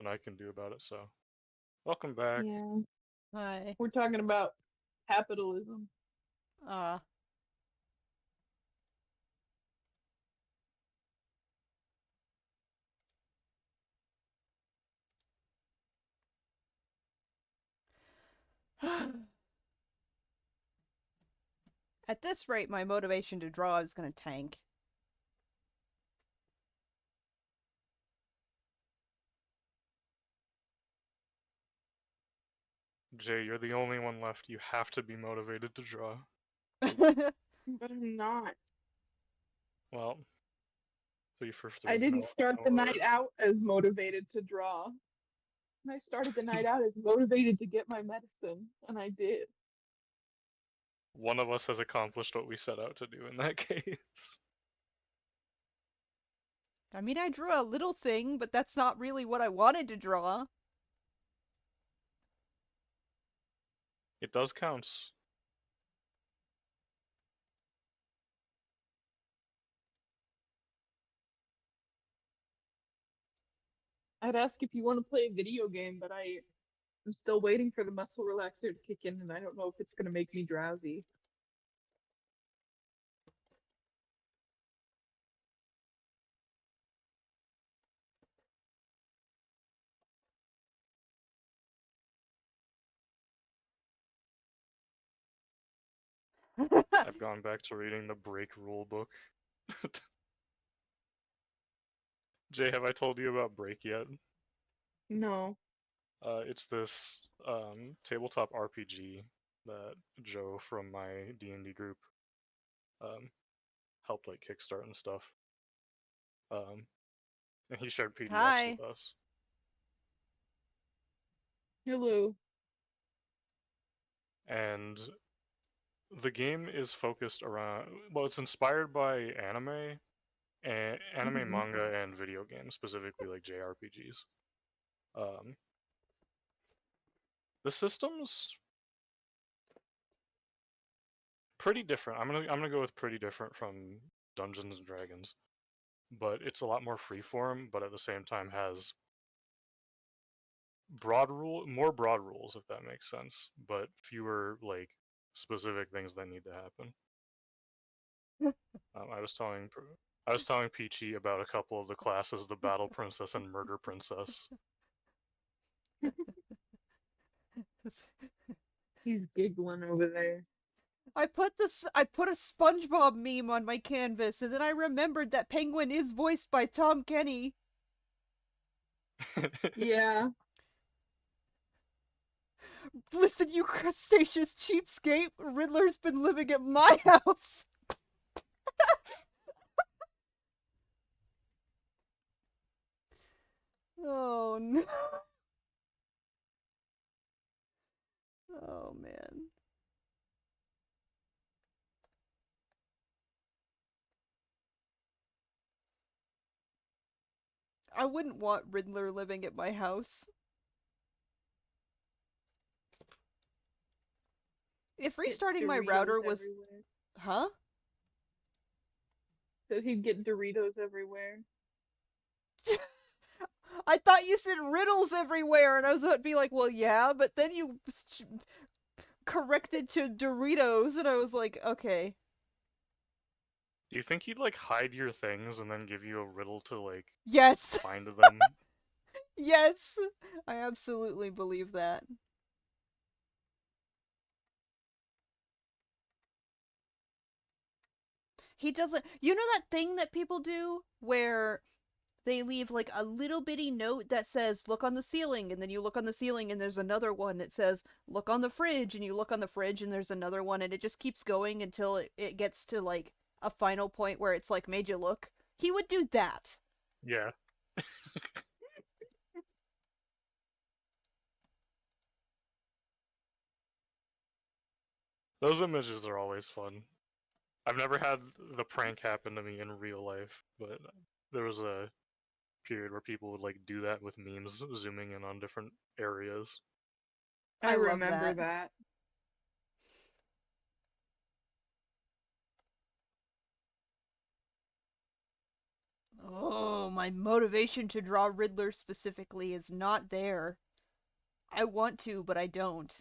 I can do about it. So, welcome back. Yeah. Hi. We're talking about capitalism. Uh, at this rate, my motivation to draw is going to tank. Jay, you're the only one left. You have to be motivated to draw. But I'm not. Well, 3 for 3. I didn't No, start no the night worries. out as motivated to draw. I started the night out as motivated to get my medicine, and I did. One of us has accomplished what we set out to do in that case. I mean, I drew a little thing, but that's not really what I wanted to draw. It does counts. I'd ask if you want to play a video game, but I'm still waiting for the muscle relaxer to kick in, and I don't know if it's going to make me drowsy. I've gone back to reading the break rule book. Jay, have I told you about break yet? No. It's this tabletop RPG that Joe from my D&D group um, helped like kickstart and stuff. And he shared PDFs Hi. with us. Hello. And the game is focused around, well, it's inspired by anime and anime, Mhm. manga, and video games, specifically like JRPGs. Um, the system's pretty different. I'm gonna go with pretty different from Dungeons and Dragons, but it's a lot more freeform, but at the same time has more broad rules, if that makes sense, but fewer like specific things that need to happen. I was telling Peachy about a couple of the classes: the Battle Princess and Murder Princess. He's giggling over there. I put a SpongeBob meme on my canvas, and then I remembered that Penguin is voiced by Tom Kenny. Yeah. Listen, you crustaceous cheapskate, Riddler's been living at my house. Oh no. Oh man. I wouldn't want Riddler living at my house. If Get restarting my Doritos router was. everywhere. Huh? So he'd get Doritos everywhere. I thought you said riddles everywhere, and I was about to be like, well, yeah, but then you corrected to Doritos, and I was like, okay. Do you think he'd like hide your things and then give you a riddle to like Yes! find them? Yes! I absolutely believe that. He doesn't. You know that thing that people do where they leave like a little bitty note that says look on the ceiling, and then you look on the ceiling and there's another one that says look on the fridge, and you look on the fridge and there's another one, and it just keeps going until it gets to like a final point where it's like made you look. He would do that. Yeah. Those images are always fun. I've never had the prank happen to me in real life, but there was a period where people would like do that with memes zooming in on different areas. I I love remember that. that. Oh, my motivation to draw Riddler specifically is not there. I want to, but I don't.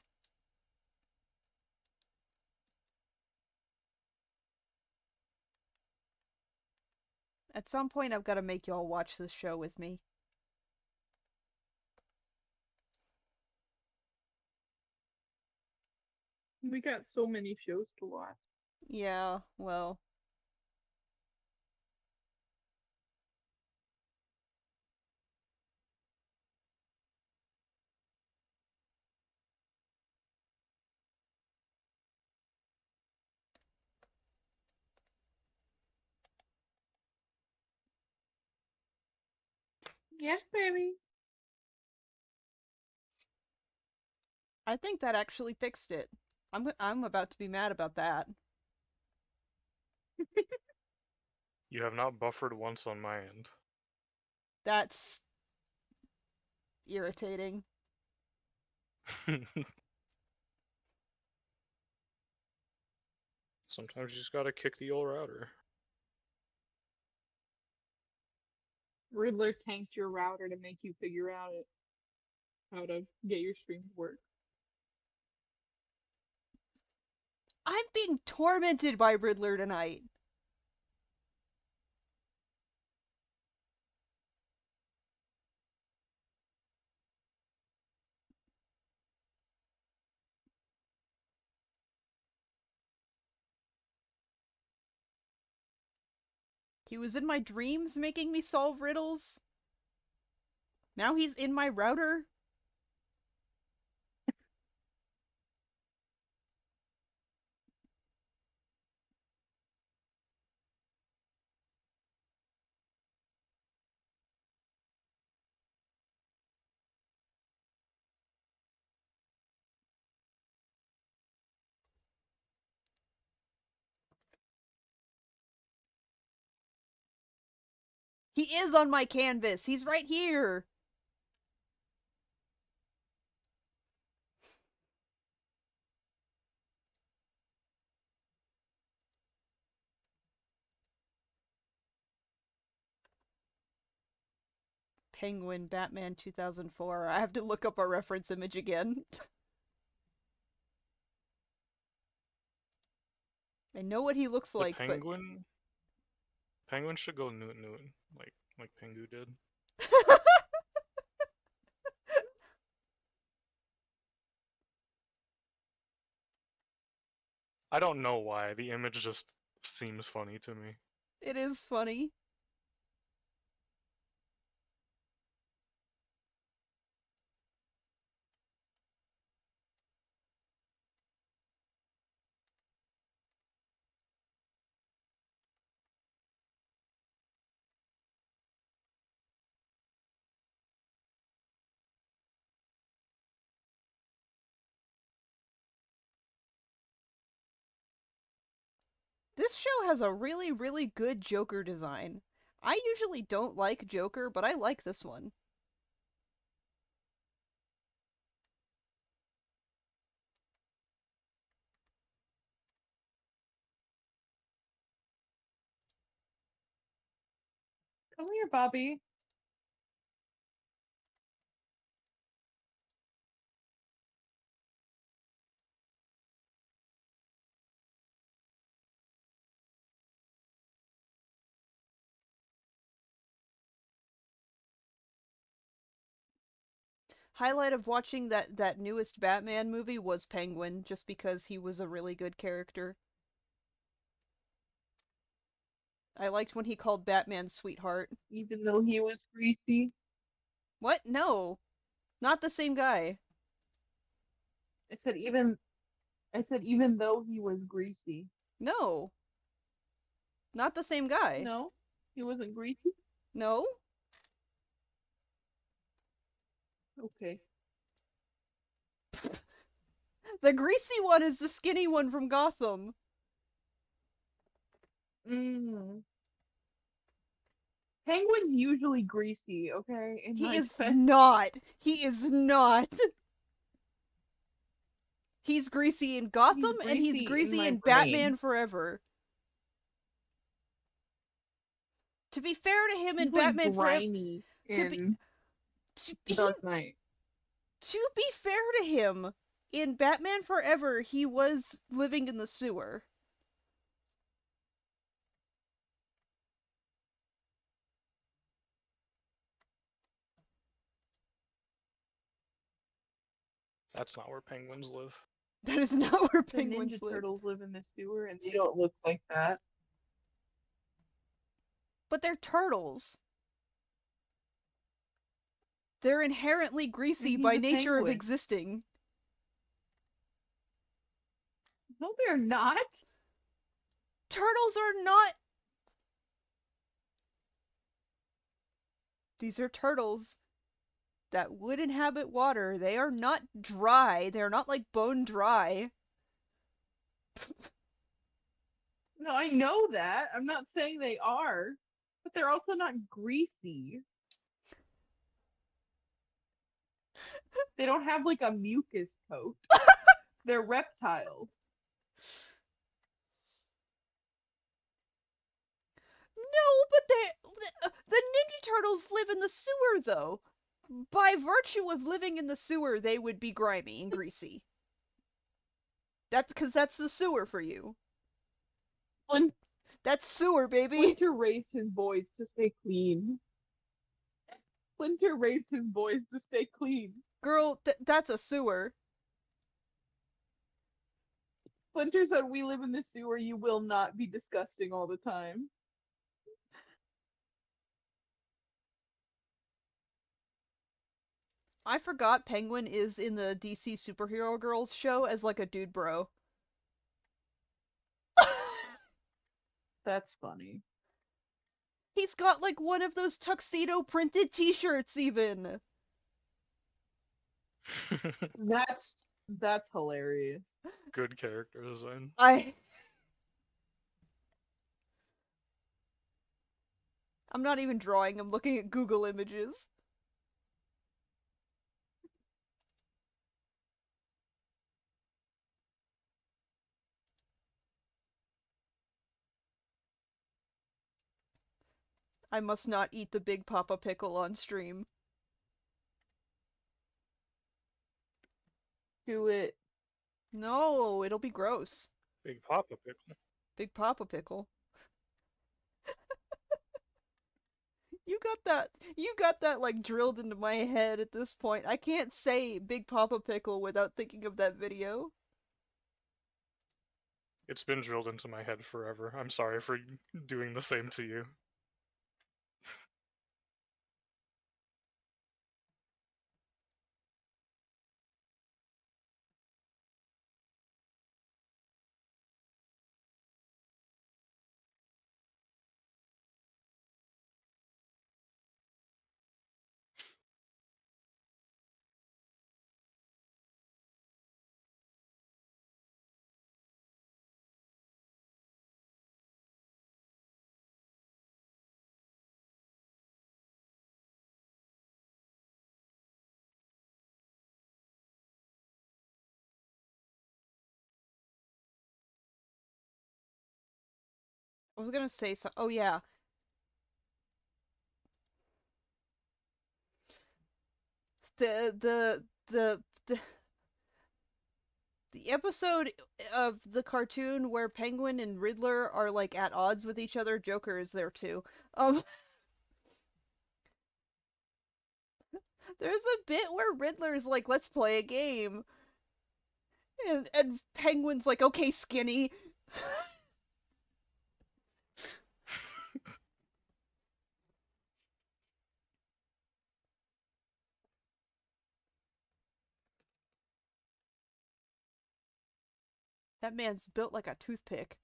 At some point, I've got to make y'all watch this show with me. We got so many shows to watch. Yeah, well. Yes, baby. I think that actually fixed it. I'm about to be mad about that. You have not buffered once on my end. That's irritating. Sometimes you just gotta kick the old router. Riddler tanked your router to make you figure out how to get your stream to work. I'm being tormented by Riddler tonight. He was in my dreams making me solve riddles. Now he's in my router. He is on my canvas. He's right here. Penguin, Batman 2004. I have to look up our reference image again. I know what he looks The like, penguin. Penguin should go Newt Newton, like Pingu did. but I don't know why. The image just seems funny to me. it is funny. This show has a really, really good Joker design. I usually don't like Joker, but I like this one. Come here, Bobby. Highlight of watching that newest Batman movie was Penguin, just because he was a really good character. I liked when he called Batman sweetheart. Even though he was greasy. What? No. Not the same guy. I said even though he was greasy. No. Not the same guy. No, he wasn't greasy. No? Okay. The greasy one is the skinny one from Gotham. Mm. Penguin's usually greasy, okay? In He my is defense. not. He is not. He's greasy in Gotham and he's greasy in greasy my in brain. Batman Forever. To be fair to him in He's, like, Batman Forever, grimy to be- in Dark Knight. to be fair to him, in Batman Forever, he was living in the sewer. That's not where penguins live. That is not where The penguins Ninja live. Turtles live in the sewer, and they don't look like that. But they're turtles. They're inherently greasy he's by a nature of penguin. existing. No, they're not. Turtles are not. These are turtles that would inhabit water. They are not dry. They're not like bone dry. No, I know that. I'm not saying they are, but they're also not greasy. They don't have like a mucus coat. They're reptiles. No, but the Ninja Turtles live in the sewer, though. By virtue of living in the sewer, they would be grimy and greasy. That's because that's the sewer for you. Flint, That's sewer, baby. Splinter raised his boys to stay clean. Splinter raised his boys to stay clean. Girl, that's a sewer. Splinter said, "We live in the sewer. You will not be disgusting all the time." I forgot Penguin is in the DC Superhero Girls show as like a dude bro. That's funny. He's got like one of those tuxedo printed t-shirts even. That's hilarious. Good character design. I'm not even drawing, I'm looking at Google images. I must not eat the Big Papa Pickle on stream. Do it. No, it'll be gross. Big Papa Pickle. Big Papa Pickle. You got that like drilled into my head at this point. I can't say Big Papa Pickle without thinking of that video. It's been drilled into my head forever. I'm sorry for doing the same to you. I was gonna say so. Oh yeah. The the episode of the cartoon where Penguin and Riddler are like at odds with each other. Joker is there too. There's a bit where Riddler's like, "Let's play a game," and Penguin's like, "Okay, Skinny." That man's built like a toothpick.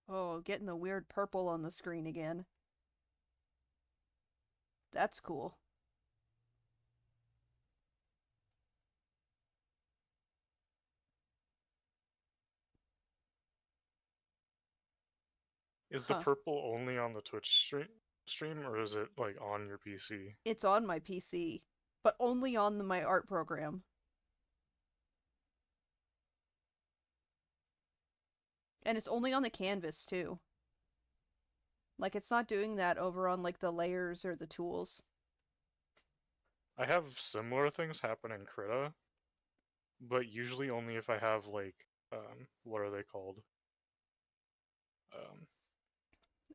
Oh, getting the weird purple on the screen again. That's cool. Is the Huh. purple only on the Twitch stream, or is it like on your PC? It's on my PC, but only on my art program. And it's only on the canvas, too. Like, it's not doing that over on, like, the layers or the tools. I have similar things happen in Krita, but usually only if I have, like, what are they called?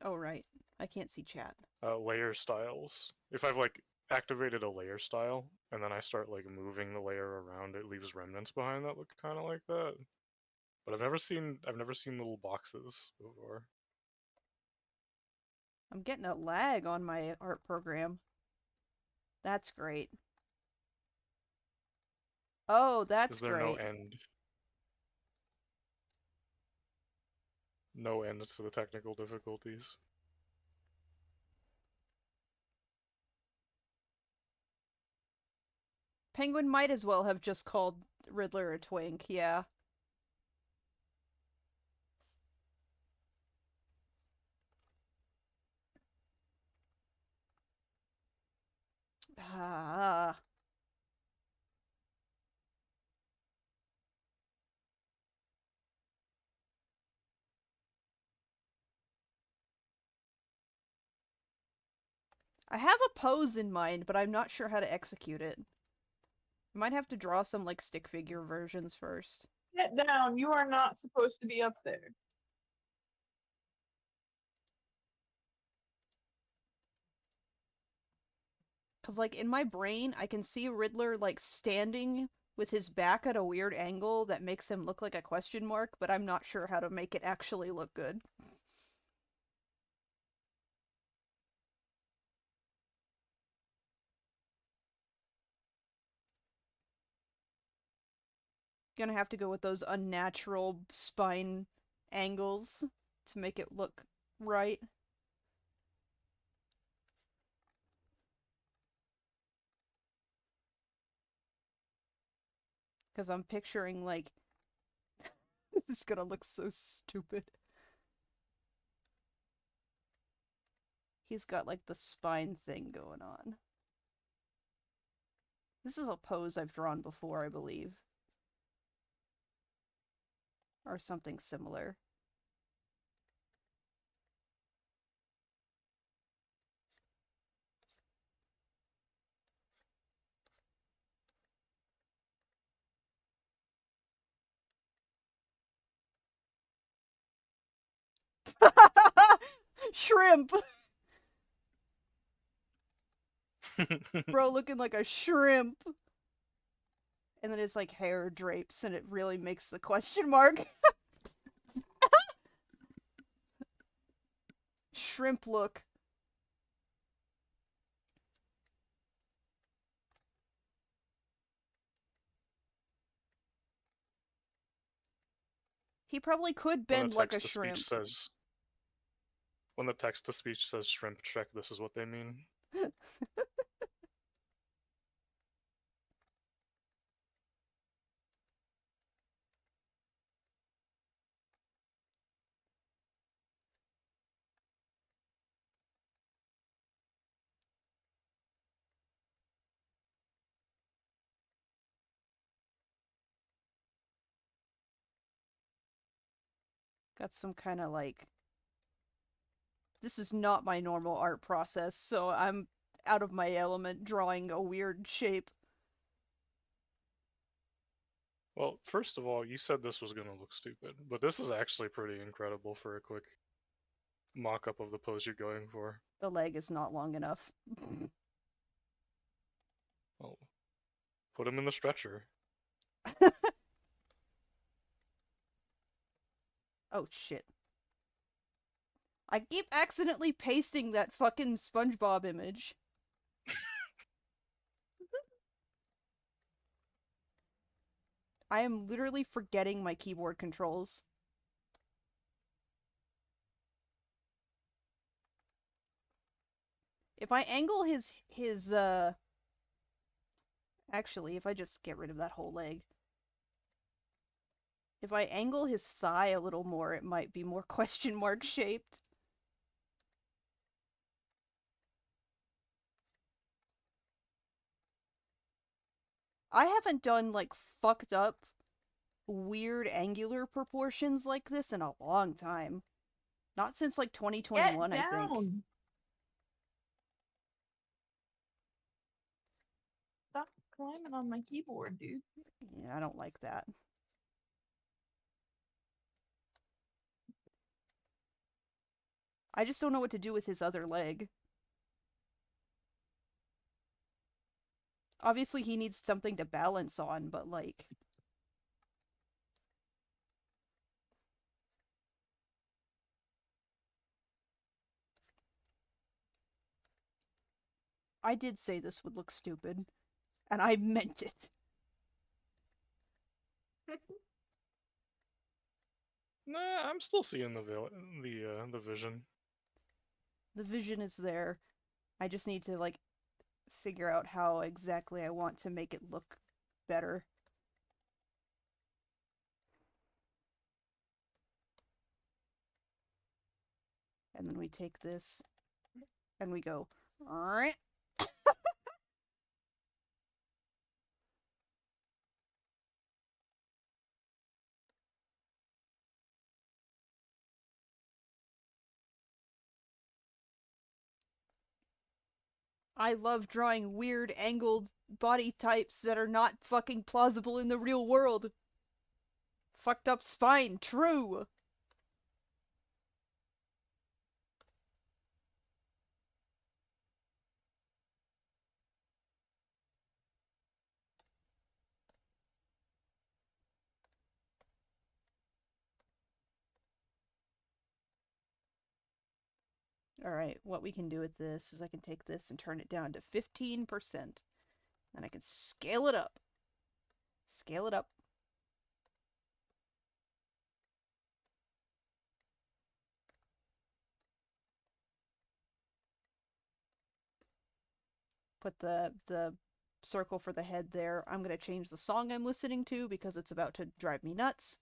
Oh, right. I can't see chat. Layer styles. If I've, like, activated a layer style, and then I start, like, moving the layer around, it leaves remnants behind that look kind of like that. But I've never seen little boxes before. I'm getting a lag on my art program. That's great. Oh, that's Is there no great. end? No end to the technical difficulties. Penguin might as well have just called Riddler a twink, yeah. Ah. I have a pose in mind, but I'm not sure how to execute it. I might have to draw some, like, stick figure versions first. Get down. You are not supposed to be up there. Because, like, in my brain, I can see Riddler, like, standing with his back at a weird angle that makes him look like a question mark, but I'm not sure how to make it actually look good. Gonna have to go with those unnatural spine angles to make it look right. Because I'm picturing, like, this is gonna look so stupid. He's got, like, the spine thing going on. This is a pose I've drawn before, I believe. Or something similar. Shrimp! Bro looking like a shrimp. And then his, like, hair drapes and it really makes the question mark. Shrimp look. He probably could When the bend like a text to speech shrimp. says when the text to speech says shrimp check, this is what they mean. Got some kind of, like... This is not my normal art process, so I'm out of my element drawing a weird shape. Well, first of all, you said this was gonna look stupid, but this is actually pretty incredible for a quick mock-up of the pose you're going for. The leg is not long enough. Well, put him in the stretcher. Oh shit. I keep accidentally pasting that fucking SpongeBob image. I am literally forgetting my keyboard controls. If I angle his actually, if I just get rid of that whole leg. If I angle his thigh a little more, it might be more question mark shaped. I haven't done, like, fucked up, weird angular proportions like this in a long time. Not since, like, 2021, Get I think. down! Stop climbing on my keyboard, dude. Yeah, I don't like that. I just don't know what to do with his other leg. Obviously, he needs something to balance on, but, like... I did say this would look stupid, and I meant it. Nah, I'm still seeing the vision. The vision is there. I just need to, like, figure out how exactly I want to make it look better. And then we take this, and we go... I love drawing weird angled body types that are not fucking plausible in the real world. Fucked up spine, true. Alright, what we can do with this is I can take this and turn it down to 15%. And I can scale it up. Scale it up. Put the circle for the head there. I'm going to change the song I'm listening to because it's about to drive me nuts.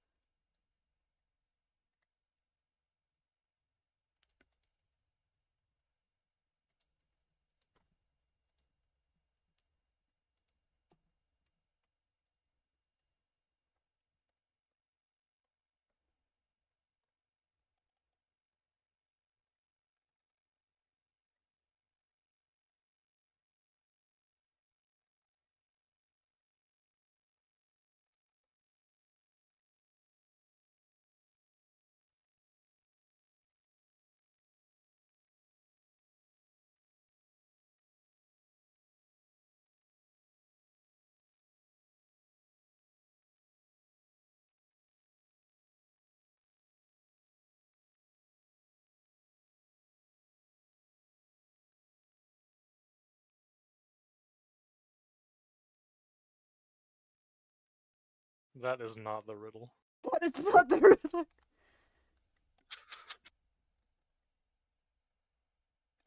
That is not the riddle. But it's not the riddle.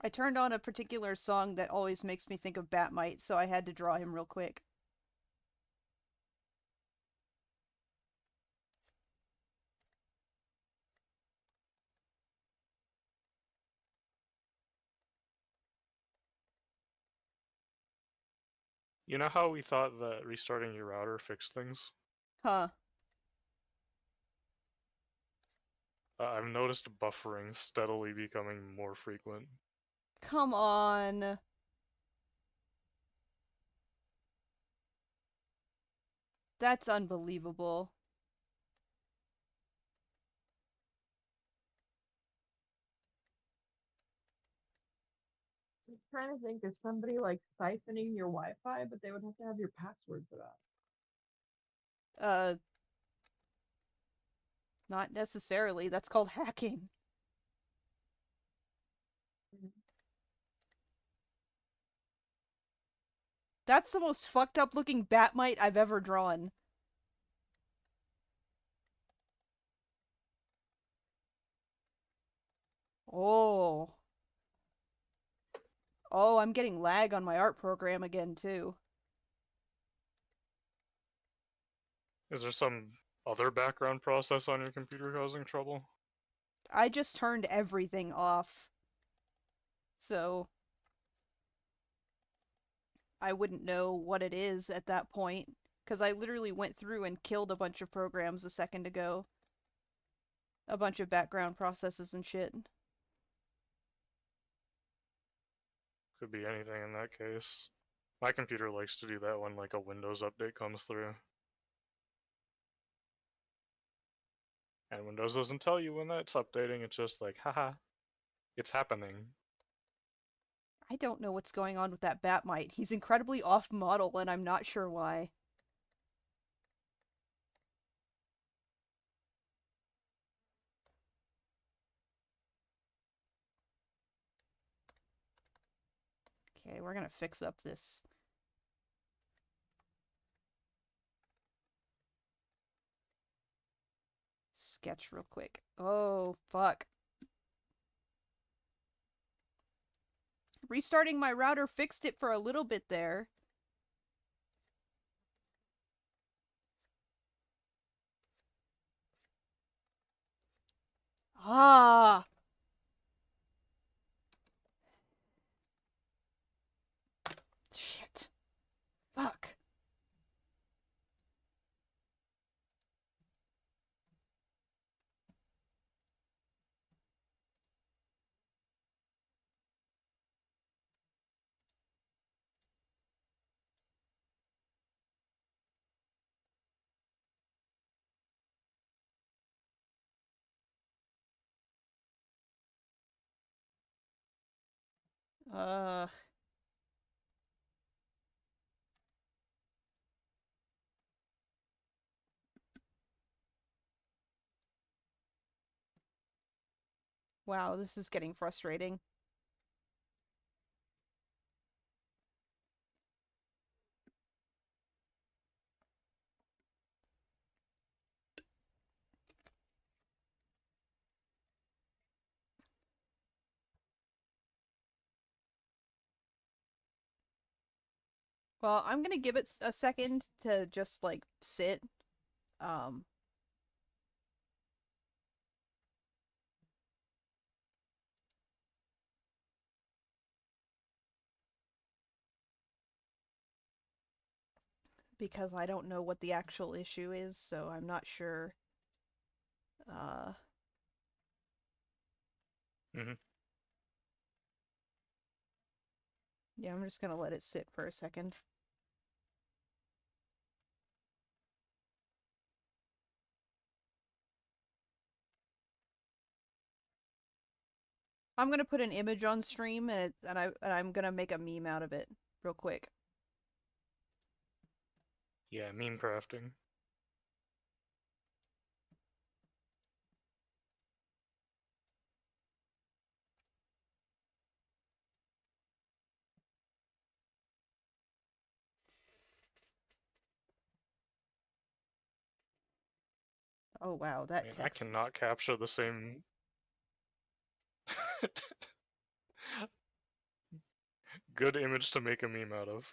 I turned on a particular song that always makes me think of Batmite, so I had to draw him real quick. You know how we thought that restarting your router fixed things? Huh. I've noticed buffering steadily becoming more frequent. Come on. That's unbelievable. I'm trying to think of somebody like siphoning your Wi-Fi, but they would have to have your password for that. Not necessarily. That's called hacking. That's the most fucked up looking Batmite I've ever drawn. Oh. Oh, I'm getting lag on my art program again, too. Is there some other background process on your computer causing trouble? I just turned everything off. So... I wouldn't know what it is at that point, because I literally went through and killed a bunch of programs a second ago. A bunch of background processes and shit. Could be anything in that case. My computer likes to do that when like a Windows update comes through. And Windows doesn't tell you when that's updating, it's just like, haha, it's happening. I don't know what's going on with that Batmite. He's incredibly off-model, and I'm not sure why. Okay, we're gonna fix up this. Sketch real quick. Oh, fuck. Restarting my router fixed it for a little bit there. Ah! Shit. Fuck. Uh... Wow, this is getting frustrating. Well, I'm gonna give it a second to just, like, sit. Because I don't know what the actual issue is, so I'm not sure. Yeah, I'm just gonna let it sit for a second. I'm gonna put an image on stream and I'm gonna make a meme out of it real quick. Yeah, meme crafting. Oh wow, that Man, I text. cannot capture the same. Good image to make a meme out of.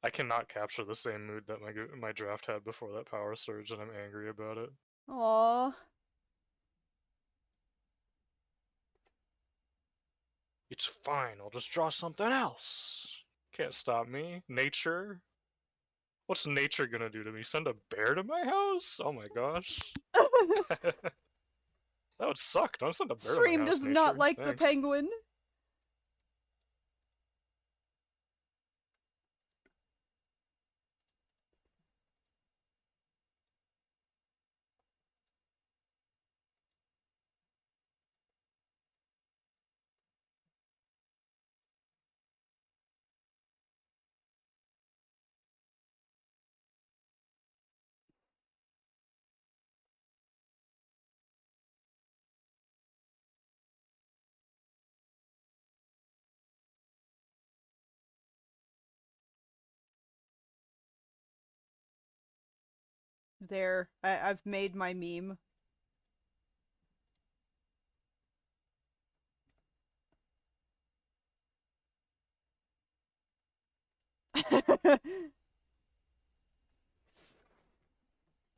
I cannot capture the same mood that my draft had before that power surge, and I'm angry about it. Aww. It's fine, I'll just draw something else. Can't stop me. Nature? What's nature gonna do to me? Send a bear to my house? Oh my gosh. That would suck. Don't send a bear to my Stream house, does not nature. like the Thanks. penguin. There, I've made my meme.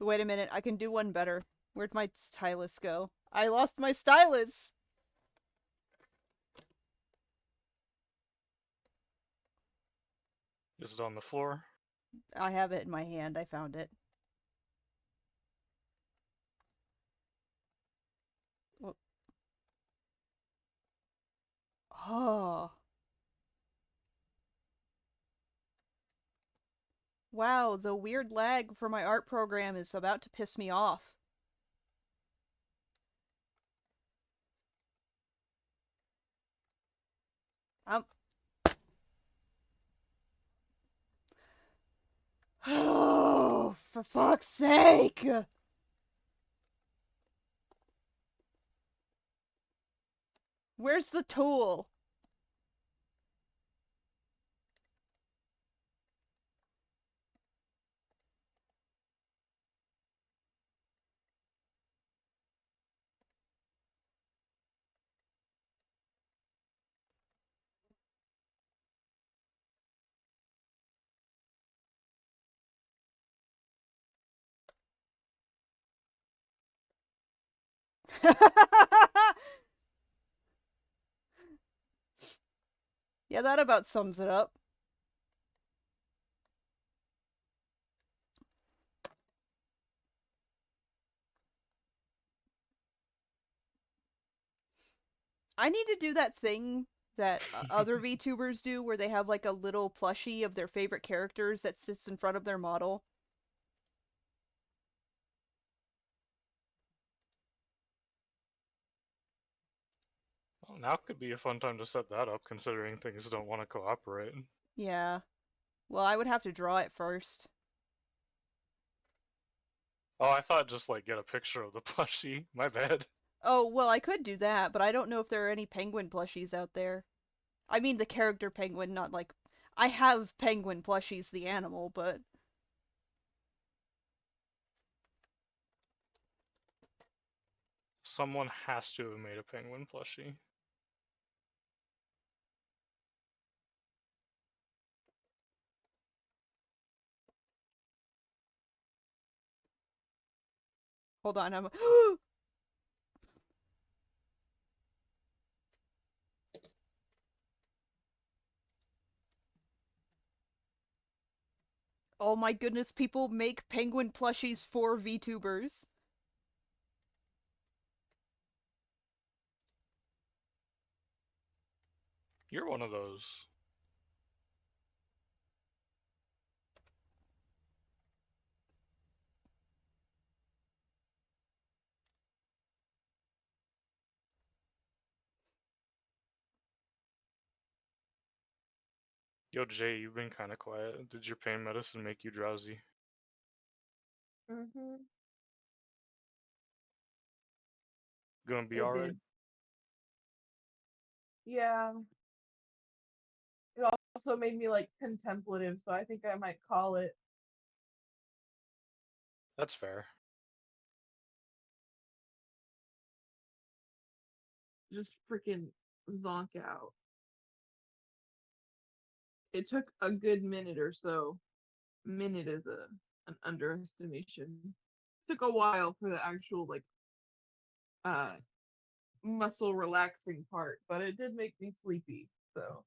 Wait a minute, I can do one better. Where'd my stylus go? I lost my stylus! Is it on the floor? I have it in my hand. I found it. Whoop. Oh. Wow, the weird lag for my art program is about to piss me off. Oh, for fuck's sake! Where's the tool? Yeah, that about sums it up. I need to do that thing that other VTubers do where they have like a little plushie of their favorite characters that sits in front of their model. Well, now could be a fun time to set that up, considering things don't want to cooperate. Yeah. Well, I would have to draw it first. Oh, I thought just like get a picture of the plushie. My bad. Oh, well, I could do that, but I don't know if there are any penguin plushies out there. I mean the character penguin, not like... I have penguin plushies, the animal, but... Someone has to have made a penguin plushie. Hold on, I'm... Oh my goodness, people make penguin plushies for VTubers. You're one of those. Yo, Jay, you've been kind of quiet. Did your pain medicine make you drowsy? Mm-hmm. Gonna be It alright? did. Yeah. It also made me like contemplative, so I think I might call it. That's fair. Just freaking zonk out. It took a good minute or so. Minute is an underestimation. Took a while for the actual like uh muscle relaxing part, but it did make me sleepy. So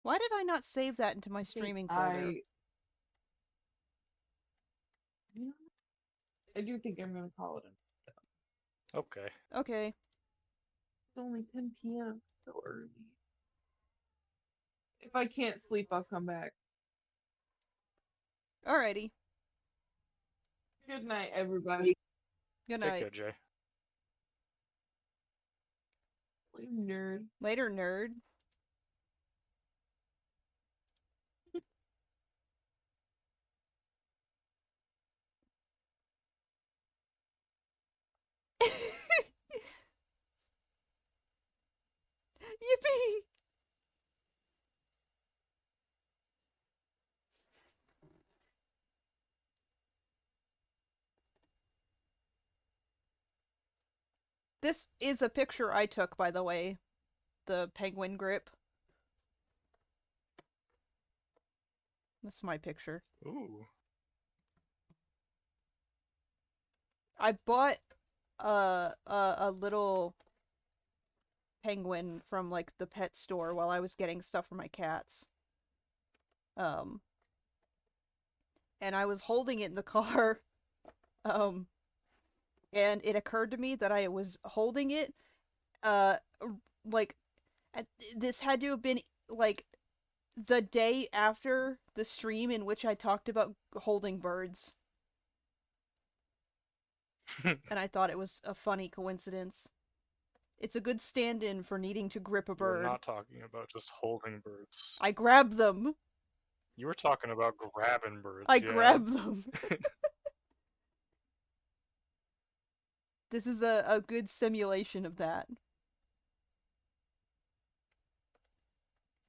Why did I not save that into my I think streaming folder? I do think I'm gonna call it. Okay. Okay. It's only 10 p.m. So early. If I can't sleep, I'll come back. Alrighty. Good night, everybody. Good Take night. care, Jay. You nerd. Later, nerd. Yippee! This is a picture I took, by the way. The penguin grip. That's my picture. Ooh. I bought a little penguin from like the pet store while I was getting stuff for my cats. Um, and I was holding it in the car. Um, and it occurred to me that I was holding it, uh, like, this had to have been like the day after the stream in which I talked about holding birds. And I thought it was a funny coincidence. It's a good stand-in for needing to grip a You were bird. not talking about just holding birds. I grab them. You were talking about grabbing birds. I yeah. grab them. This is a good simulation of that.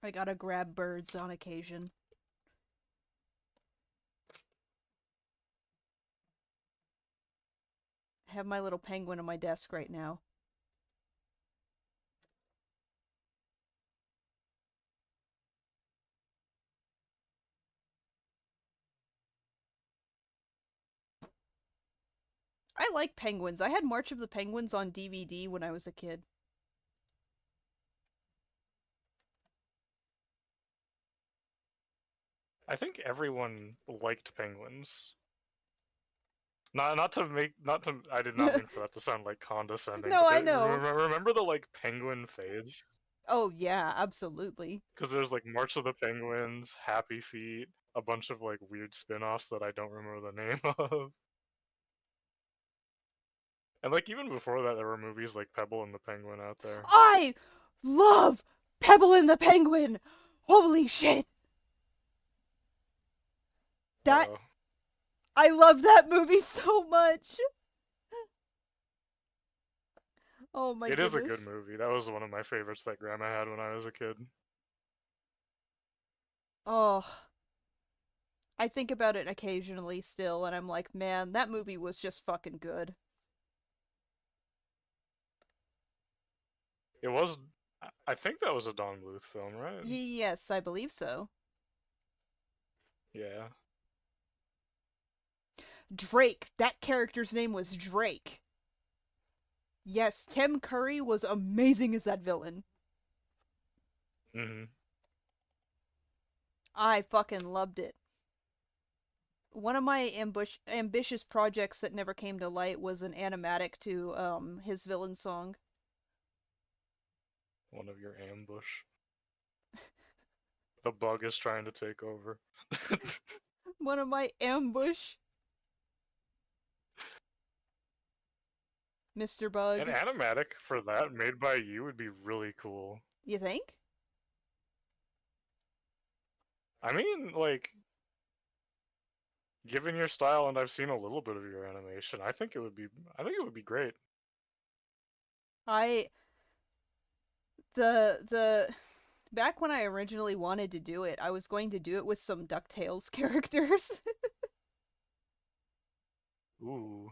I gotta grab birds on occasion. I have my little penguin on my desk right now. I like penguins. I had March of the Penguins on DVD when I was a kid. I think everyone liked penguins. Not to make I did not mean for that to sound like condescending. No, but I know. Remember the like penguin phase? Oh yeah, absolutely. Because there's like March of the Penguins, Happy Feet, a bunch of like weird spin-offs that I don't remember the name of. And like even before that there were movies like Pebble and the Penguin out there. I love Pebble and the Penguin! Holy shit! That Uh-oh. I love that movie so much. Oh my It goodness. is a good movie. That was one of my favorites that Grandma had when I was a kid. Oh. I think about it occasionally still, and I'm like, man, that movie was just fucking good. It was. I think that was a Don Bluth film, right? Yes, I believe so. Yeah. Drake. That character's name was Drake. Yes, Tim Curry was amazing as that villain. Mm-hmm. I fucking loved it. One of my ambitious projects that never came to light was an animatic to his villain song. One of your ambush. The bug is trying to take over. One of my ambush. Mr. Bug. An animatic for that made by you would be really cool. You think? I mean, like, given your style, and I've seen a little bit of your animation, I think it would be great. The back when I originally wanted to do it, I was going to do it with some DuckTales characters. Ooh.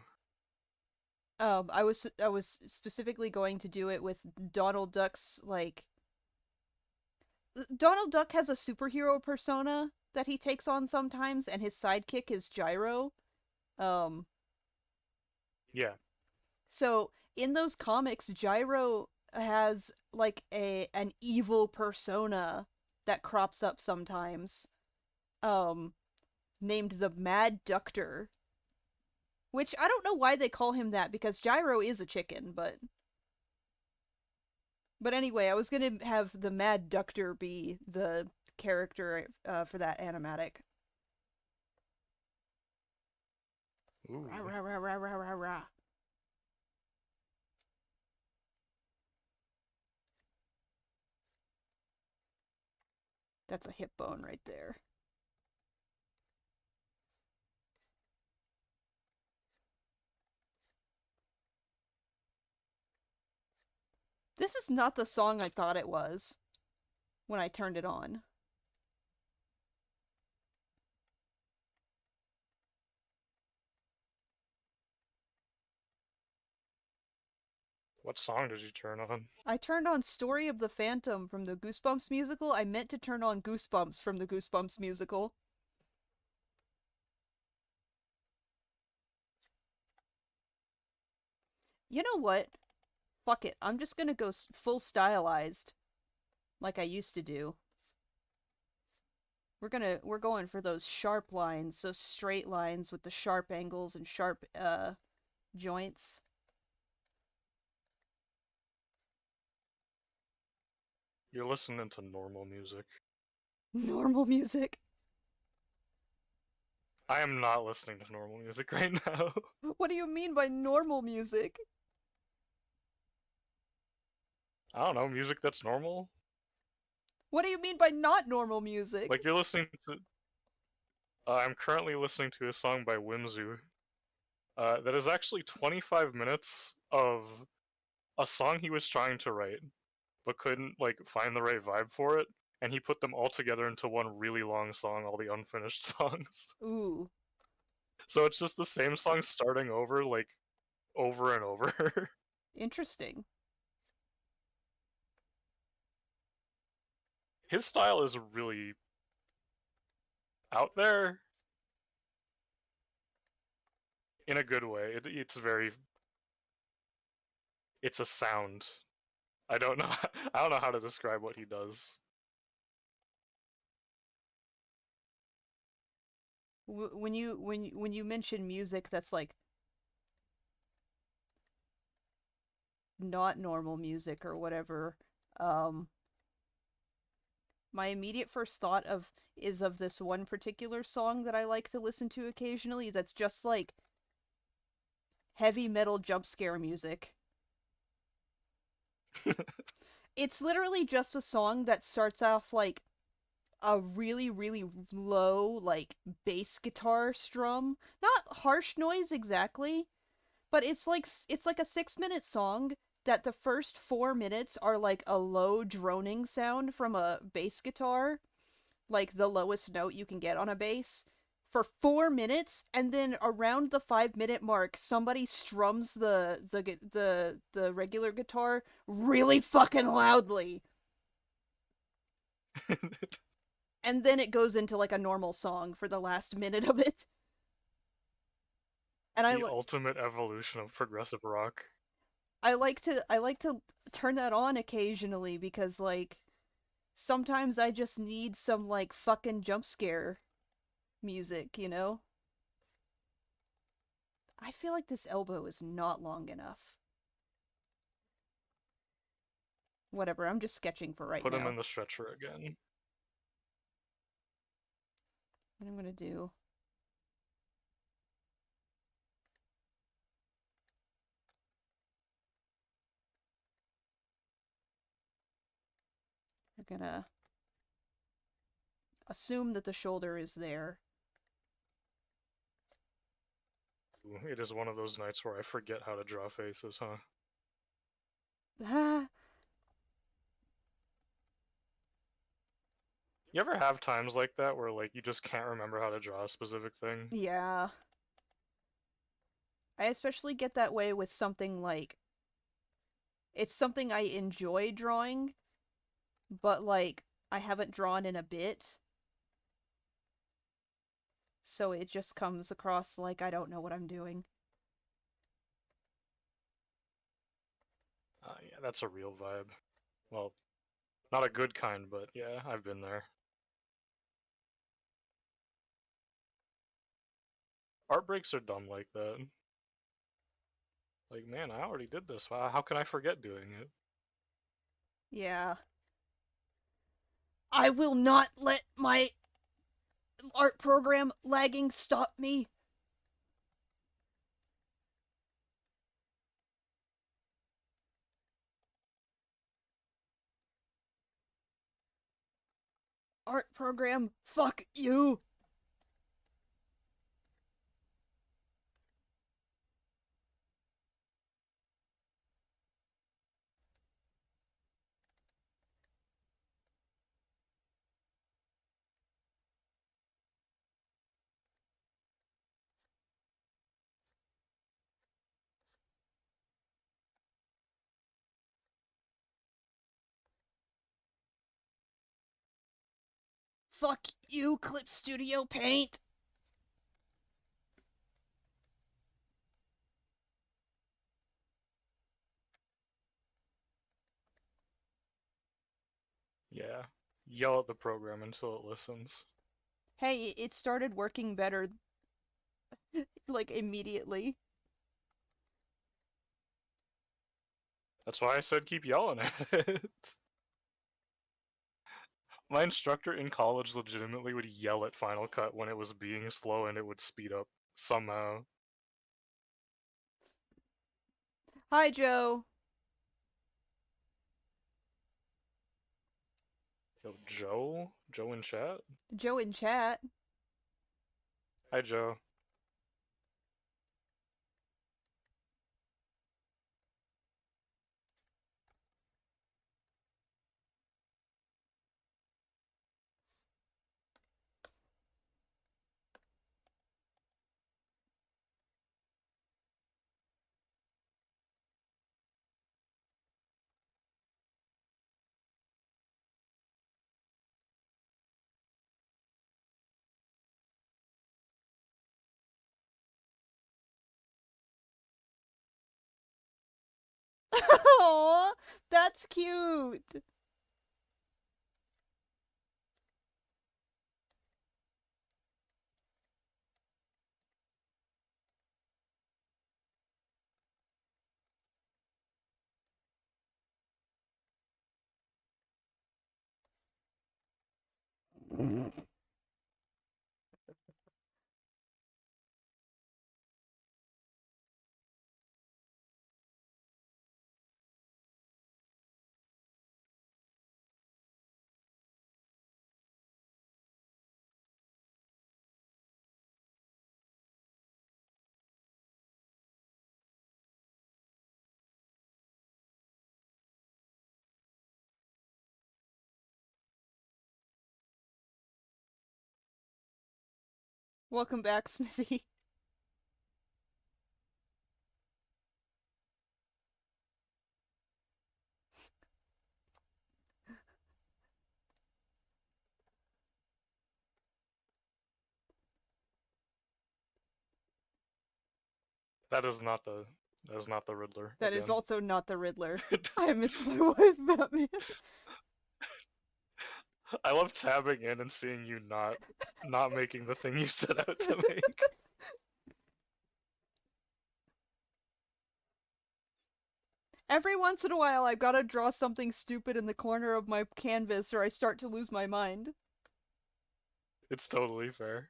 I was specifically going to do it with Donald Duck's like Donald Duck has a superhero persona that he takes on sometimes, and his sidekick is Gyro. Yeah. So in those comics, Gyro has like an evil persona that crops up sometimes. Named the Mad Ductor. Which I don't know why they call him that because Gyro is a chicken, but anyway, I was gonna have the Mad Ductor be the character for that animatic. Ooh. Rah, rah, rah, rah, rah, rah, rah. That's a hip bone right there. This is not the song I thought it was when I turned it on. What song did you turn on? I turned on Story of the Phantom from the Goosebumps musical. I meant to turn on Goosebumps from the Goosebumps musical. You know what? Fuck it. I'm just gonna go full stylized, like I used to do. We're going for those sharp lines, those straight lines with the sharp angles and sharp joints. You're listening to normal music. Normal music. I am not listening to normal music right now. What do you mean by normal music? I don't know, music that's normal? What do you mean by not normal music? Like, you're listening to... I'm currently listening to a song by Whimzu. That is actually 25 minutes of a song he was trying to write, but couldn't, like, find the right vibe for it, and he put them all together into one really long song, all the unfinished songs. Ooh, So it's just the same song starting over, like, over and over. interesting. His style is really out there in a good way. It's very... It's a sound. I don't know. I don't know how to describe what he does. When you mention music that's like not normal music or whatever, um, my immediate first thought is of this one particular song that I like to listen to occasionally that's just like heavy metal jump scare music. It's literally just a song that starts off like a really, really low, like, bass guitar strum. Not harsh noise exactly, but it's like a 6-minute song that the first 4 minutes are like a low droning sound from a bass guitar, like the lowest note you can get on a bass, for 4 minutes, and then around the 5-minute mark, somebody strums the regular guitar really fucking loudly. And then it goes into like a normal song for the last minute of it. And The ultimate evolution of progressive rock. I like to turn that on occasionally because like sometimes I just need some like fucking jump scare music, you know? I feel like this elbow is not long enough. Whatever, I'm just sketching for right Put him now. in the stretcher again. What I'm gonna do. I'm gonna assume that the shoulder is there. It is one of those nights where I forget how to draw faces, huh? Ah, You ever have times like that where, like, you just can't remember how to draw a specific thing? yeah. I especially get that way with something like it's something I enjoy drawing, but like I haven't drawn in a bit. So it just comes across like I don't know what I'm doing. Yeah, that's a real vibe. Well, not a good kind, but yeah, I've been there. Art breaks are dumb like that. Like, man, I already did this. How can I forget doing it? Yeah. I will not let my art program lagging stop me. Art program, fuck you. Fuck you, Clip Studio Paint. Yeah. Yell at the program until it listens. Hey, it started working better, like, immediately. That's why I said keep yelling at it. My instructor in college legitimately would yell at Final Cut when it was being slow and it would speed up somehow. Hi, Joe. Yo, Joe? Joe in chat? Joe in chat. Hi, Joe. Aw, that's cute. Welcome back, Smithy. That is not the Riddler. That is again. also not the Riddler. I miss my wife, Batman. I love tabbing in and seeing you not making the thing you set out to make. Every once in a while, I've got to draw something stupid in the corner of my canvas, or I start to lose my mind. It's totally fair.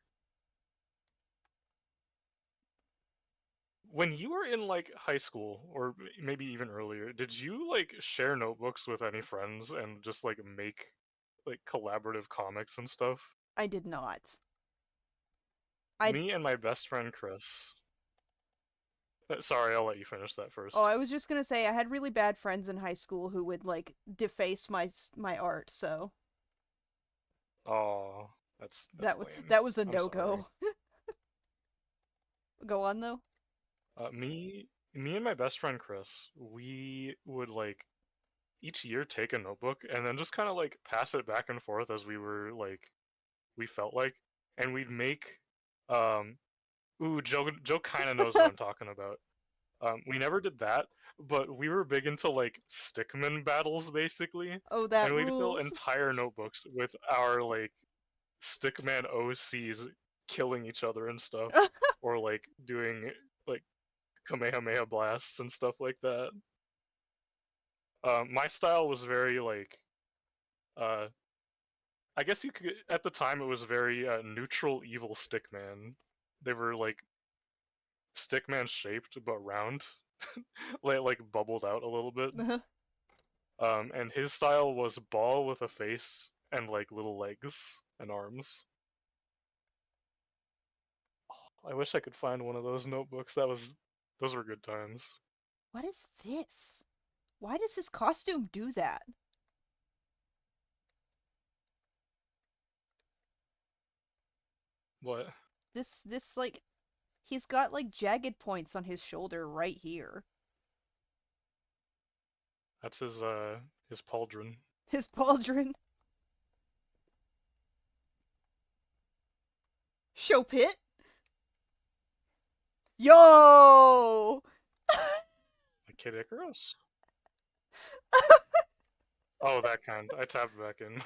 When you were in like high school or maybe even earlier, did you like share notebooks with any friends and just like make like collaborative comics and stuff? I did not. I Me and my best friend Chris. Sorry, I'll let you finish that first. Oh, I was just gonna say I had really bad friends in high school who would like deface my art, so Oh, that's lame. that was a I'm no sorry. go. Go on though. Me and my best friend Chris, we would like each year take a notebook and then just kind of like pass it back and forth as we felt like, and we'd make um ooh, Joe kind of knows what I'm talking about. We never did that, but we were big into like stickman battles basically, Oh, that and we'd fill rules. entire notebooks with our like stickman OCs killing each other and stuff, or like doing like Kamehameha blasts and stuff like that. My style was very like, uh, I guess you could at the time it was very neutral evil stickman. They were like stickman shaped but round, like bubbled out a little bit. And his style was ball with a face and like little legs and arms. Oh, I wish I could find one of those notebooks. Those were good times. What is this? Why does his costume do that? What? This like he's got like jagged points on his shoulder right here. That's his pauldron. His pauldron. Show pit. Yo! Kid Icarus. Oh, that kind. I tabbed back in.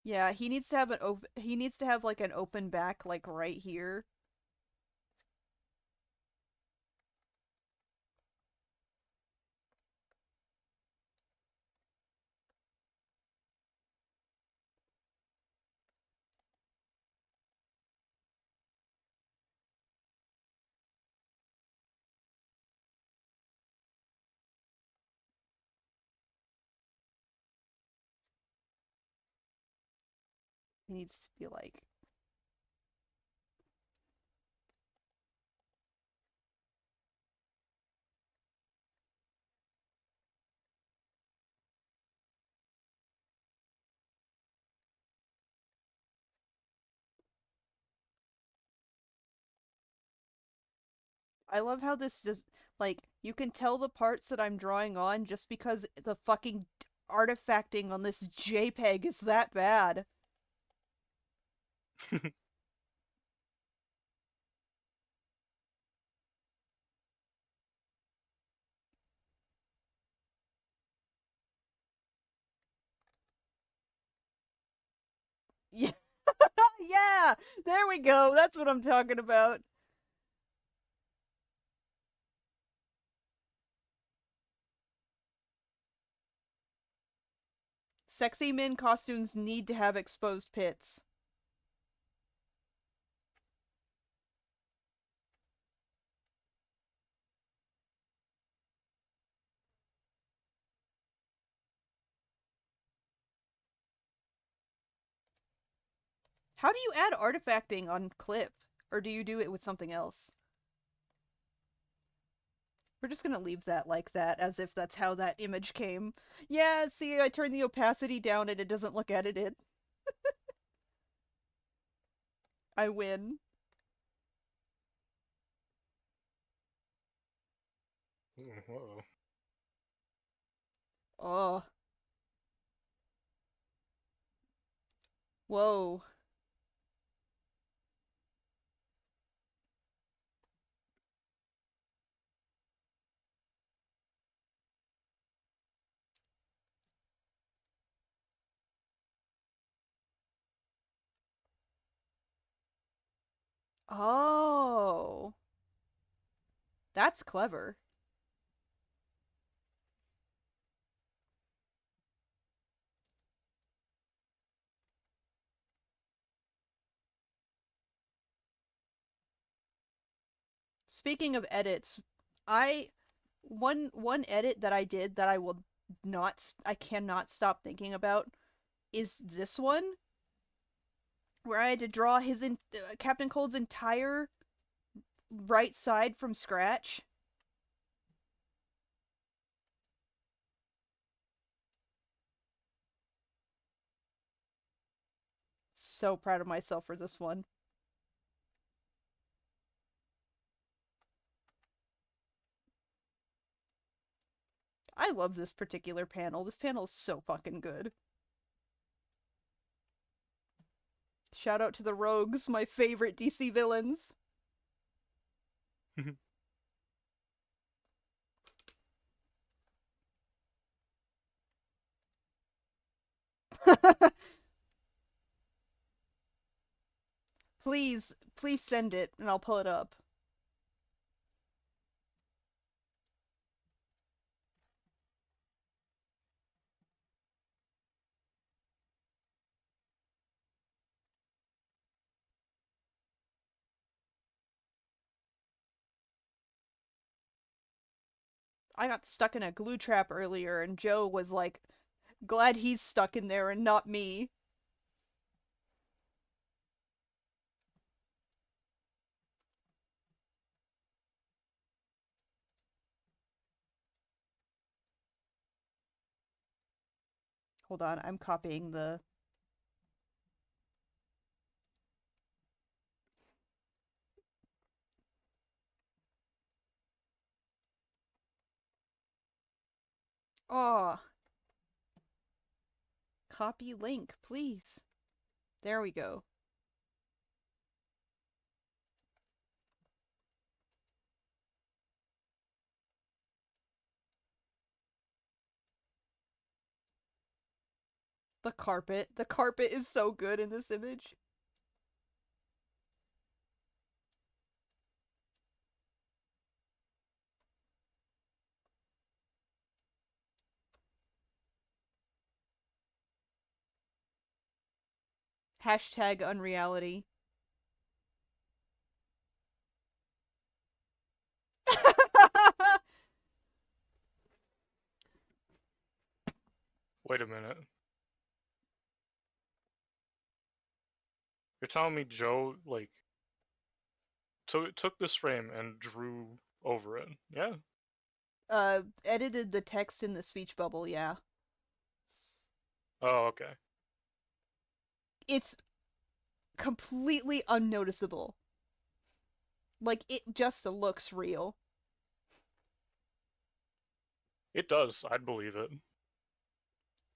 Yeah, he needs to have he needs to have like an open back like right here. He needs to be like I love how this just like you can tell the parts that I'm drawing on just because the fucking artifacting on this JPEG is that bad. Yeah, yeah, there we go. That's what I'm talking about. Sexy men costumes need to have exposed pits. How do you add artifacting on clip? Or do you do it with something else? We're just gonna leave that like that, as if that's how that image came. Yeah, see, I turned the opacity down and it doesn't look edited. I win. Uh-oh. Oh. Whoa. Oh. That's clever. Speaking of edits, I one edit that I did that I will not I cannot stop thinking about is this one where I had to draw Captain Cold's entire right side from scratch. So proud of myself for this one. I love this particular panel. This panel is so fucking good. Shout out to the Rogues, my favorite DC villains. Please send it and I'll pull it up. I got stuck in a glue trap earlier and Joe was like, glad he's stuck in there and not me. Hold on, I'm copying the... Oh. Copy link, please. There we go. The carpet. The carpet is so good in this image. Hashtag unreality. Wait a minute. You're telling me Joe, like, took this frame and drew over it, yeah? Edited the text in the speech bubble, yeah. Oh, okay. It's completely unnoticeable. Like, it just looks real. It does, I'd believe it.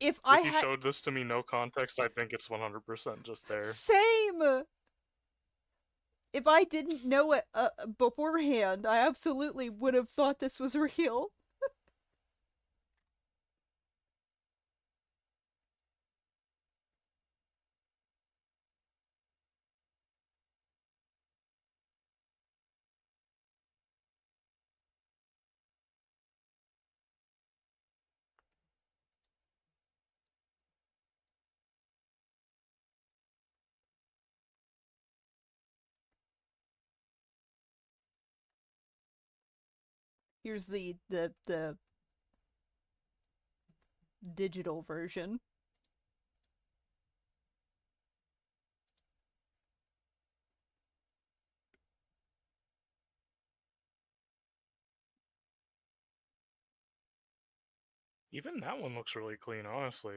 If you showed this to me no context, I think it's 100% just there. Same! If I didn't know it beforehand, I absolutely would have thought this was real. Here's the digital version. Even that one looks really clean, honestly.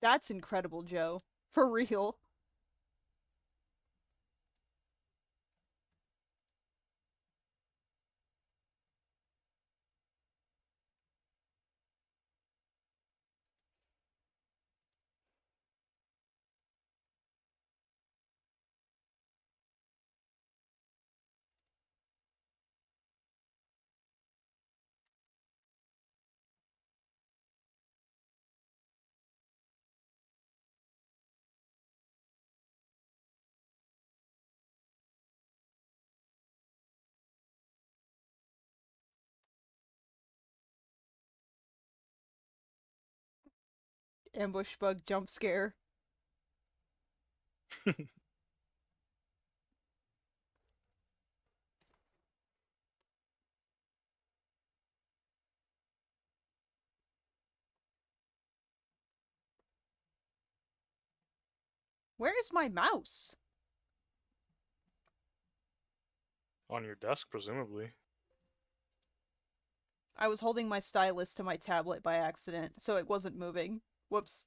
That's incredible, Joe. For real. Ambush bug jump scare. Where is my mouse? On your desk, presumably. I was holding my stylus to my tablet by accident, so it wasn't moving. Whoops.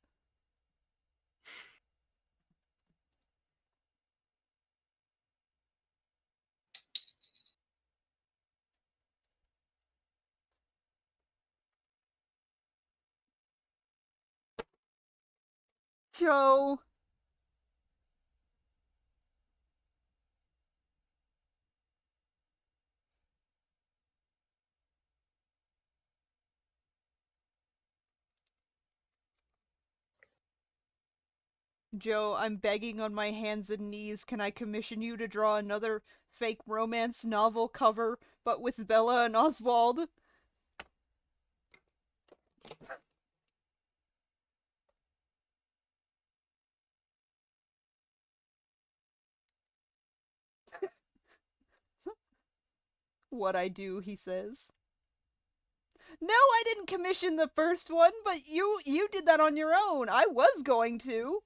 Joe! Joe, I'm begging on my hands and knees. Can I commission you to draw another fake romance novel cover, but with Bella and Oswald? What I do, he says. No, I didn't commission the first one, but you did that on your own. I was going to.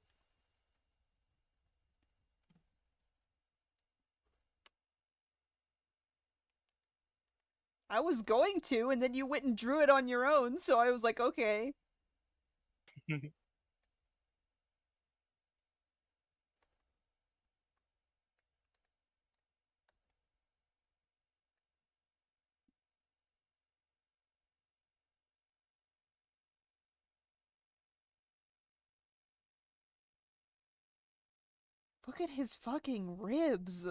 I was going to, and then you went and drew it on your own, so I was like, okay. Look at his fucking ribs.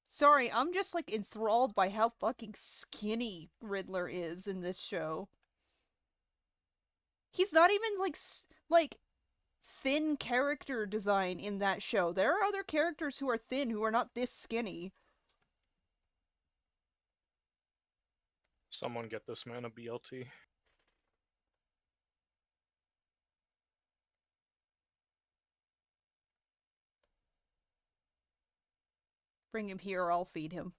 Sorry, I'm just like enthralled by how fucking skinny Riddler is in this show. He's not even like thin character design in that show. There are other characters who are thin who are not this skinny. Someone get this man a BLT. Bring him here or I'll feed him.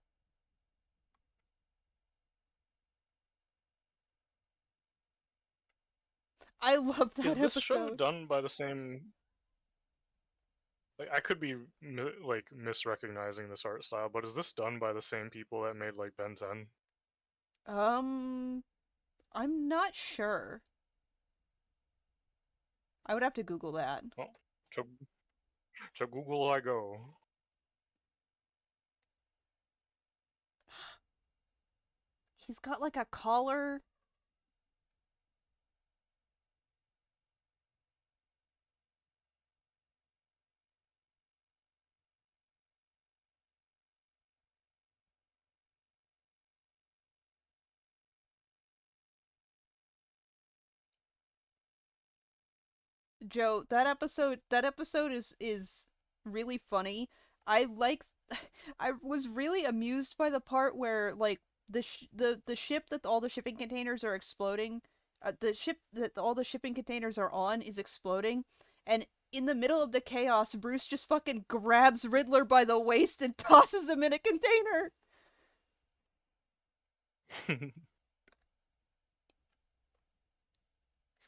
I love that Is this show episode. done by the same? Like, I could be like misrecognizing this art style, but is this done by the same people that made like Ben 10? I'm not sure. I would have to Google that. Well, to Google I go. He's got like a collar. Joe, that episode is really funny. I like I was really amused by the part where like the ship that all the shipping containers are exploding, the ship that all the shipping containers are on is exploding, and in the middle of the chaos, Bruce just fucking grabs Riddler by the waist and tosses him in a container. He's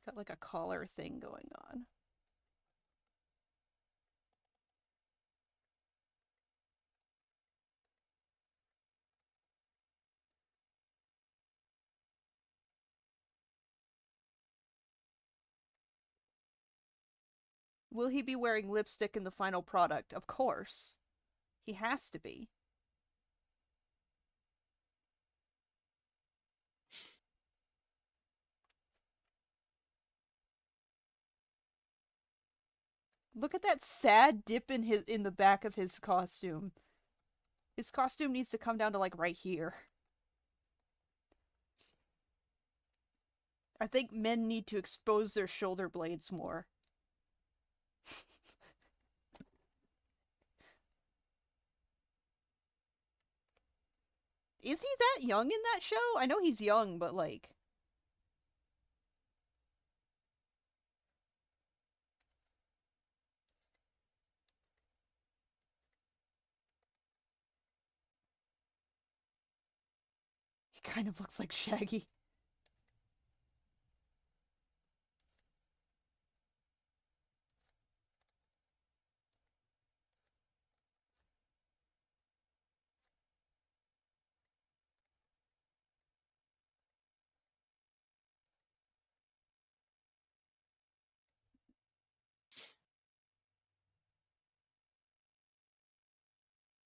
got like a collar thing going on. Will he be wearing lipstick in the final product? Of course. He has to be. Look at that sad dip in the back of his costume. His costume needs to come down to like right here. I think men need to expose their shoulder blades more. Is he that young in that show? I know he's young, but like... He kind of looks like Shaggy.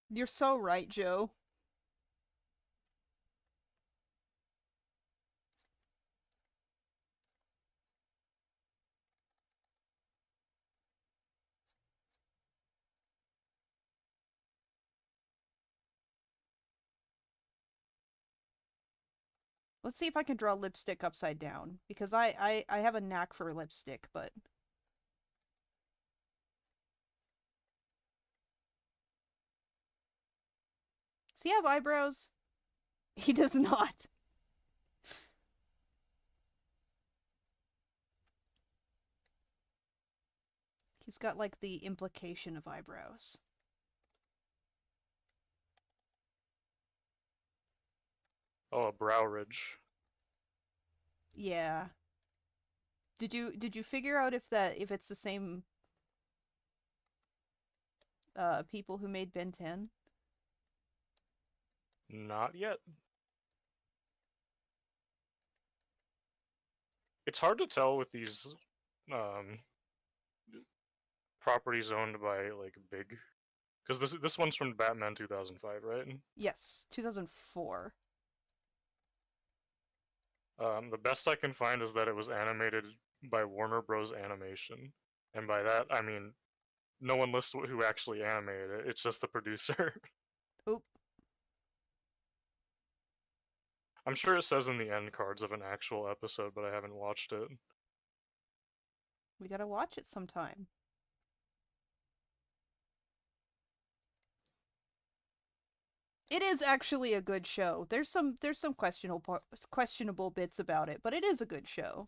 You're so right, Joe. Let's see if I can draw lipstick upside down, because I have a knack for lipstick, but... Does he have eyebrows? He does not. He's got like the implication of eyebrows. Oh, a brow ridge. Yeah. Did you figure out if it's the same people who made Ben 10? Not yet. It's hard to tell with these um properties owned by like big, because this one's from Batman 2005, right? Yes, 2004. The best I can find is that it was animated by Warner Bros. Animation, And by that, I mean, no one lists who actually animated it. It's just the producer. Oop. I'm sure it says in the end cards of an actual episode, but I haven't watched it. We gotta watch it sometime. It is actually a good show. There's some questionable bits about it, but it is a good show.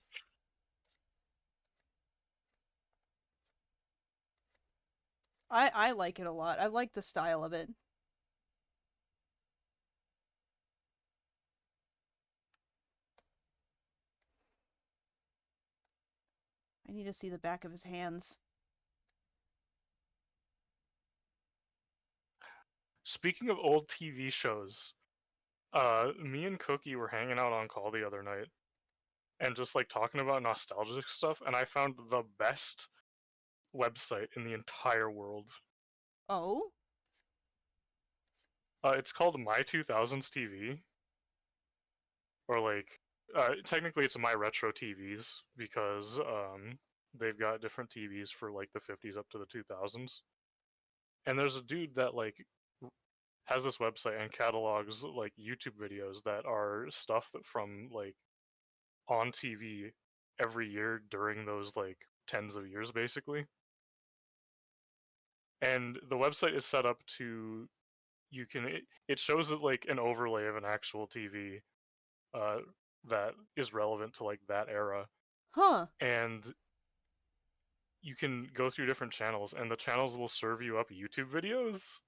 I like it a lot. I like the style of it. I need to see the back of his hands. Speaking of old TV shows, me and Cookie were hanging out on call the other night and just like talking about nostalgic stuff, and I found the best website in the entire world. Oh? It's called My 2000s TV, or like, technically it's My Retro TVs because they've got different TVs for like the 50s up to the 2000s. And there's a dude that like has this website and catalogs like YouTube videos that are stuff from like on TV every year during those like tens of years basically. And the website is set up to it shows it like an overlay of an actual TV that is relevant to like that era. Huh. And you can go through different channels and the channels will serve you up YouTube videos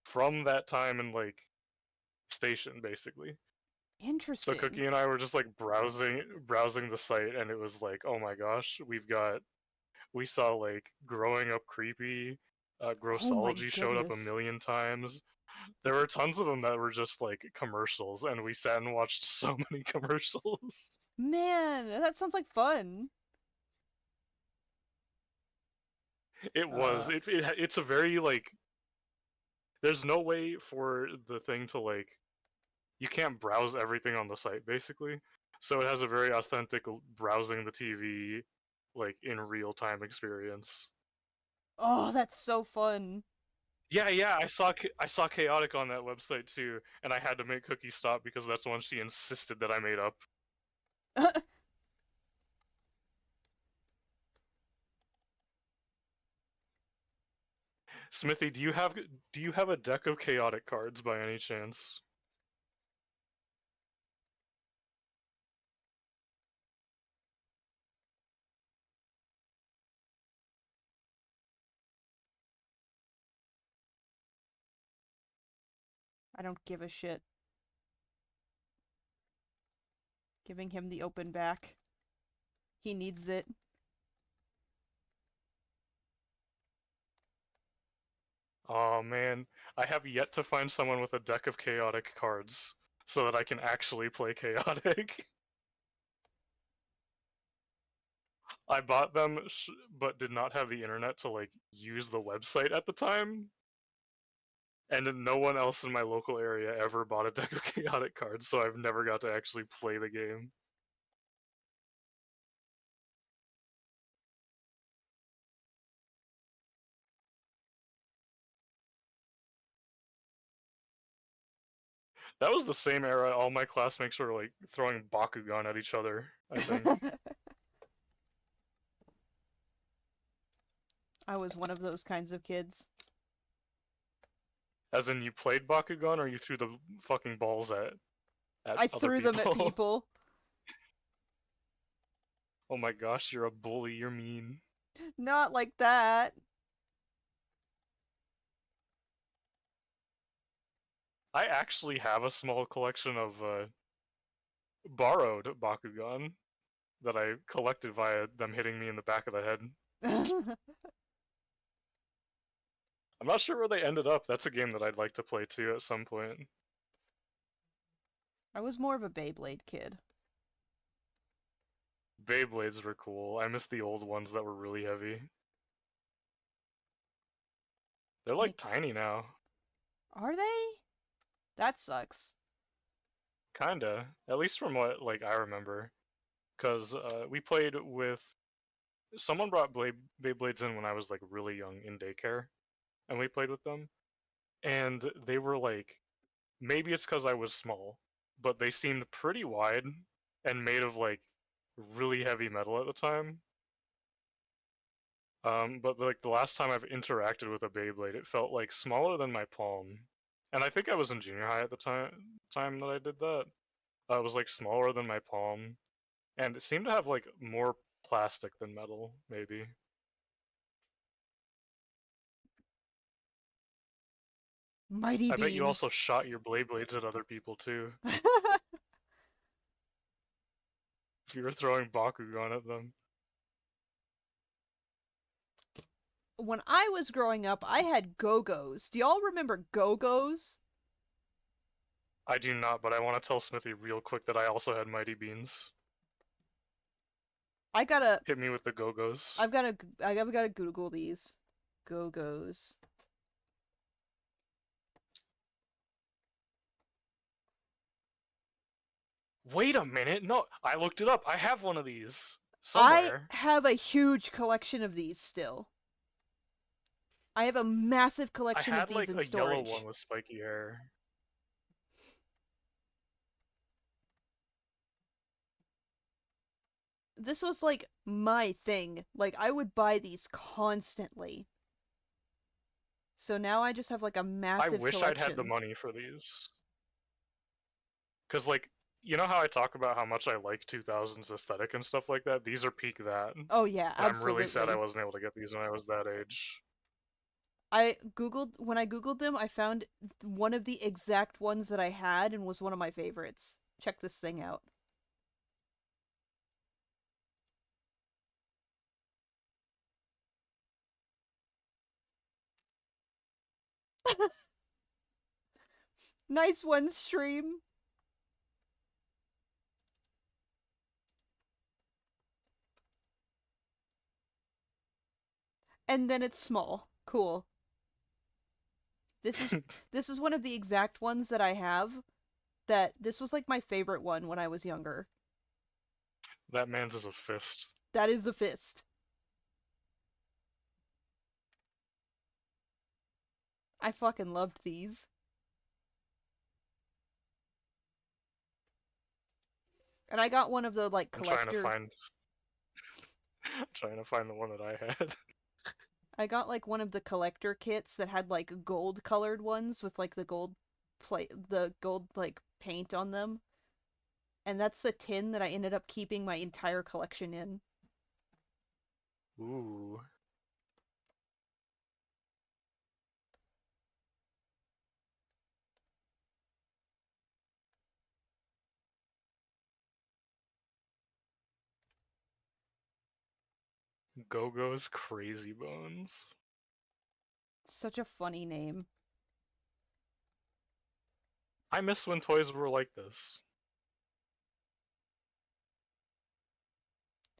from that time and like station basically. So Interesting. Cookie and I were just like browsing the site, and it was like, oh my gosh, we saw like Growing Up Creepy, Oh my Grossology showed up a goodness. million times. There were tons of them that were just like commercials, and we sat and watched so many commercials. Man, that sounds like fun. It was it's a very like there's no way for the thing to like you can't browse everything on the site basically. So it has a very authentic browsing the TV like in real time experience. Oh, that's so fun. Yeah, I saw Chaotic on that website too, and I had to make Cookie stop because that's one she insisted that I made up. Smithy, do you have a deck of Chaotic cards by any chance? I don't give a shit. Giving him the open back. He needs it. Oh man, I have yet to find someone with a deck of Chaotic cards so that I can actually play Chaotic. I bought them, but did not have the internet to like use the website at the time. And no one else in my local area ever bought a deck of Chaotic cards, so I've never got to actually play the game. That was the same era all my classmates were like throwing Bakugan at each other, I think. I was one of those kinds of kids. As in you played Bakugan or you threw the fucking balls at I other threw them at people. Oh my gosh, you're a bully, you're mean. Not like that. I actually have a small collection of borrowed Bakugan that I collected via them hitting me in the back of the head. I'm not sure where they ended up. That's a game that I'd like to play too at some point. I was more of a Beyblade kid. Beyblades were cool. I miss the old ones that were really heavy. They're like tiny now. Are they? That sucks. Kinda. At least from what like I remember. Cause we played with someone brought Beyblades in when I was like really young in daycare, and we played with them, and they were like, maybe it's because I was small, but they seemed pretty wide and made of like really heavy metal at the time. But like the last time I've interacted with a Beyblade, it felt like smaller than my palm, and I think I was in junior high at the time that I did that. It was like smaller than my palm, and it seemed to have like more plastic than metal, maybe. Mighty I bet you also Beans. shot your Blades at other people too, if you were throwing Bakugan at them. When I was growing up, I had Go-Go's. Do y'all remember Go-Go's? I do not, but I want to tell Smithy real quick that I also had Mighty Beans. I gotta, Hit me with the Go-Go's. I've gotta Google these. Go-Go's. Wait a minute, no, I looked it up. I have one of these I somewhere. have a huge collection of these still. I have a massive I collection of had these like in a yellow one storage. with spiky hair. This was like my thing. Like I would buy these constantly. So now I just have like a I massive wish I'd had the collection. money for these. Cause like, you know how I talk about how much I like 2000s aesthetic and stuff like that? These are peak that. Oh yeah, And I'm really sad I absolutely. wasn't able to get these when I was that age. When I googled them, I found one of the exact ones that I had and was one of my favorites. Check this thing out. Nice one, stream. And then it's small. Cool. This is this is one of the exact ones that I have. That this was like my favorite one when I was younger. That man's is a fist. That is a fist. I fucking loved these. And I got one of the like I'm trying to collector. find trying to find the one that I had. I got like one of the collector kits that had like gold colored ones with like the gold like paint on them. And that's the tin that I ended up keeping my entire collection in. Ooh. Go-Go's Crazy Bones. Such a funny name. I miss when toys were like this.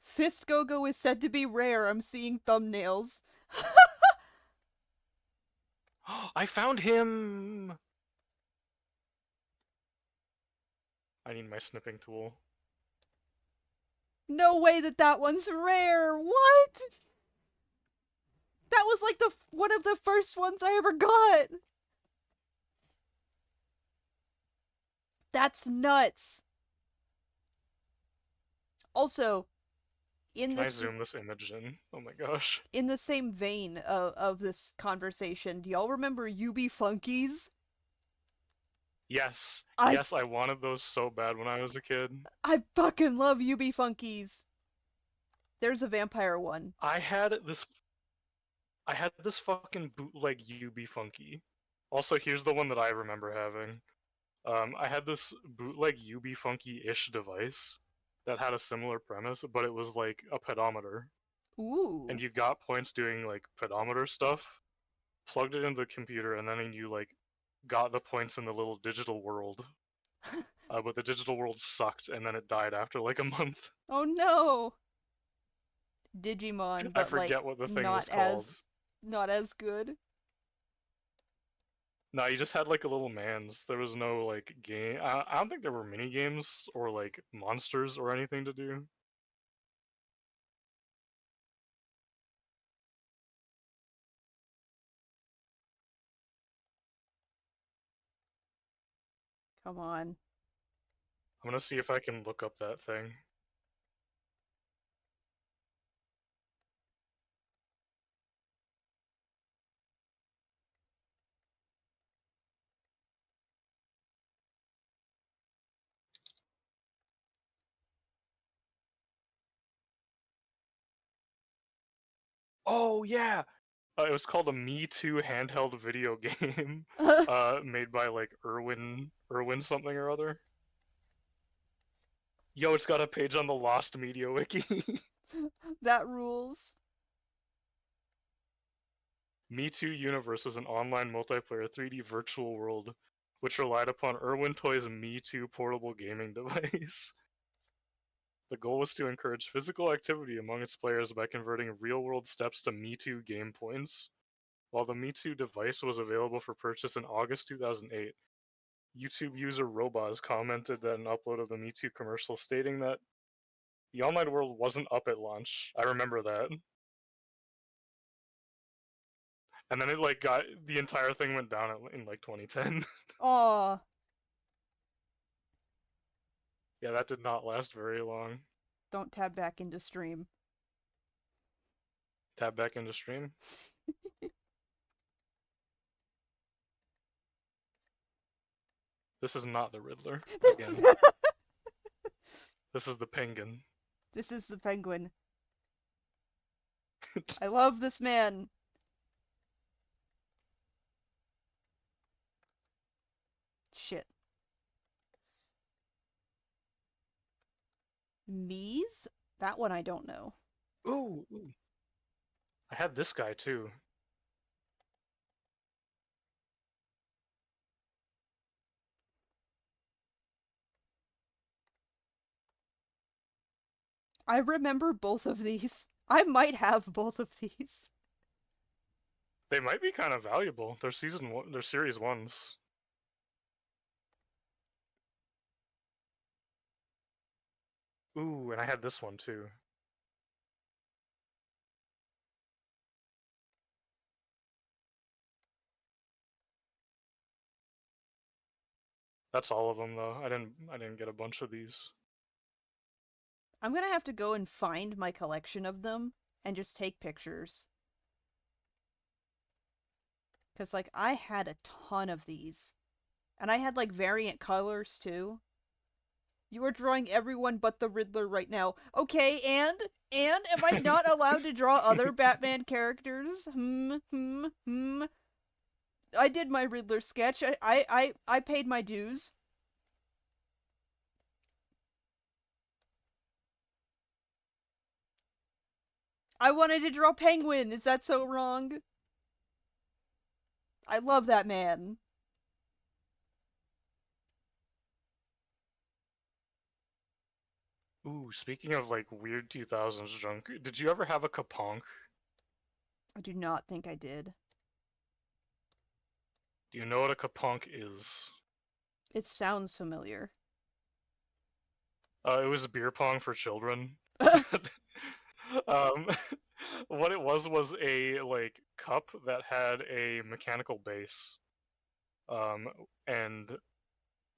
Fist Go-Go is said to be rare. I'm seeing thumbnails. I found him! I need my snipping tool. No way that that one's rare. What? That was like one of the first ones I ever got. That's nuts. Also, in Can I this zoom this image in? Oh my gosh. in the same vein of this conversation, do y'all remember UB Funkies? Yes. I Yes, I wanted those so bad when I was a kid. I fucking love UB Funkies. There's a vampire one. I had this fucking bootleg UB Funky. Also, here's the one that I remember having. I had this bootleg UB Funky-ish device that had a similar premise, but it was like a pedometer. Ooh. And you got points doing like pedometer stuff, plugged it into the computer, and then you like got the points in the little digital world. But the digital world sucked, and then it died after like a month. Oh no. Digimon, I but like forget what the thing was called. not as good. No, you just had like a little man's. There was no like game. I don't think there were mini games or like monsters or anything to do. Come on. I'm gonna see if I can look up that thing. Oh yeah, it was called a Me Too handheld video game, made by like Irwin something or other. Yo, it's got a page on the Lost Media Wiki. That rules. Me Too Universe is an online multiplayer 3D virtual world which relied upon Irwin Toys' Me Too portable gaming device. The goal was to encourage physical activity among its players by converting real-world steps to Me Too game points. While the Me Too device was available for purchase in August 2008, YouTube user Robaz commented that an upload of the Me Too commercial stating that the online world wasn't up at launch. I remember that. And then it like got the entire thing went down in like 2010. Aw. Yeah, that did not last very long. Don't tab back into stream. Tab back into stream. This is not the Riddler. Again, this is the Penguin. This is the Penguin. I love this man. Shit. Mies? That one I don't know. Ooh. I had this guy too. I remember both of these. I might have both of these. They might be kind of valuable. They're they're series ones. Ooh, and I had this one too. That's all of them though. I didn't get a bunch of these. I'm gonna have to go and find my collection of them and just take pictures. Because, like, I had a ton of these. And I had, like, variant colors, too. You are drawing everyone but the Riddler right now. Okay, and am I not allowed to draw other Batman characters? I did my Riddler sketch. I paid my dues. I wanted to draw Penguin. Is that so wrong? I love that man. Ooh, speaking of like weird 2000s junk, did you ever have a Kaponk? I do not think I did. Do you know what a Kaponk is? It sounds familiar. It was beer pong for children. um, what it was a like cup that had a mechanical base. And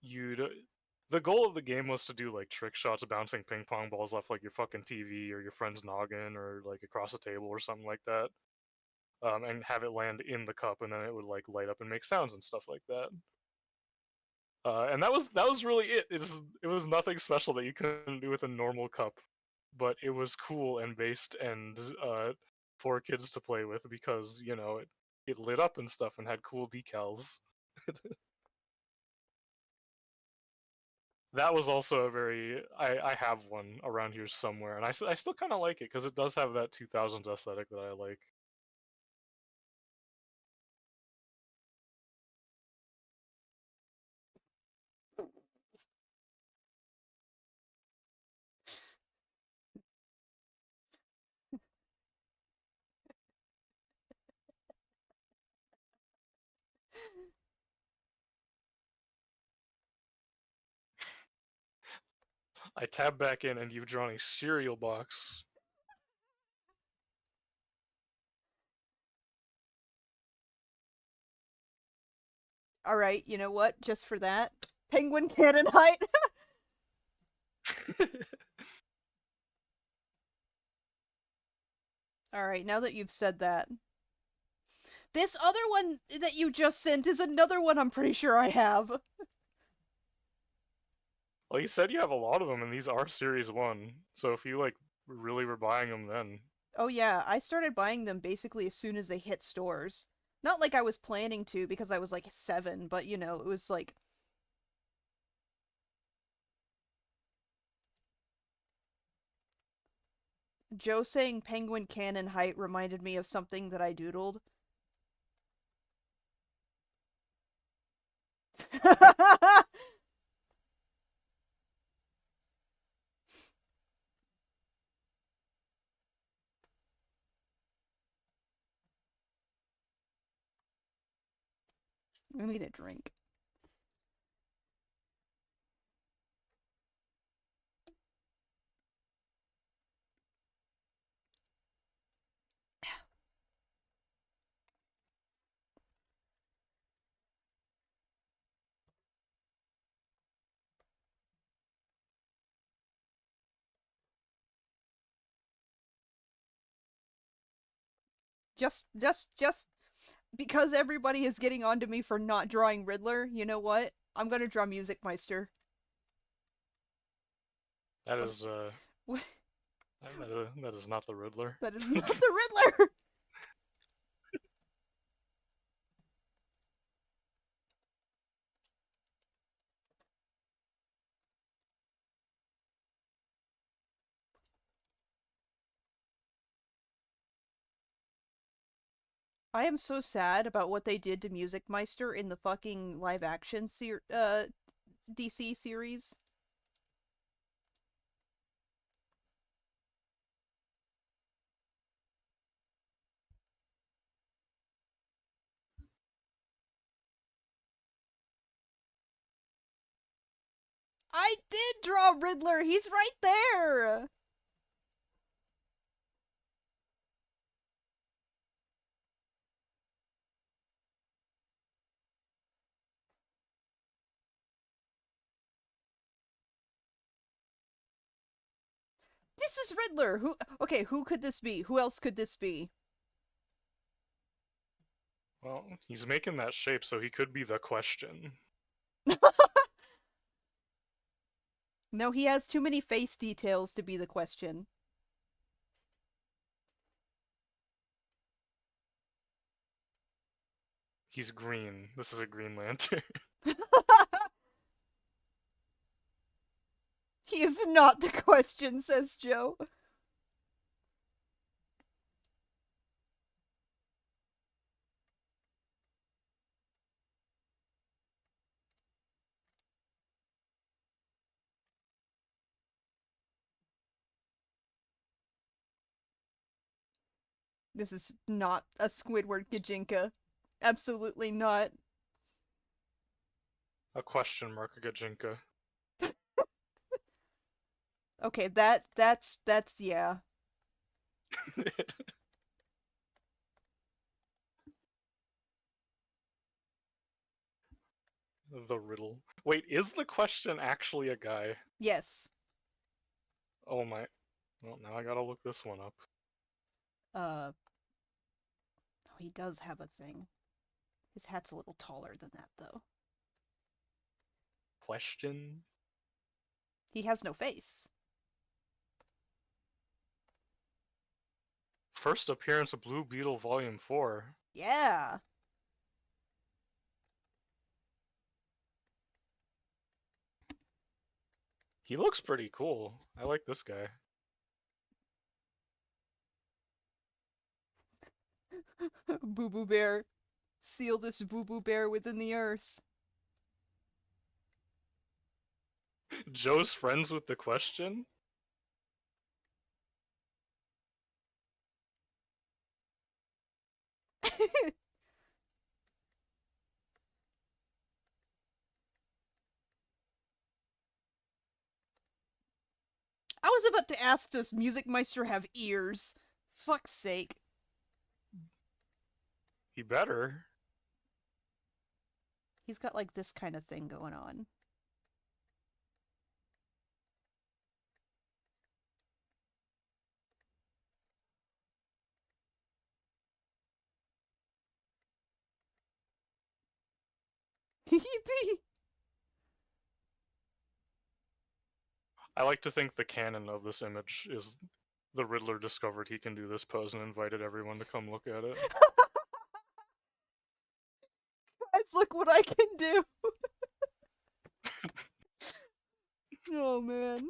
you'd the goal of the game was to do like trick shots bouncing ping pong balls off like your fucking TV or your friend's noggin or like across the table or something like that. And have it land in the cup, and then it would like light up and make sounds and stuff like that. And that was really it. It was nothing special that you couldn't do with a normal cup, but it was cool and based and for kids to play with because you know it lit up and stuff and had cool decals. That was also a very I have one around here somewhere, and I still kind of like it because it does have that 2000s aesthetic that I like. I tab back in, and you've drawn a cereal box. Alright, you know what? Just for that, Penguin cannon height. Alright, now that you've said that. This other one that you just sent is another one I'm pretty sure I have. Well, you said you have a lot of them, and these are Series 1. So if you, like, really were buying them then... Oh yeah, I started buying them basically as soon as they hit stores. Not like I was planning to, because I was like 7, but you know, it was like... Joe saying penguin cannon height reminded me of something that I doodled. I need a drink. Just because everybody is getting onto me for not drawing Riddler, you know what? I'm gonna draw Music Meister. That is, What? that is not the Riddler. That is not the Riddler! I am so sad about what they did to Music Meister in the fucking live action DC series. I did draw Riddler! He's right there! This is Riddler! Okay, who could this be? Who else could this be? Well, he's making that shape, so he could be the Question. No, he has too many face details to be the Question. He's green. This is a Green Lantern. He is not the Question, says Joe. This is not a Squidward Gajinka. Absolutely not. A question mark, a Gajinka. Okay, that's yeah. The riddle. Wait, is the Question actually a guy? Yes. Oh my. Well, now I gotta look this one up. Oh, he does have a thing. His hat's a little taller than that, though. Question? He has no face. First appearance of Blue Beetle Volume 4. Yeah. He looks pretty cool. I like this guy. Boo Boo Bear. Seal this Boo Boo Bear within the earth. Joe's friends with the Question? I was about to ask, does Music Meister have ears? Fuck's sake. He better. He's got like this kind of thing going on. Yippee! I like to think the canon of this image is the Riddler discovered he can do this pose and invited everyone to come look at it. Guys, look what I can do! Oh man.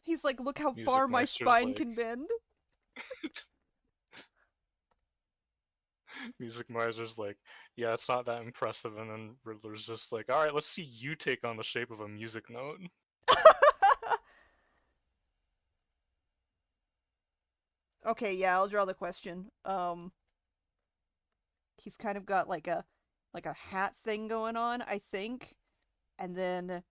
He's like, look how Music far my Meister's spine like- can bend. Music Miser's like, yeah, it's not that impressive, and then Riddler's just like, alright, let's see you take on the shape of a music note. Okay, yeah, I'll draw the question. He's kind of got like a hat thing going on, I think. And then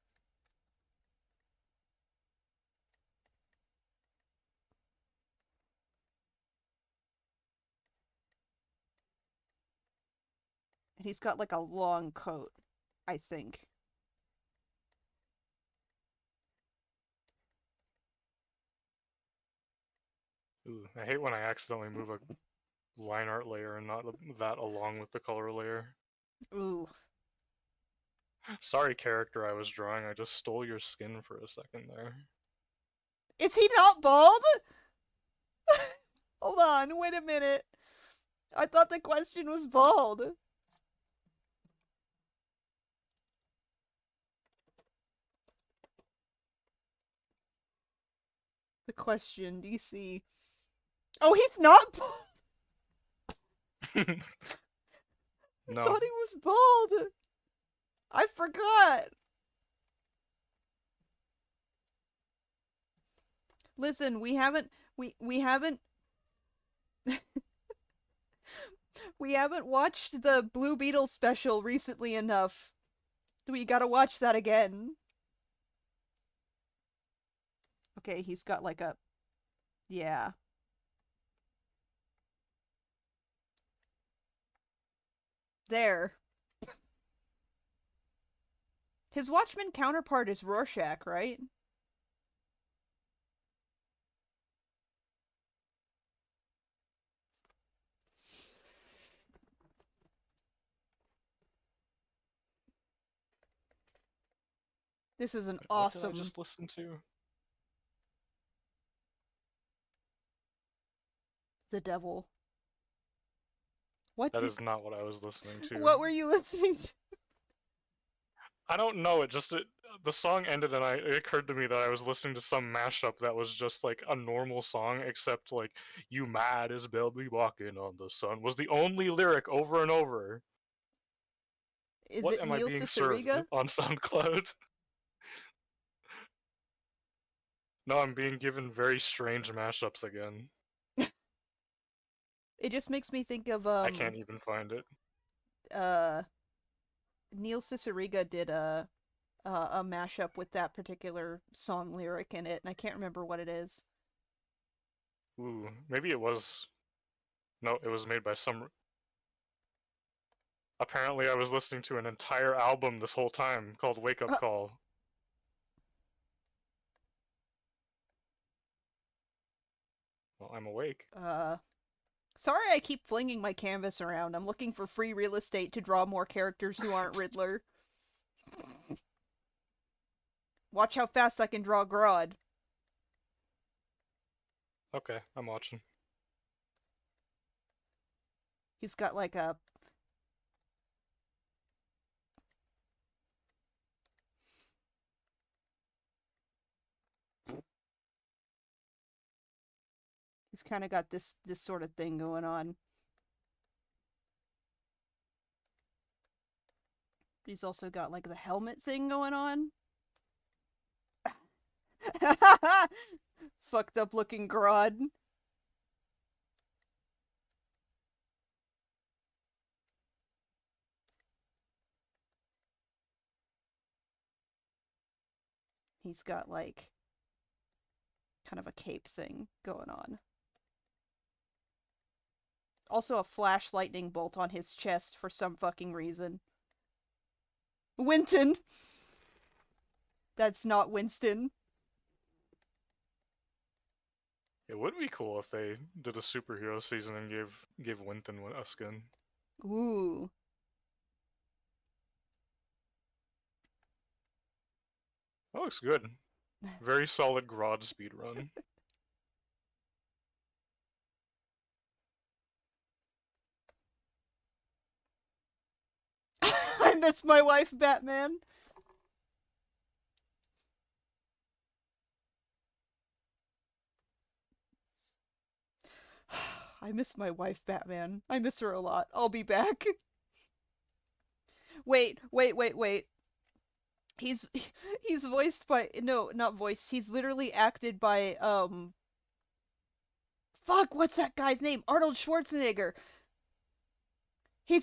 he's got like a long coat, I think. Ooh, I hate when I accidentally move a line art layer and not that along with the color layer. Ooh. Sorry, character I was drawing, I just stole your skin for a second there. Is he not bald? Hold on, wait a minute. I thought the question was bald. The question, DC. Oh, he's not bald! No. I thought he was bald! I forgot! Listen, we haven't we haven't we haven't watched the Blue Beetle special recently enough. We gotta watch that again. Okay, he's got like a... Yeah. There. His Watchmen counterpart is Rorschach, right? This is an Wait, awesome... What did I just listen to? The Devil. What That did... is not what I was listening to. What were you listening to? I don't know, the song ended and it occurred to me that I was listening to some mashup that was just like a normal song, except like, you mad as Belby walking on the sun was the only lyric over and over. Is What it am I Neil being served Cicierega? on SoundCloud? No, I'm being given very strange mashups again. It just makes me think of I can't even find it. Neil Cicierega did a mashup with that particular song lyric in it, and I can't remember what it is. Ooh, maybe it was... No, it was made by some... Apparently I was listening to an entire album this whole time called Wake Up Call. Well, I'm awake. Sorry I keep flinging my canvas around. I'm looking for free real estate to draw more characters who aren't Riddler. Watch how fast I can draw Grodd. Okay, I'm watching. He's got like a... He's kind of got this sort of thing going on. He's also got like the helmet thing going on. Fucked up looking Grodd. He's got like kind of a cape thing going on. Also a flash lightning bolt on his chest for some fucking reason. Winton! That's not Winston. It would be cool if they did a superhero season and gave Winton a skin. Ooh. That looks good. Very solid Grodd speedrun. I miss my wife, Batman. I miss my wife, Batman. I miss her a lot. I'll be back. Wait. He's he's voiced by no, not voiced. He's literally acted by fuck, what's that guy's name? Arnold Schwarzenegger. He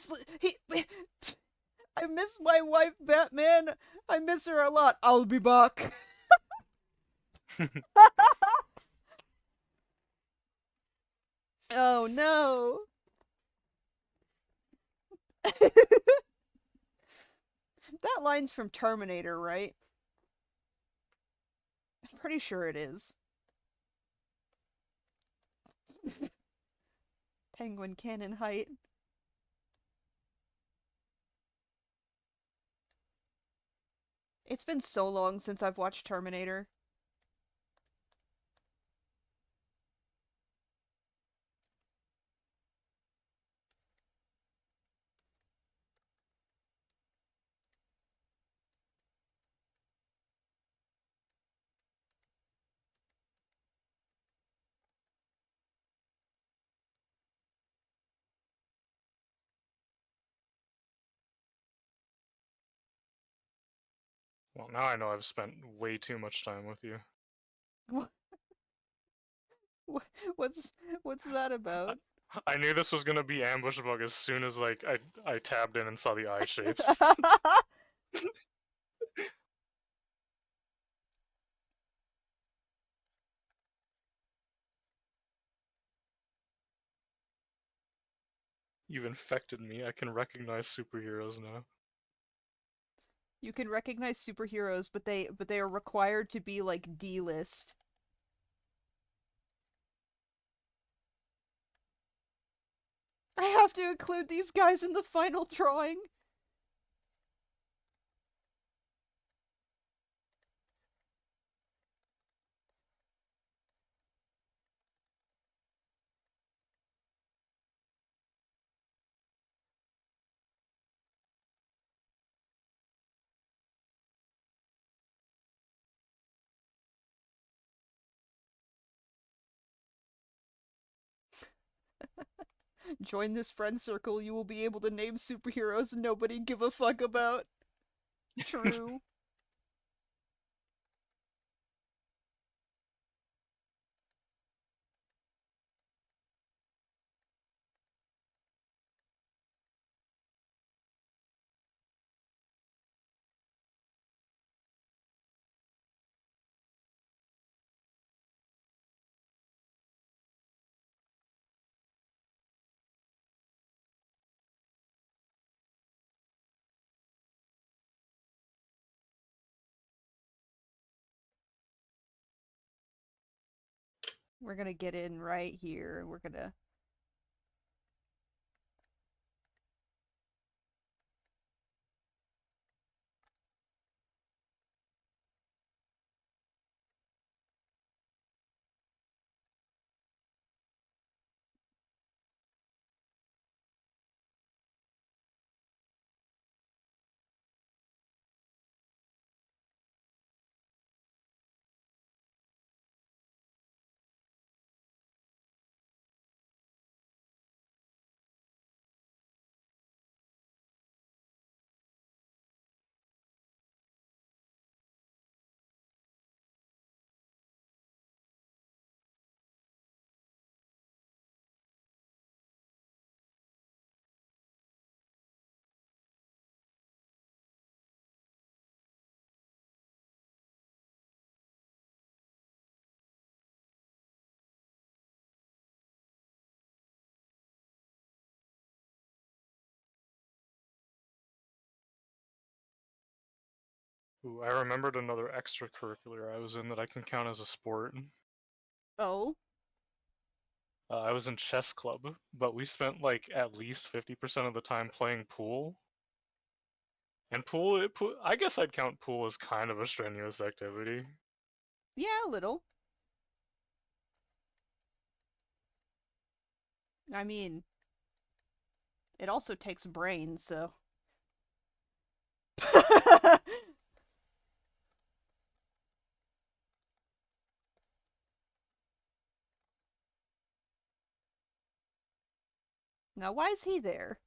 I miss my wife, Batman. I miss her a lot. I'll be back. Oh no. That line's from Terminator, right? I'm pretty sure it is. Penguin cannon height. It's been so long since I've watched Terminator. Well, now I know I've spent way too much time with you. What's that about? I knew this was gonna be ambush bug as soon as like I tabbed in and saw the eye shapes. You've infected me. I can recognize superheroes now. You can recognize superheroes, but they are required to be like D-list. I have to include these guys in the final drawing. Join this friend circle, you will be able to name superheroes nobody give a fuck about. True. We're gonna get in right here. We're gonna... Ooh, I remembered another extracurricular I was in that I can count as a sport. Oh? I was in chess club, but we spent like at least 50% of the time playing pool. And pool, I guess I'd count pool as kind of a strenuous activity. Yeah, a little. I mean, it also takes brains, so. Now, why is he there?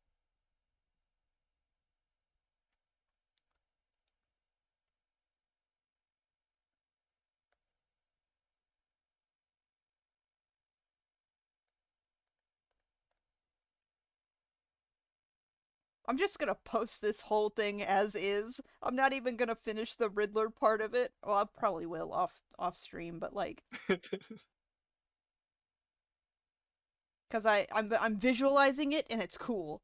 I'm just gonna post this whole thing as is. I'm not even gonna finish the Riddler part of it. Well, I probably will off stream, but like, cause I'm visualizing it and it's cool.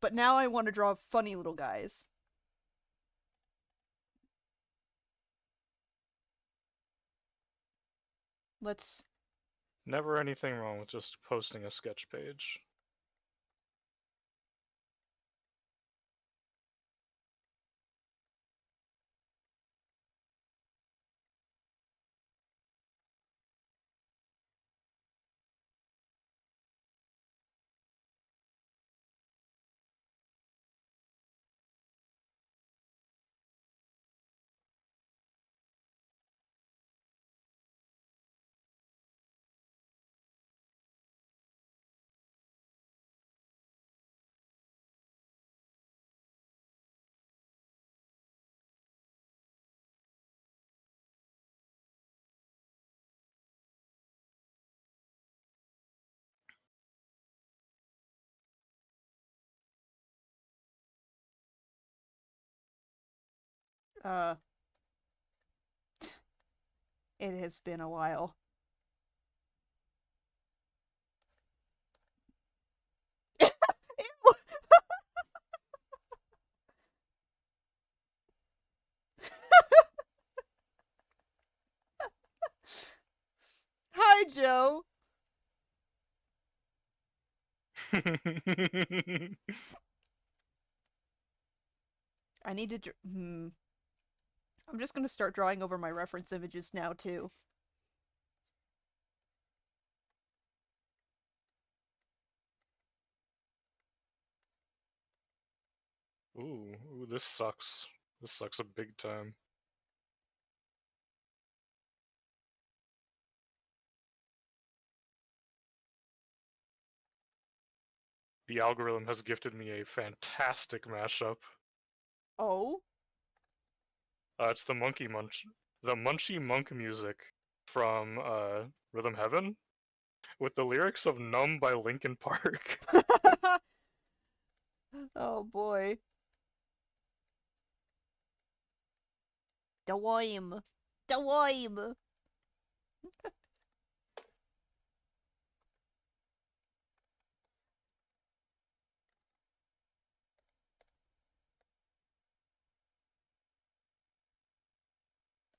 But now I want to draw funny little guys. Let's. Never anything wrong with just posting a sketch page. Uh. It has been a while. Hi, Joe. I need to. I'm just gonna start drawing over my reference images now too. Ooh, this sucks. This sucks a big time. The algorithm has gifted me a fantastic mashup. Oh. It's the the Munchie Monk music from Rhythm Heaven, with the lyrics of "Numb" by Linkin Park. Oh boy. The worm. The worm.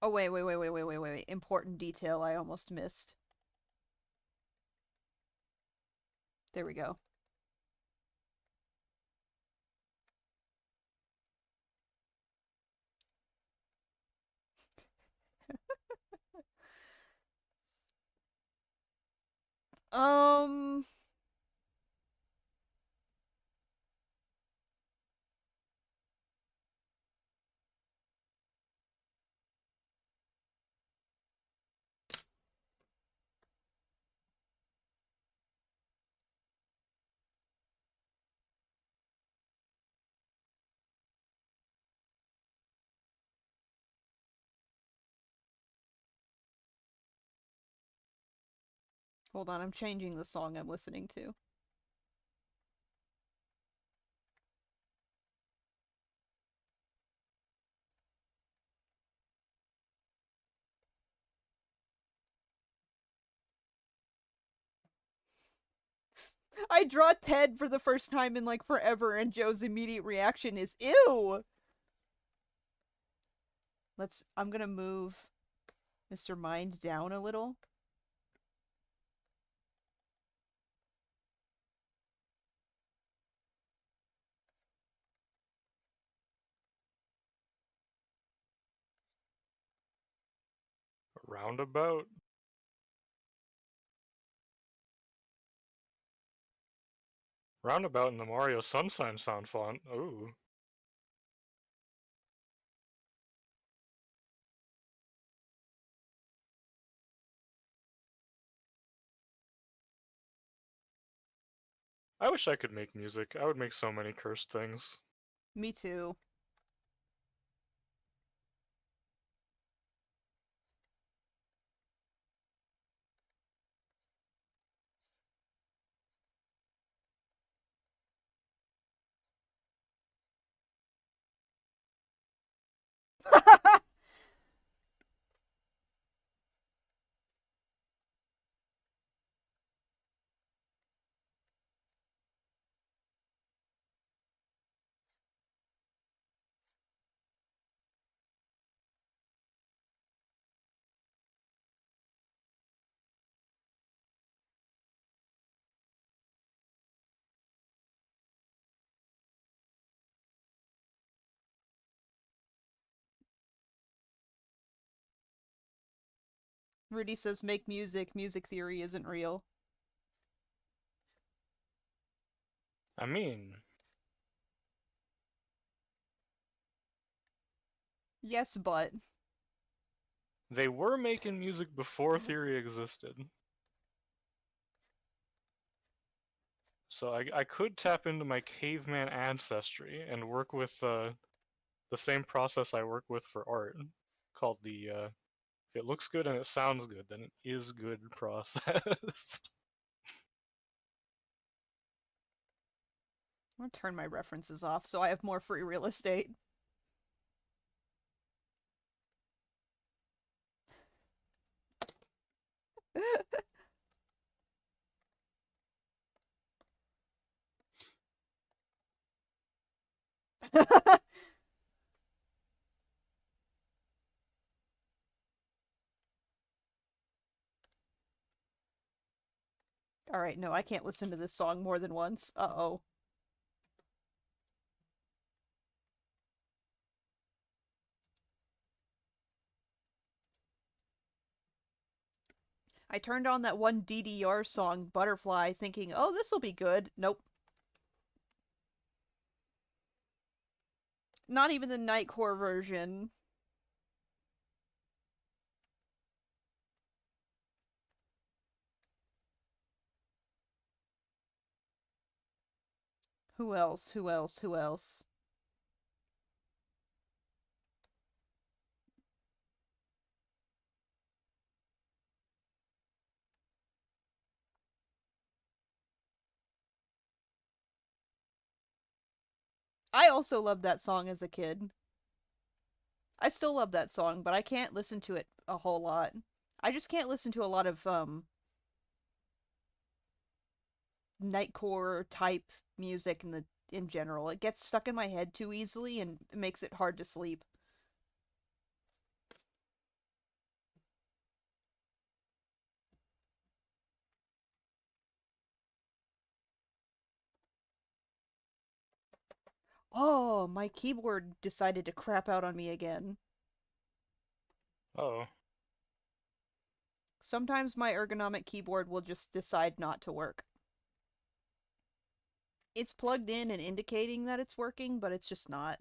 Oh wait. Important detail I almost missed. There we go. Um. Hold on, I'm changing the song I'm listening to. I draw Ted for the first time in like forever, and Joe's immediate reaction is ew. I'm gonna move Mr. Mind down a little. Roundabout? Roundabout in the Mario Sunshine sound font. Ooh. I wish I could make music. I would make so many cursed things. Me too. Rudy says make music. Music theory isn't real. I mean, Yes, but. they were making music before theory existed. So I could tap into my caveman ancestry and work with the same process I work with for art, called the if it looks good and it sounds good, then it is good process. I'm gonna turn my references off so I have more free real estate. Alright, no, I can't listen to this song more than once. Uh-oh. I turned on that one DDR song, Butterfly, thinking, oh, this'll be good. Nope. Not even the Nightcore version. Who else? Who else? Who else? I also loved that song as a kid. I still love that song, but I can't listen to it a whole lot. I just can't listen to a lot of Nightcore type music in general. It gets stuck in my head too easily and it makes it hard to sleep. Oh, my keyboard decided to crap out on me again. Oh. Sometimes my ergonomic keyboard will just decide not to work. It's plugged in and indicating that it's working, but it's just not.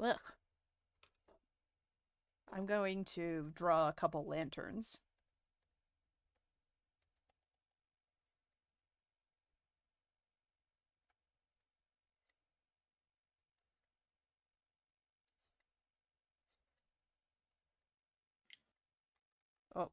Ugh. I'm going to draw a couple lanterns. Oh,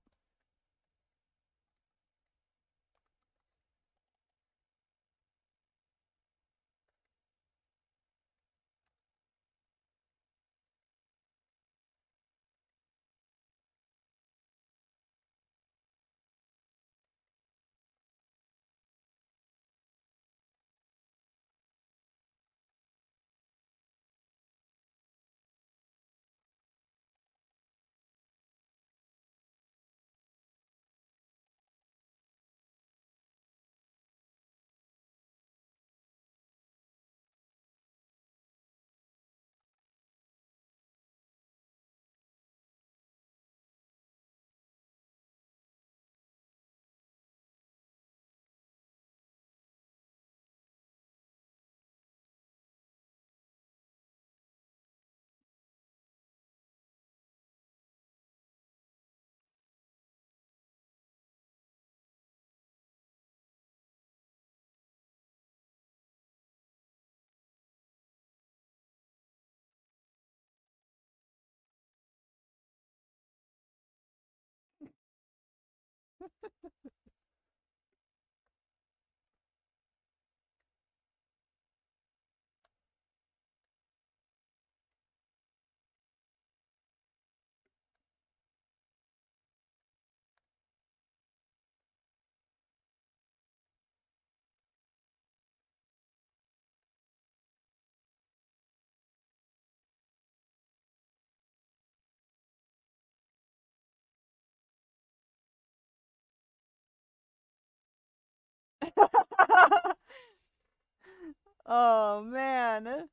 Oh man.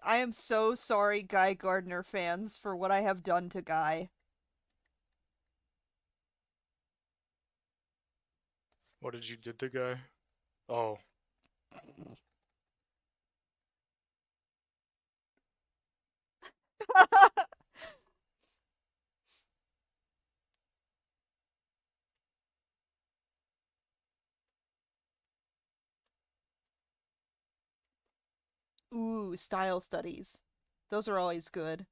I am so sorry, Guy Gardner fans, for what I have done to Guy. What did you did to guy? Oh, Ooh, style studies. Those are always good.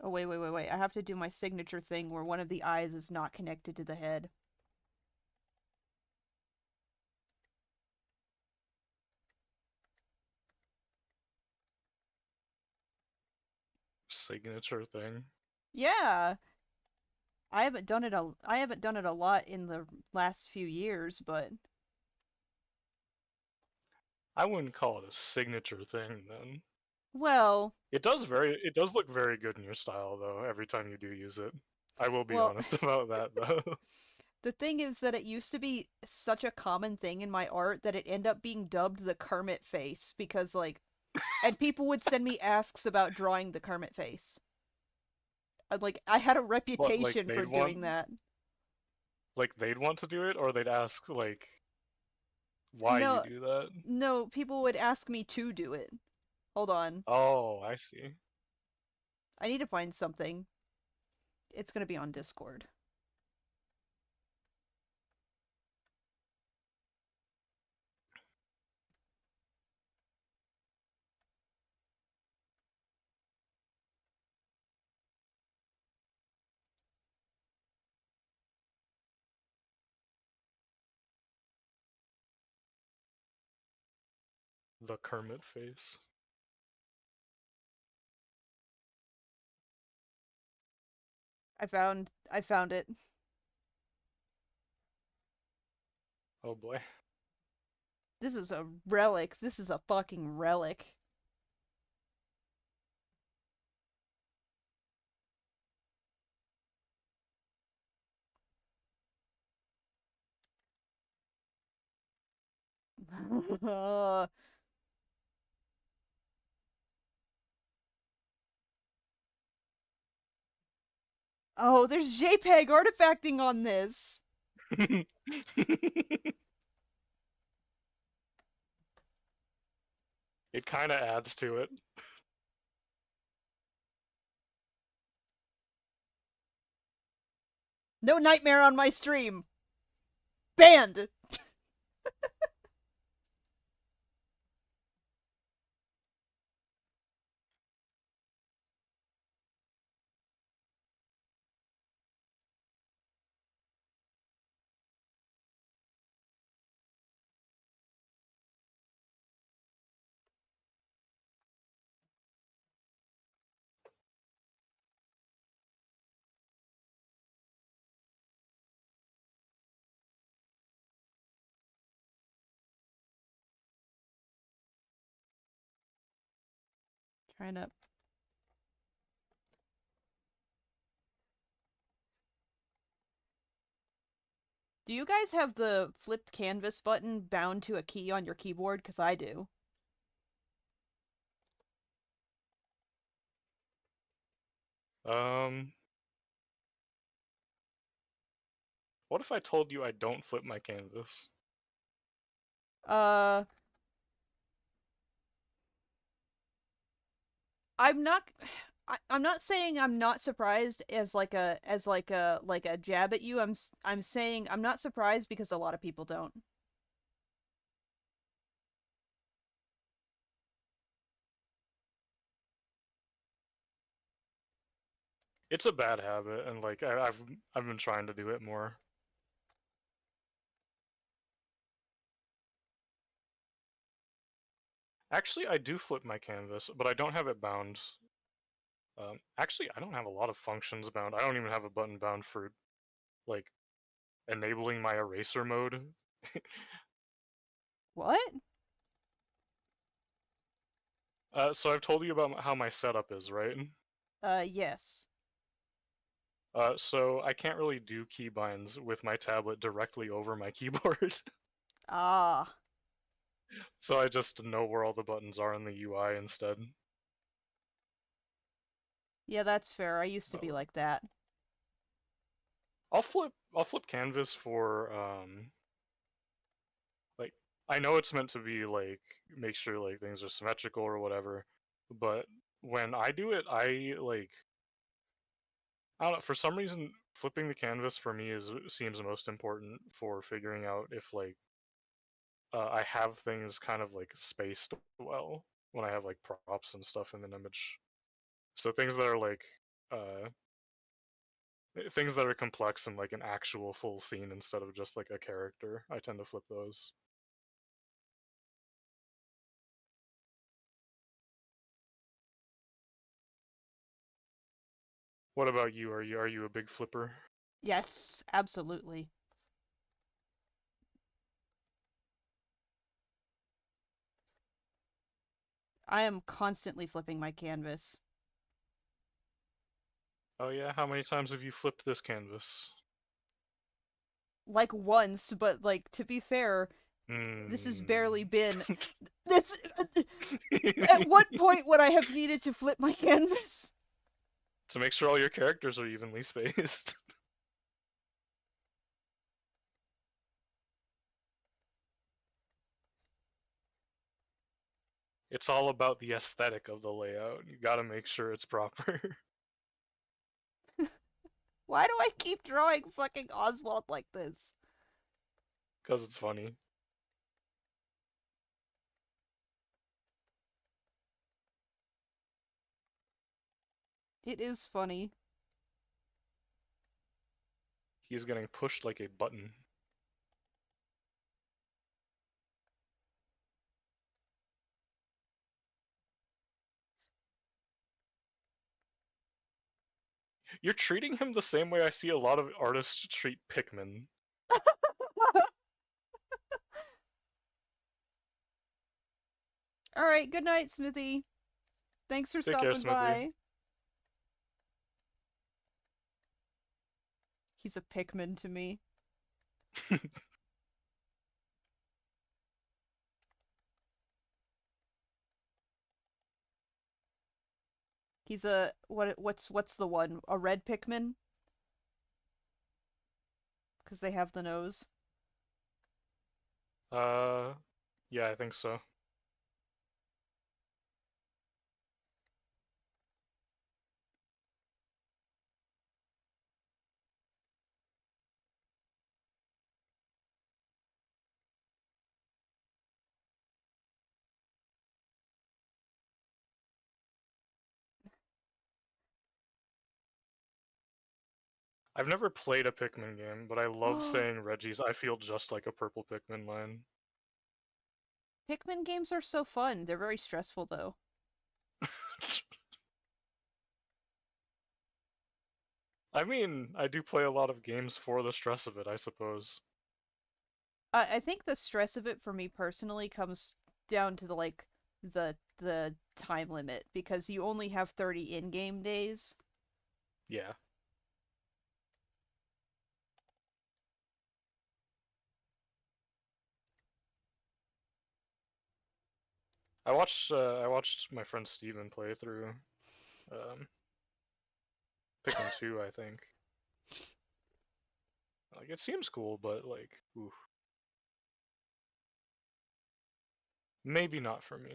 Oh, wait. I have to do my signature thing where one of the eyes is not connected to the head. signature thing. Yeah. I haven't done it a lot in the last few years, but I wouldn't call it a signature thing then. well, It does look very good in your style though, every time you do use it. I will be well, honest about that though. the thing is that it used to be such a common thing in my art that it ended up being dubbed the Kermit face because and people would send me asks about drawing the Kermit face. I had a What, like reputation for doing that. they'd want to do it, or they'd ask like why you No, do that? no, people would ask me to do it. Hold on. Oh, I see. I need to find something. It's gonna be on Discord. The Kermit face. I found it. Oh boy. This is a relic. This is a fucking relic. Oh, there's JPEG artifacting on this. It kind of adds to it. No Nightmare on my stream. Banned. Trying to. Do you guys have the flipped canvas button bound to a key on your keyboard? Because I do. What if I told you I don't flip my canvas? Uh, I'm not. I'm not saying I'm not surprised as like a jab at you. I'm saying I'm not surprised because a lot of people don't. It's a bad habit, and like I've been trying to do it more. Actually, I do flip my canvas, but I don't have it bound. Actually, I don't have a lot of functions bound. I don't even have a button bound for, like, enabling my eraser mode. What? So I've told you about how my setup is, right? Yes. So I can't really do keybinds with my tablet directly over my keyboard. Ah. So I just know where all the buttons are in the UI instead. Yeah, that's fair. I used to be Oh. like that. I'll flip canvas for like, I know it's meant to be like make sure like things are symmetrical or whatever, but when I do it, I don't know, for some reason flipping the canvas for me seems most important for figuring out if like I have things kind of like spaced well when I have like props and stuff in an image. So things that are like uh things that are complex in like an actual full scene instead of just like a character, I tend to flip those. What about you? Are you a big flipper? Yes, absolutely. I am constantly flipping my canvas. Oh yeah, how many times have you flipped this canvas? Like once, but like to be fair, this has barely been. That's at what point would I have needed to flip my canvas? To make sure all your characters are evenly spaced. It's all about the aesthetic of the layout. You gotta make sure it's proper. Why do I keep drawing fucking Oswald like this? Because it's funny. It is funny. He's getting pushed like a button. You're treating him the same way I see a lot of artists treat Pikmin. Alright, good night, Smithy. Thanks for Take care, stopping Smithy. by. He's a Pikmin to me. He's a what's the one? A red Pikmin? Because they have the nose. Yeah, I think so. I've never played a Pikmin game, but I love saying Reggie's "I feel just like a purple Pikmin" line. Pikmin games are so fun. They're very stressful though. I mean, I do play a lot of games for the stress of it, I suppose. I think the stress of it for me personally comes down to the time limit because you only have 30 in-game days. Yeah. I watched my friend Steven play through Pikmin 2, I think. Like it seems cool, but like, oof. Maybe not for me.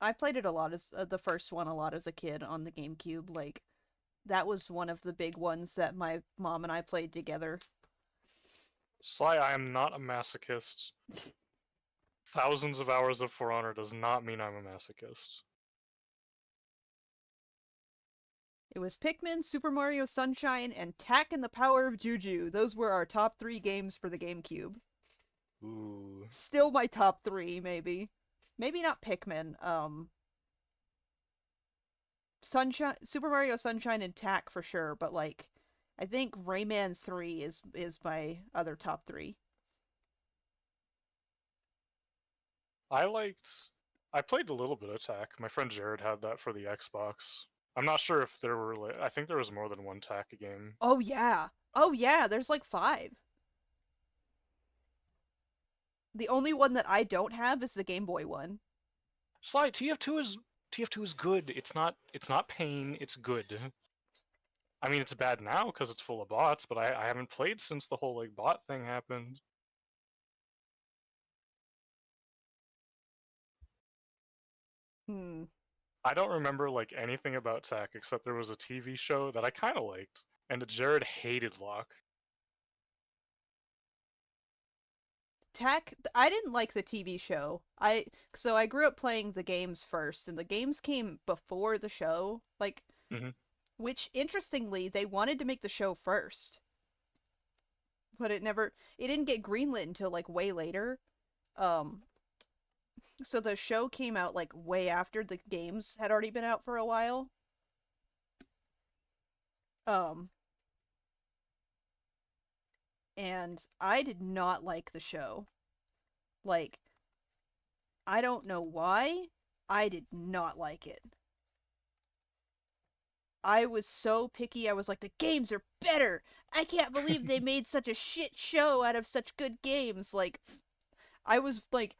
I played it a lot as the first one a lot as a kid on the GameCube. Like that was one of the big ones that my mom and I played together. Sly, I am not a masochist. Thousands of hours of For Honor does not mean I'm a masochist. It was Pikmin, Super Mario Sunshine, and Tak and the Power of Juju. Those were our top 3 games for the GameCube. Ooh. Still my top 3, maybe. Maybe not Pikmin. Sunshine, Super Mario Sunshine, and Tak for sure. But like, I think Rayman 3 is my other top 3. I played a little bit of Tak. My friend Jared had that for the Xbox. I'm not sure if there were I think there was more than one Tak game. Oh yeah. Oh yeah. There's like 5. The only one that I don't have is the Game Boy one. Sly, TF2 is good. It's not pain, it's good. I mean, it's bad now because it's full of bots, but I haven't played since the whole like bot thing happened. Hmm. I don't remember like anything about Tak except there was a TV show that I kind of liked, and that Jared hated Locke. Tak, I didn't like the TV show. So I grew up playing the games first, and the games came before the show. Like, Mhm. which interestingly, they wanted to make the show first, but it didn't get greenlit until like way later. Um, so the show came out like way after the games had already been out for a while. Um, and I did not like the show. Like, I don't know why. I did not like it. I was so picky. I was like, the games are better. I can't believe they made such a shit show out of such good games. Like, I was like,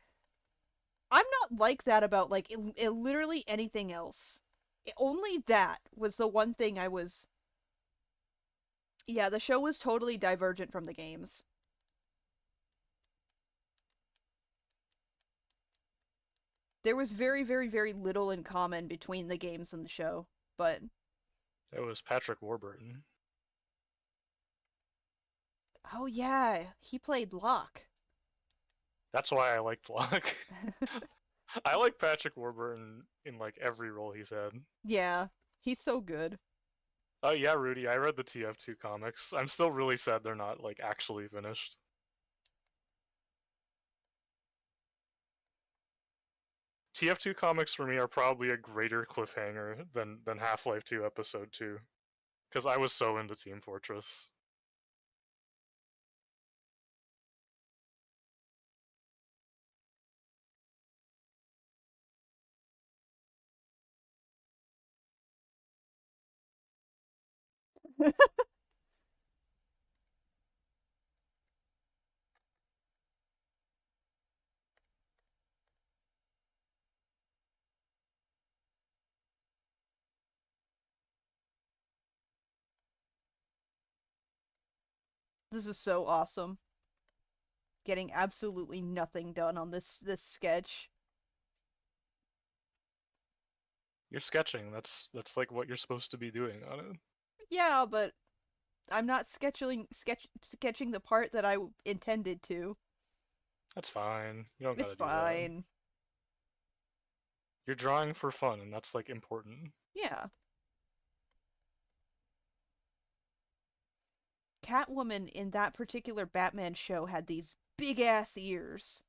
I'm not like that about like literally anything else. Only that was the one thing I was. Yeah, the show was totally divergent from the games. There was very, very, very little in common between the games and the show. But It was Patrick Warburton. oh yeah, he played Locke. That's why I liked Locke. I like Patrick Warburton in like every role he's had. Yeah, he's so good. Oh yeah, Rudy, I read the TF2 comics. I'm still really sad they're not like actually finished. TF2 comics for me are probably a greater cliffhanger than Half-Life 2 Episode 2, because I was so into Team Fortress. This is so awesome. Getting absolutely nothing done on this sketch. You're sketching. That's like what you're supposed to be doing on it. Yeah, but I'm not sketching the part that I intended to. That's fine. You don't It's gotta do that. fine. You're drawing for fun, and that's like important. Yeah. Catwoman in that particular Batman show had these big ass ears.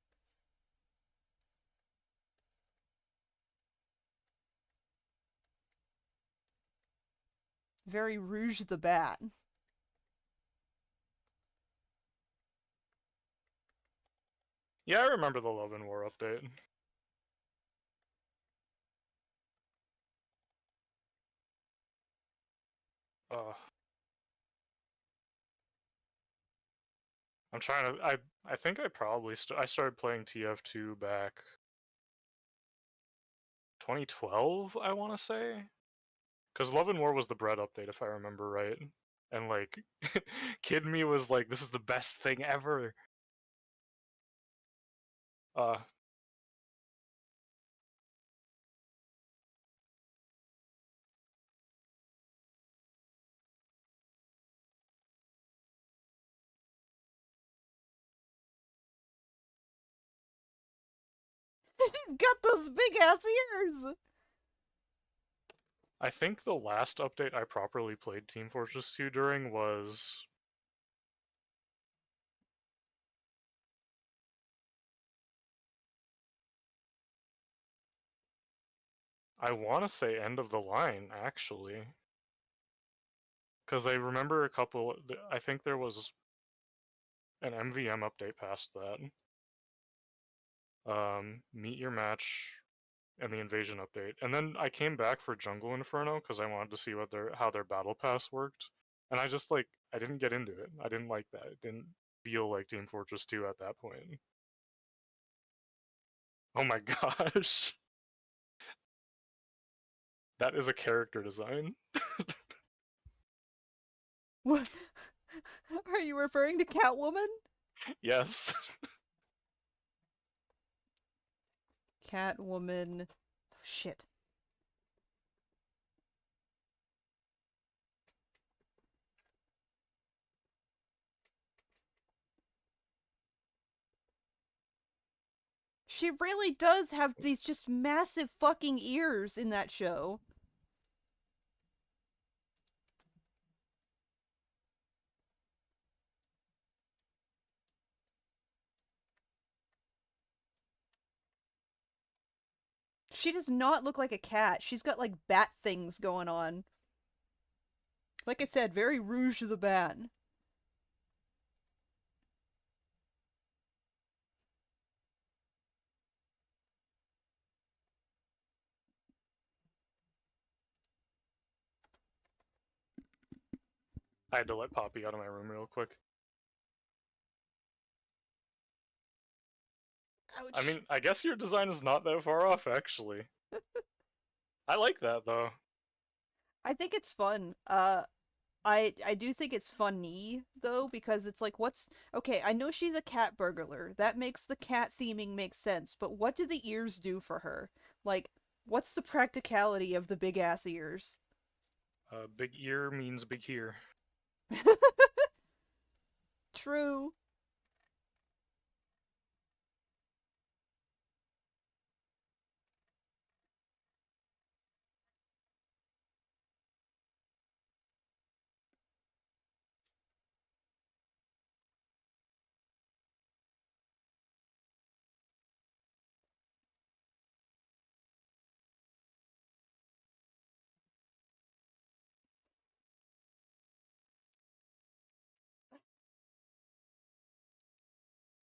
Very Rouge the Bat. Yeah, I remember the Love and War update. Uh, I'm trying to. I think I probably I started playing TF2 back 2012, I want to say. Because Love and War was the bread update, if I remember right. And, like, Kid Me was like, this is the best thing ever. Got those big ass ears! I think the last update I properly played Team Fortress 2 during was... I want to say End of the Line, actually. Because I remember a couple... I think there was an MVM update past that. Meet Your Match, and the Invasion update. And then I came back for Jungle Inferno because I wanted to see what how their battle pass worked. And I just, like, I didn't get into it. I didn't like that. It didn't feel like Team Fortress 2 at that point. Oh my gosh. That is a character design. What? Are you referring to Catwoman? Yes. Catwoman. Oh, shit. She really does have these just massive fucking ears in that show. She does not look like a cat. She's got, like, bat things going on. Like I said, very Rouge the Bat. I had to let Poppy out of my room real quick. Ouch. I mean, I guess your design is not that far off, actually. I like that, though. I think it's fun. I do think it's funny, though, because it's like, what's... Okay, I know she's a cat burglar. That makes the cat theming make sense, but what do the ears do for her? Like, what's the practicality of the big-ass ears? Big ear means big here. True.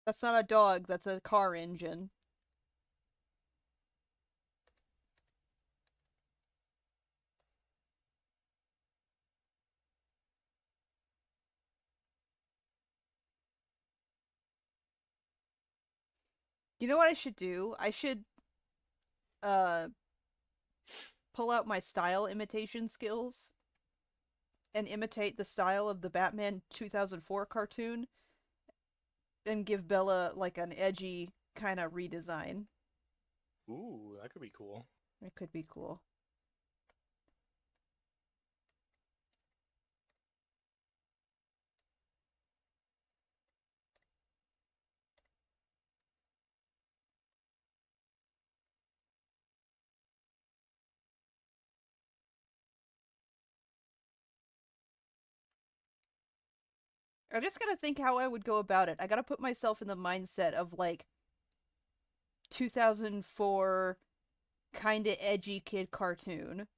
That's not a dog, that's a car engine. You know what I should do? I should, uh, pull out my style imitation skills and imitate the style of the Batman 2004 cartoon and give Bella, like, an edgy kind of redesign. Ooh, that could be cool. It could be cool. I just gotta think how I would go about it. I gotta put myself in the mindset of, like, 2004 kinda edgy kid cartoon.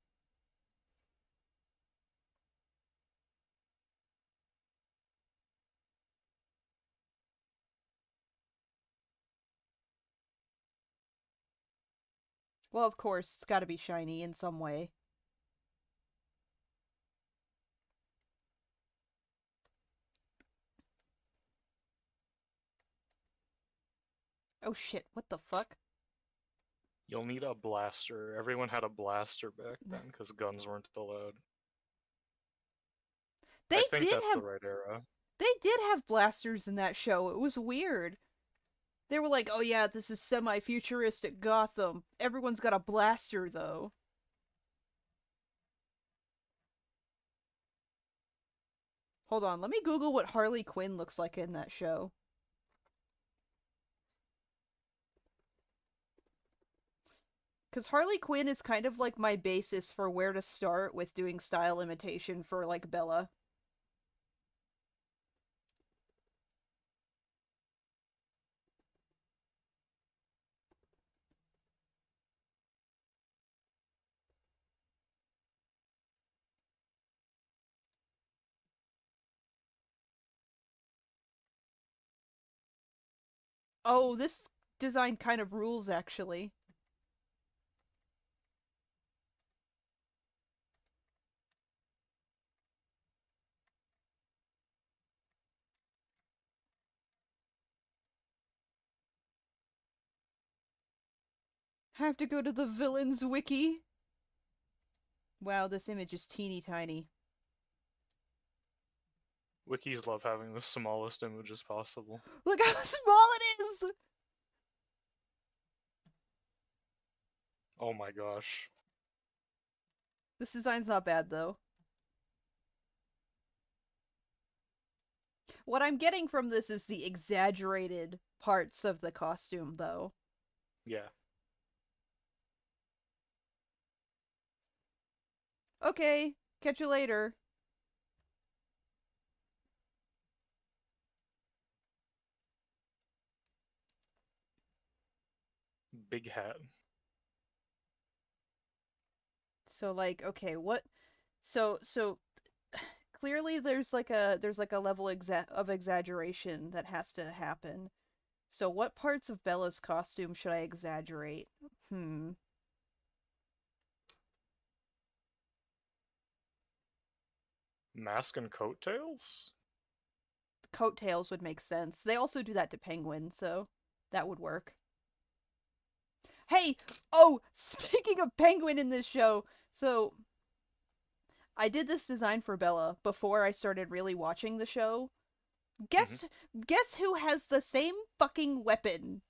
Well, of course, it's gotta be shiny in some way. Oh shit, what the fuck? You'll need a blaster. Everyone had a blaster back then because guns weren't allowed. They I think did that's have the right era. they did have blasters in that show. It was weird. They were like, "Oh yeah, this is semi-futuristic Gotham. Everyone's got a blaster though." Hold on, let me Google what Harley Quinn looks like in that show. Because Harley Quinn is kind of like my basis for where to start with doing style imitation for, like, Bella. Oh, this design kind of rules, actually. Have to go to the villains wiki. Wow, this image is teeny tiny. Wikis love having the smallest images possible. Look how small it is! Oh my gosh. This design's not bad, though. What I'm getting from this is the exaggerated parts of the costume, though. Yeah. Okay, catch you later. Big hat. So, like, okay, what? So clearly there's like a level of exaggeration that has to happen. So what parts of Bella's costume should I exaggerate? Mask and coattails? Coattails would make sense. They also do that to Penguin, so that would work. Hey! Oh, speaking of Penguin in this show, so I did this design for Bella before I started really watching the show. Guess who has the same fucking weapon?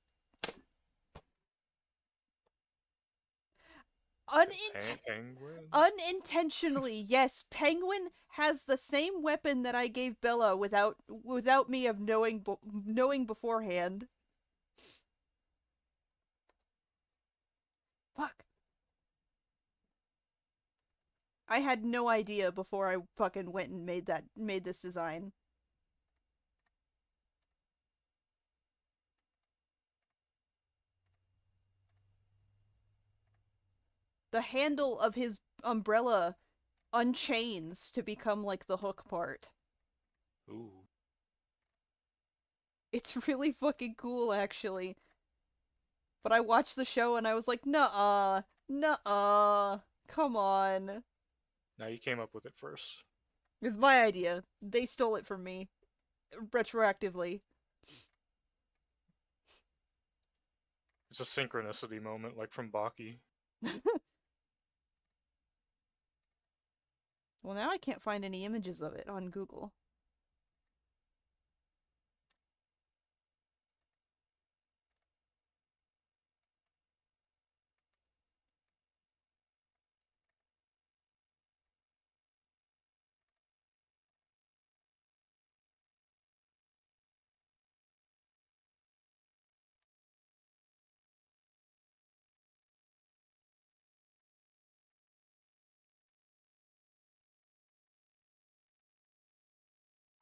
Penguin? Unintentionally, yes, Penguin has the same weapon that I gave Bella without me of knowing beforehand. Fuck. I had no idea before I fucking went and made this design. The handle of his umbrella unchains to become like the hook part. Ooh. It's really fucking cool, actually. But I watched the show and I was like, nuh-uh, nuh-uh, come on. Now you came up with it first. It's my idea. They stole it from me. Retroactively. It's a synchronicity moment, like from Baki. Well, now I can't find any images of it on Google.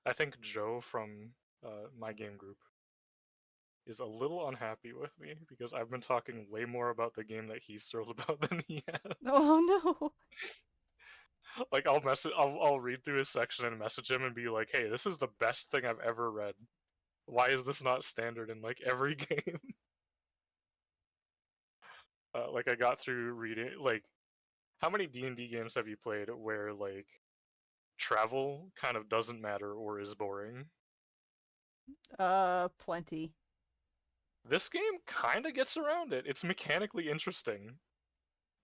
I think Joe from my game group is a little unhappy with me because I've been talking way more about the game that he's thrilled about than he has. Oh no. Like I'll read through his section and message him and be like, "Hey, this is the best thing I've ever read. Why is this not standard in like every game?" Like I got through reading like how many D&D games have you played where like travel kind of doesn't matter or is boring? Plenty. This game kind of gets around it. It's mechanically interesting,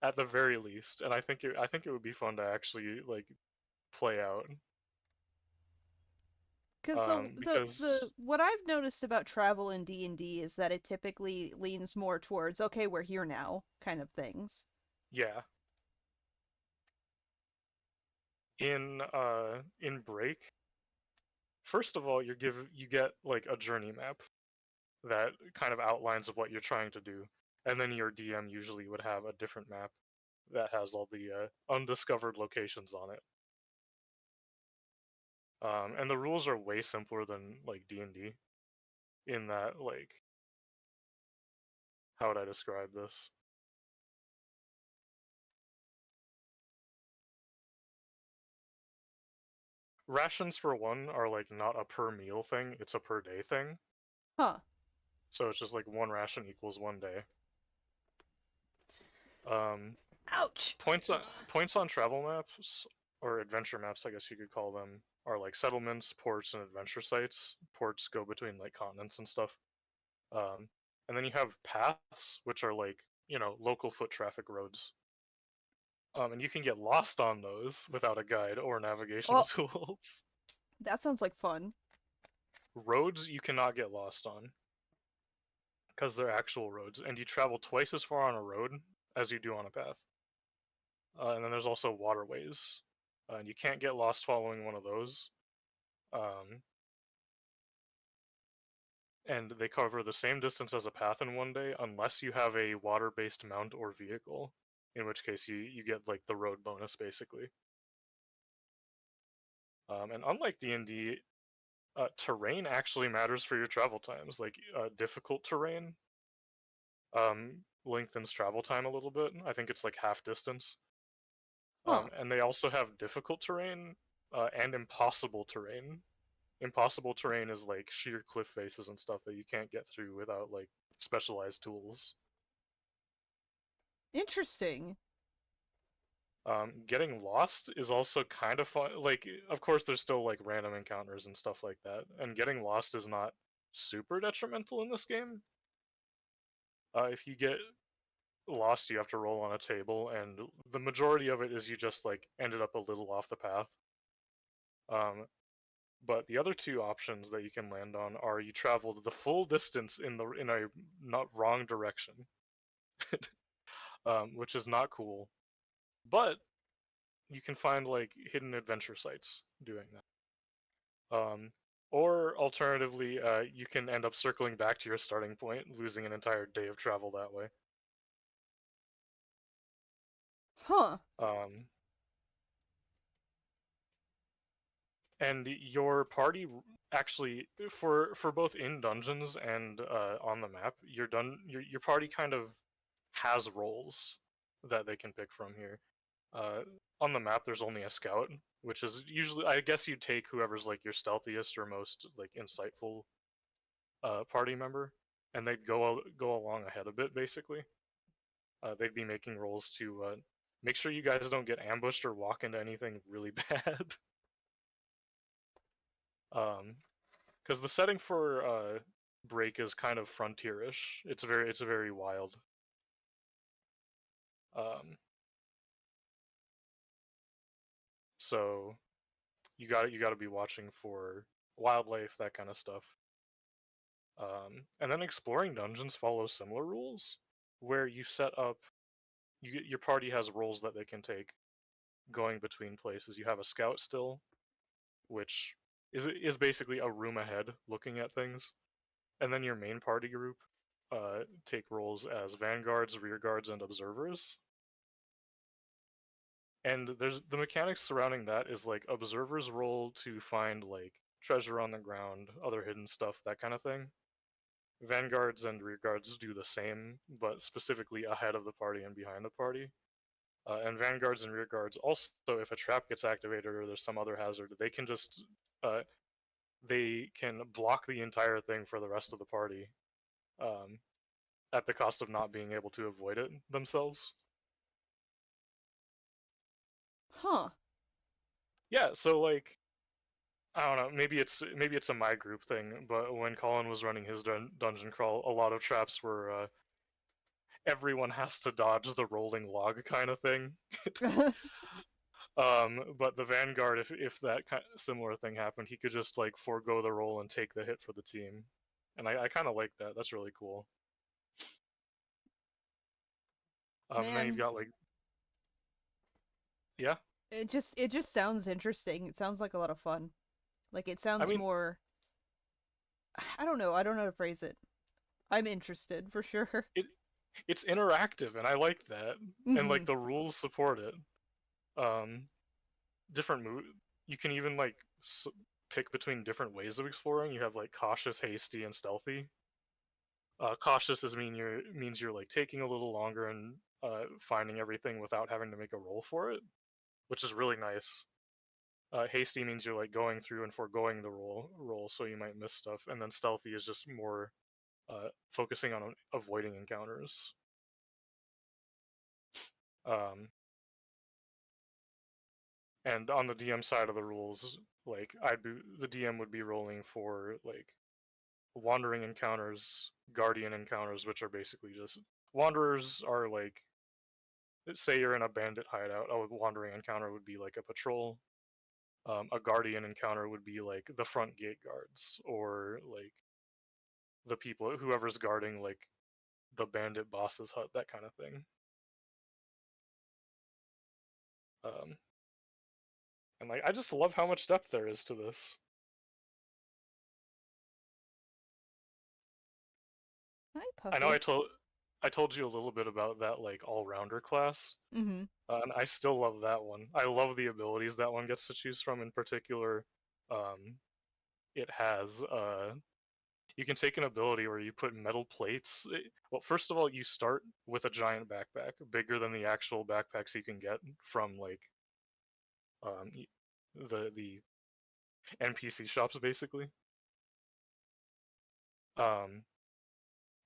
at the very least, and I think it would be fun to actually like play out. Because Because the what I've noticed about travel in D&D is that it typically leans more towards, okay, we're here now, kind of things. yeah, in Break, first of all, you get like a journey map that kind of outlines of what you're trying to do, and then your DM usually would have a different map that has all the undiscovered locations on it. And the rules are way simpler than like D&D, in that like, how would I describe this? Rations for one are like not a per meal thing, it's a per day thing. Huh. So it's just like one ration equals 1 day. Um, Ouch! points on travel maps or adventure maps, I guess you could call them, are like settlements, ports, and adventure sites. Ports go between like continents and stuff. And then you have paths, which are like, local foot traffic roads. And you can get lost on those without a guide or navigational tools. That sounds like fun. Roads you cannot get lost on because they're actual roads, and you travel twice as far on a road as you do on a path. And then there's also waterways, and you can't get lost following one of those. And they cover the same distance as a path in 1 day, unless you have a water-based mount or vehicle, in which case you get like the road bonus basically. And unlike D&D, terrain actually matters for your travel times. Like difficult terrain lengthens travel time a little bit. I think it's like half distance. Huh. And they also have difficult terrain and impossible terrain. Impossible terrain is like sheer cliff faces and stuff that you can't get through without like specialized tools. Interesting. Getting lost is also kind of fun. Like, of course, there's still like random encounters and stuff like that, and getting lost is not super detrimental in this game. If you get lost, you have to roll on a table, and the majority of it is you just like ended up a little off the path. But the other two options that you can land on are you traveled the full distance in a not wrong direction, which is not cool. But you can find like hidden adventure sites doing that. Or alternatively, you can end up circling back to your starting point, losing an entire day of travel that way. Huh. And your party actually, for both in dungeons and on the map, your party kind of has roles that they can pick from here. On the map, there's only a scout, which is usually, I guess, you take whoever's like your stealthiest or most like insightful party member, and they'd go along ahead a bit. Basically, they'd be making rolls to make sure you guys don't get ambushed or walk into anything really bad. Because the setting for Break is kind of frontierish. It's very wild. So you got to be watching for wildlife, that kind of stuff. And then exploring dungeons follows similar rules, where you set up, your party has roles that they can take, going between places. You have a scout still, which is basically a room ahead, looking at things, and then your main party group take roles as vanguards, rearguards, and observers. And there's the mechanics surrounding that is like observers roll to find like treasure on the ground, other hidden stuff, that kind of thing. Vanguards and rearguards do the same, but specifically ahead of the party and behind the party. And vanguards and rearguards also, if a trap gets activated or there's some other hazard, they can just they can block the entire thing for the rest of the party, at the cost of not being able to avoid it themselves. Huh. Yeah, so like I don't know. Maybe it's a my group thing, but when Colin was running his dungeon crawl, a lot of traps were everyone has to dodge the rolling log kind of thing. But the Vanguard, if that similar thing happened, he could just like forego the roll and take the hit for the team, and I kind of like that. That's really cool. And then you've Man, got like, yeah. it just sounds interesting. It sounds like a lot of fun. Like it I sounds mean, more. I don't know. I don't know how to phrase it. I'm interested for sure. it it's interactive, and I like that, and like Hmm. the rules support it. Um, different move. You can even like pick between different ways of exploring. You have like cautious, hasty, and stealthy. Cautious means you're like taking a little longer and finding everything without having to make a roll for it, which is really nice. Hasty means you're like going through and foregoing the roll, so you might miss stuff. And then stealthy is just more focusing on avoiding encounters. Um, and on the DM side of the rules, like the DM would be rolling for like wandering encounters, guardian encounters, which are basically just wanderers are like, say you're in a bandit hideout, a wandering encounter would be like a patrol. A guardian encounter would be like the front gate guards or like the people whoever's guarding like the bandit boss's hut, that kind of thing. Um, and like I just love how much depth there is to this. Hi, I know Puffy. I told you a little bit about that like all-rounder class, Hmm. and I still love that one. I love the abilities that one gets to choose from. In particular, it has you can take an ability where you put metal plates. Well, first of all, you start with a giant backpack, bigger than the actual backpacks you can get from like um, the NPC shops, basically. Um,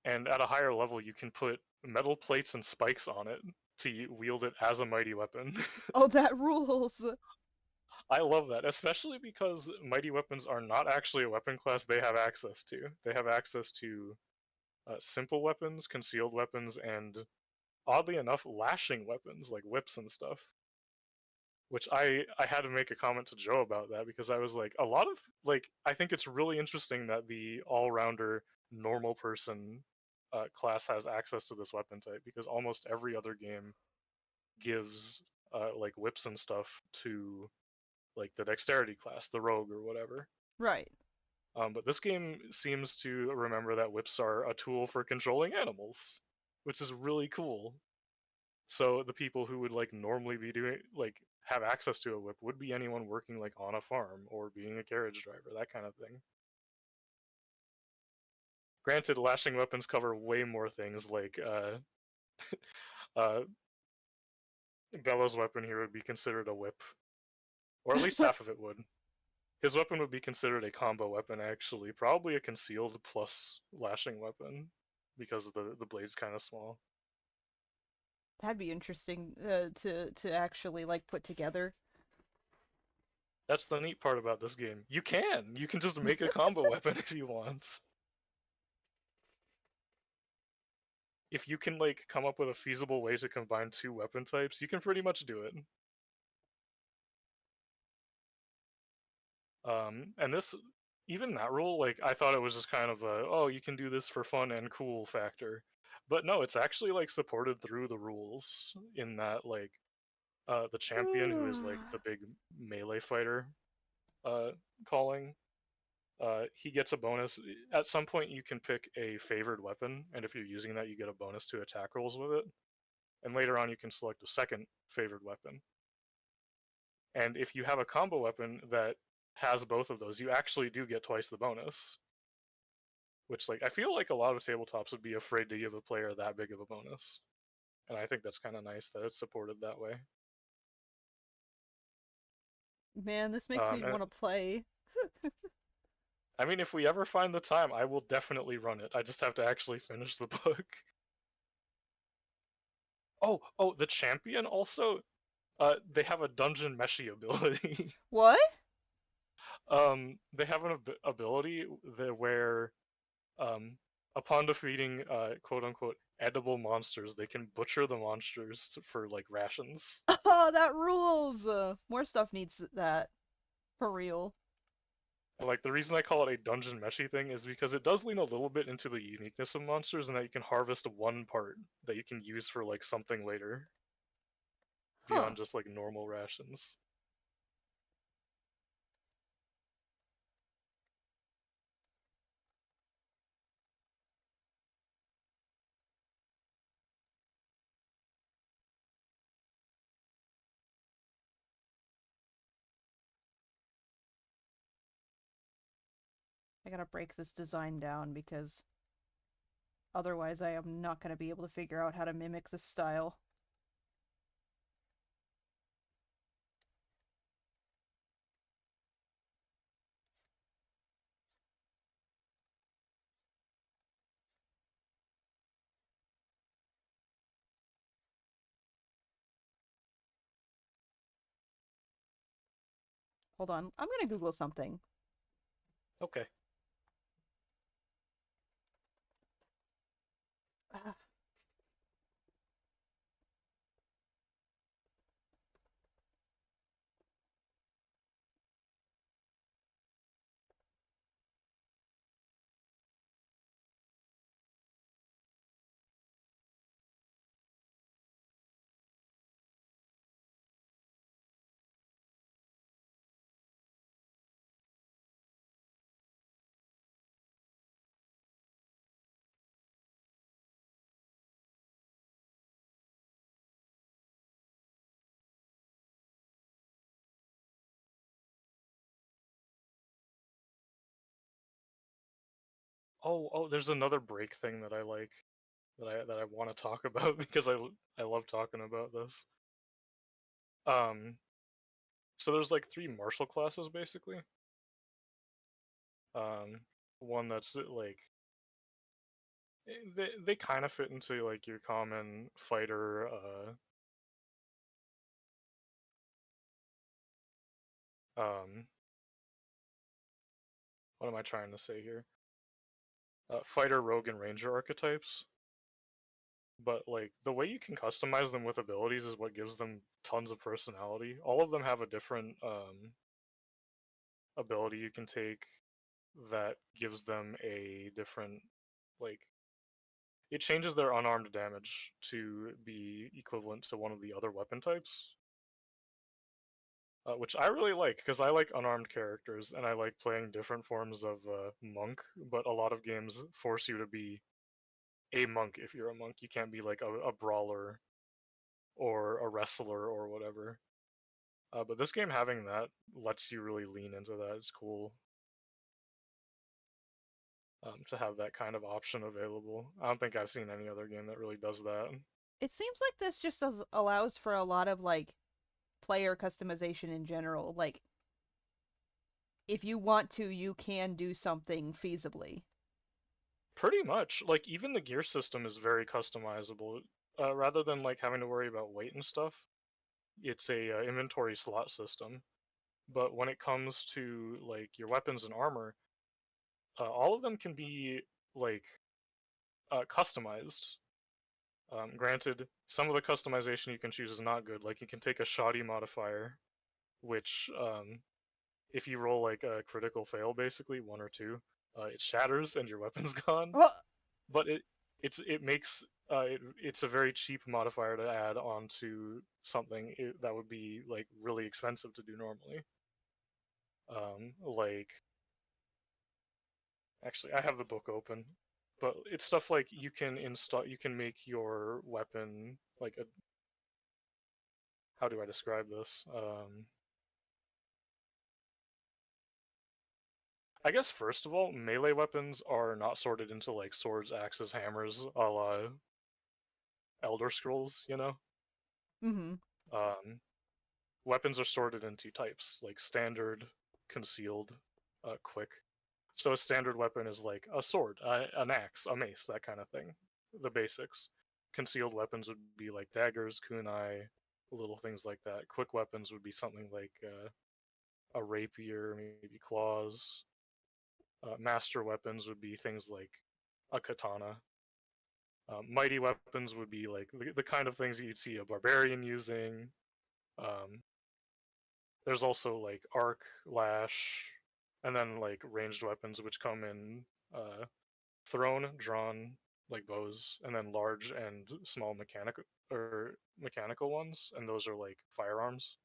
and at a higher level, you can put metal plates and spikes on it to wield it as a mighty weapon. Oh, that rules. I love that, especially because mighty weapons are not actually a weapon class they have access to. They have access to simple weapons, concealed weapons, and oddly enough, lashing weapons like whips and stuff. Which I had to make a comment to Joe about that because I was like, a lot of like I think it's really interesting that the all rounder normal person class has access to this weapon type because almost every other game gives like whips and stuff to like the dexterity class, the rogue or whatever. Right. But this game seems to remember that whips are a tool for controlling animals, which is really cool. So the people who would like normally be doing like have access to a whip would be anyone working like on a farm or being a carriage driver, that kind of thing. Granted, lashing weapons cover way more things like uh Bella's weapon here would be considered a whip. Or at least half of it would. His weapon would be considered a combo weapon actually, probably a concealed plus lashing weapon because the blade's kind of small. That'd be interesting to actually like put together. That's the neat part about this game. You can just make a combo weapon if you want. If you can like come up with a feasible way to combine two weapon types, you can pretty much do it. And this, even that rule, like I thought it was just kind of a, oh, you can do this for fun and cool factor, but no, it's actually like supported through the rules in that like the champion who is like the big melee fighter, uh, calling, he gets a bonus. At some point, you can pick a favored weapon, and if you're using that, you get a bonus to attack rolls with it. And later on, you can select a second favored weapon. And if you have a combo weapon that has both of those, you actually do get twice the bonus. Which, like, I feel like a lot of tabletops would be afraid to give a player that big of a bonus. And I think that's kind of nice that it's supported that way. Man, this makes me And, want to play. I mean, if we ever find the time, I will definitely run it. I just have to actually finish the book. Oh, the champion also, they have a dungeon meshy ability. What? They have an ability where, um, upon defeating quote unquote edible monsters, they can butcher the monsters for like rations. Oh, that rules! More stuff needs that. For real. Like the reason I call it a dungeon meshy thing is because it does lean a little bit into the uniqueness of monsters, and that you can harvest one part that you can use for like something later Huh. beyond just like normal rations. I gotta break this design down because otherwise I am not gonna be able to figure out how to mimic this style. Hold on, I'm gonna Google something. Okay. Oh, there's another break thing that I like that I want to talk about because I love talking about this. Um, so there's like three martial classes basically. Um, one that's like they kind of fit into like your common fighter. What am I trying to say here? Fighter, rogue, and ranger archetypes. But like the way you can customize them with abilities is what gives them tons of personality. All of them have a different ability you can take that gives them a different like it changes their unarmed damage to be equivalent to one of the other weapon types. Which I really like because I like unarmed characters and I like playing different forms of monk, but a lot of games force you to be a monk if you're a monk. You can't be like a brawler or a wrestler or whatever. But this game having that lets you really lean into that. It's cool to have that kind of option available. I don't think I've seen any other game that really does that. It seems like this just allows for a lot of like player customization in general. Like, if you want to, you can do something feasibly. Pretty much, like even the gear system is very customizable. Rather than like having to worry about weight and stuff, it's a inventory slot system. But when it comes to like your weapons and armor, all of them can be like customized. Granted, some of the customization you can choose is not good. Like you can take a shoddy modifier, which if you roll like a critical fail, basically 1 or 2, it shatters and your weapon's gone. Oh, But it makes it's a very cheap modifier to add onto something that would be like really expensive to do normally. Like actually, I have the book open, but it's stuff like you can install, you can make your weapon like a. How do I describe this? I guess first of all, melee weapons are not sorted into like swords, axes, hammers, a la Elder Scrolls. You know, mm-hmm. um, weapons are sorted into types like standard, concealed, quick. So a standard weapon is like a sword, an axe, a mace, that kind of thing. The basics. Concealed weapons would be like daggers, kunai, little things like that. Quick weapons would be something like a rapier, maybe claws. Master weapons would be things like a katana. Mighty weapons would be like the kind of things that you'd see a barbarian using. Um, there's also like arc, lash, and then like ranged weapons which come in thrown, drawn, like bows, and then large and small mechanical ones, and those are like firearms.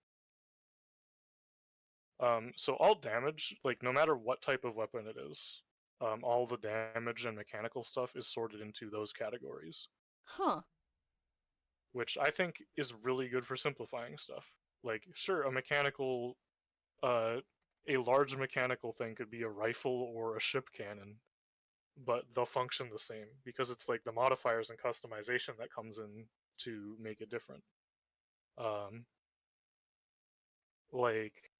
So all damage, like no matter what type of weapon it is, all the damage and mechanical stuff is sorted into those categories, Huh. which I think is really good for simplifying stuff. Like, sure, a large mechanical thing could be a rifle or a ship cannon, but they'll function the same because it's like the modifiers and customization that comes in to make it different. Um, like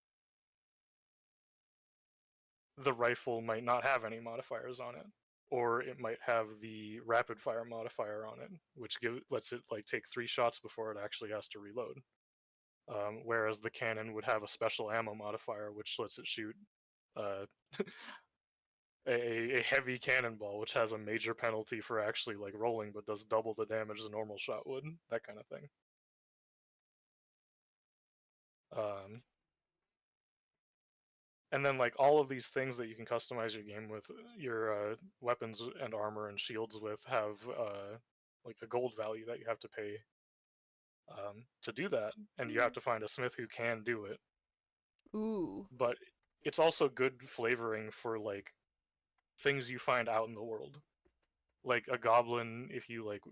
the rifle might not have any modifiers on it, or it might have the rapid fire modifier on it, which lets it like take 3 shots before it actually has to reload. Whereas the cannon would have a special ammo modifier, which lets it shoot uh, a heavy cannonball, which has a major penalty for actually like rolling, but does double the damage a normal shot would. That kind of thing. And then like all of these things that you can customize your game with, your weapons and armor and shields with, have like a gold value that you have to pay to do that, and you have to find a smith who can do it. Ooh. But it's also good flavoring for like things you find out in the world. Like a goblin, if you like,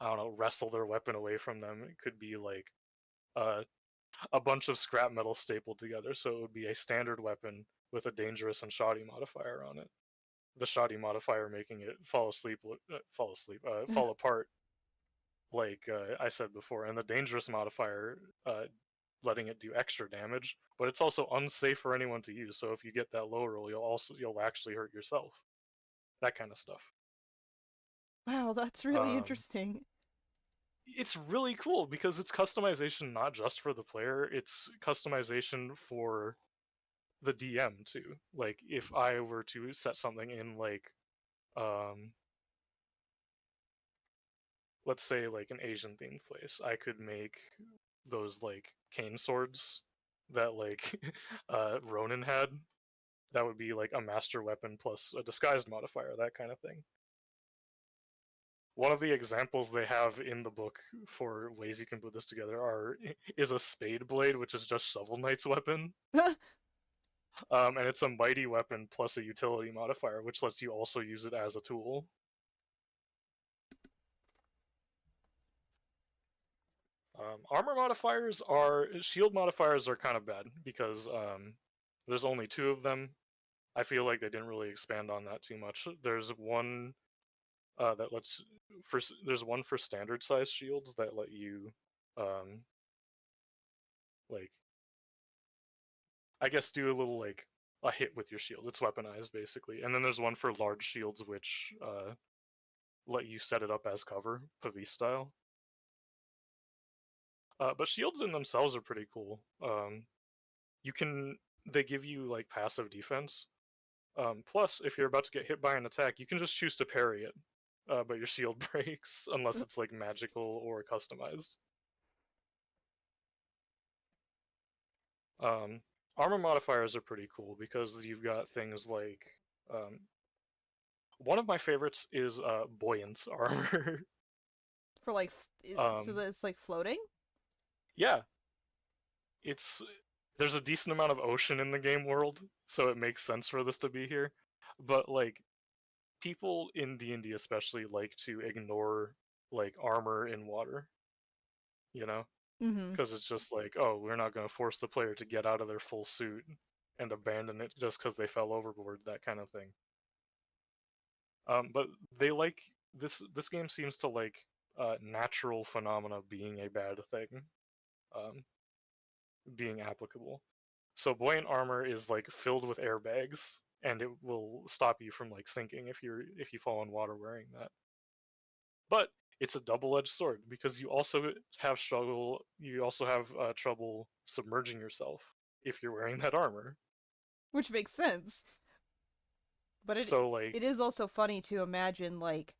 I don't know, wrestle their weapon away from them, it could be like uh, a bunch of scrap metal stapled together. So it would be a standard weapon with a dangerous and shoddy modifier on it. The shoddy modifier making it fall apart, like I said before, and the dangerous modifier letting it do extra damage. But it's also unsafe for anyone to use. So if you get that low roll, you'll actually hurt yourself. That kind of stuff. Wow, that's really Um, interesting. it's really cool because it's customization not just for the player, it's customization for the DM too. Like if I were to set something in like let's say like an Asian themed place, I could make those like cane swords that like Ronin had. That would be like a master weapon plus a disguised modifier, that kind of thing. One of the examples they have in the book for ways you can put this together is a spade blade, which is just Shovel Knight's weapon. And it's a mighty weapon plus a utility modifier, which lets you also use it as a tool. Shield modifiers are kind of bad because there's only 2 of them. I feel like they didn't really expand on that too much. There's one there's one for standard size shields that let you like I guess do a little like a hit with your shield. It's weaponized basically. And then there's one for large shields which let you set it up as cover, Pavise style. But shields in themselves are pretty cool. They give you like passive defense. Plus, if you're about to get hit by an attack, you can just choose to parry it, but your shield breaks unless it's like magical or customized. Armor modifiers are pretty cool because you've got things like one of my favorites is buoyant armor. For like, so that it's like floating? Yeah, there's a decent amount of ocean in the game world, so it makes sense for this to be here. But like people in D&D especially like to ignore like armor in water, you know? Mm-hmm. Because it's just like, oh, we're not going to force the player to get out of their full suit and abandon it just because they fell overboard, that kind of thing. But they like this game seems to like natural phenomena being a bad thing, being applicable. So buoyant armor is like filled with airbags, and it will stop you from like sinking if you fall in water wearing that. But it's a double-edged sword because you also have trouble submerging yourself if you're wearing that armor. Which makes sense. But So like it is also funny to imagine like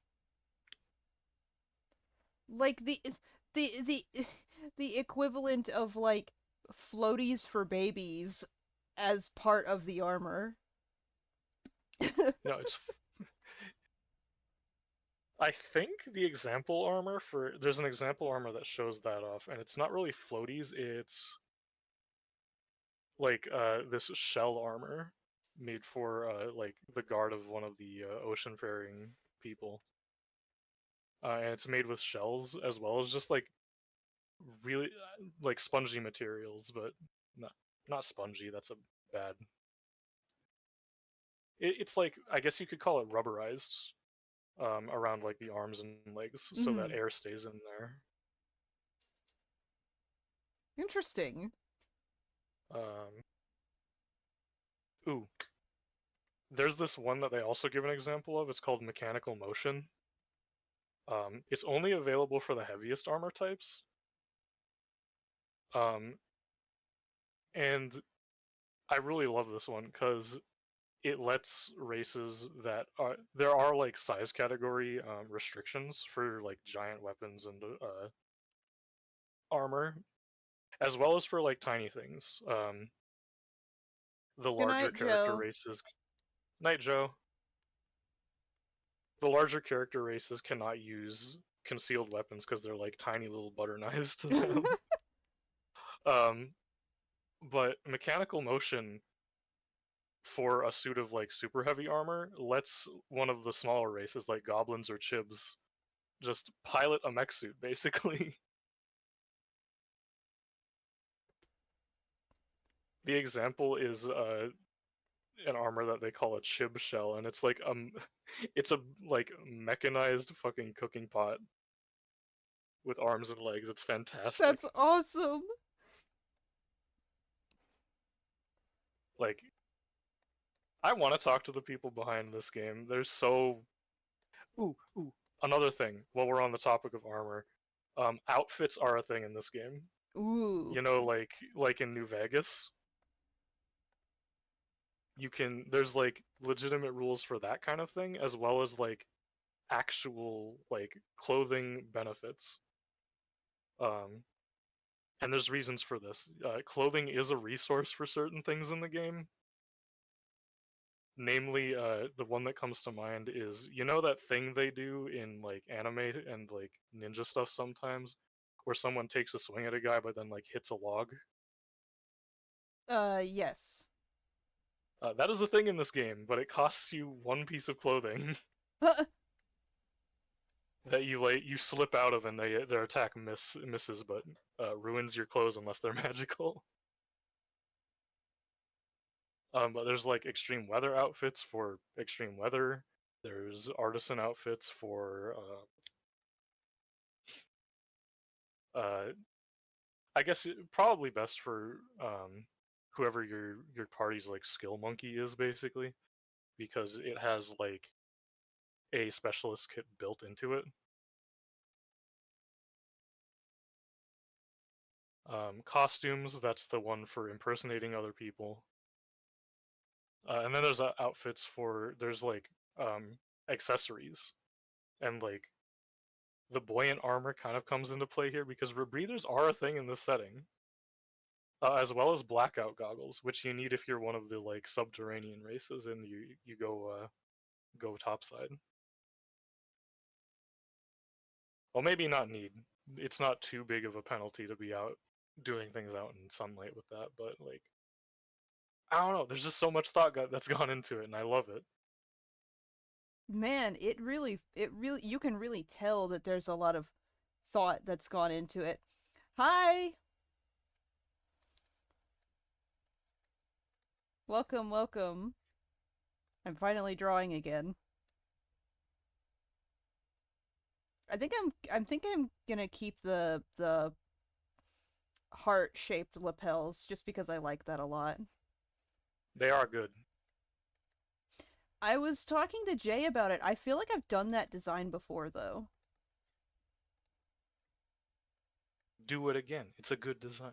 the the the equivalent of like floaties for babies as part of the armor. no, I think the example armor there's an example armor that shows that off, and it's not really floaties, it's like this shell armor made for like the guard of one of the ocean faring people. And it's made with shells as well as just like really like spongy materials, but not spongy. That's a bad. It's like, I guess you could call it rubberized around like the arms and legs, so that air stays in there. Interesting. Ooh, there's this one that they also give an example of. It's called mechanical motion. It's only available for the heaviest armor types. And I really love this one because it lets races that there are like size category restrictions for like giant weapons and armor, as well as for like tiny things. The Good larger night, character Joe. races, Night Joe. The larger character races cannot use concealed weapons because they're like tiny little butter knives to them. But mechanical motion for a suit of like super heavy armor lets one of the smaller races like goblins or chibs just pilot a mech suit basically. The example is an armor that they call a chib shell, and it's like it's a like mechanized fucking cooking pot with arms and legs. It's fantastic. That's awesome. Like, I want to talk to the people behind this game. They're so. Ooh, another thing. While we're on the topic of armor, outfits are a thing in this game. Ooh. You know, like in New Vegas, there's like legitimate rules for that kind of thing, as well as like actual like clothing benefits. And there's reasons for this. Clothing is a resource for certain things in the game. Namely, the one that comes to mind is, you know, that thing they do in like anime and like ninja stuff sometimes, where someone takes a swing at a guy but then like hits a log. Yes. That is a thing in this game, but it costs you one piece of clothing that you slip out of, and their attack misses, but ruins your clothes unless they're magical. But there's like extreme weather outfits for extreme weather. There's artisan outfits for I guess probably best for whoever your party's like skill monkey is basically, because it has like a specialist kit built into it. Costumes, that's the one for impersonating other people. And then there's outfits for, there's like accessories, and like the buoyant armor kind of comes into play here because rebreathers are a thing in this setting, as well as blackout goggles, which you need if you're one of the like subterranean races and you go topside. Well, maybe not need. It's not too big of a penalty to be out doing things out in sunlight with that, but like, I don't know. There's just so much thought that's gone into it, and I love it. Man, it really you can really tell that there's a lot of thought that's gone into it. Hi. Welcome, welcome. I'm finally drawing again. I think I'm gonna keep the heart-shaped lapels just because I like that a lot. They are good. I was talking to Jay about it. I feel like I've done that design before though. Do it again. It's a good design.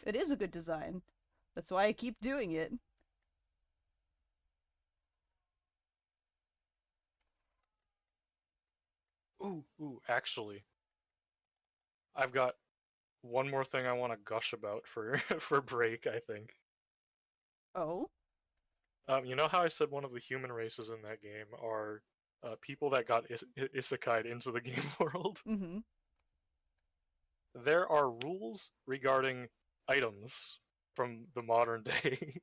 It is a good design. That's why I keep doing it. Actually, I've got one more thing I want to gush about for for break, I think. Oh? You know how I said one of the human races in that game are people that got isekai'd into the game world? Mm-hmm. There are rules regarding items from the modern day.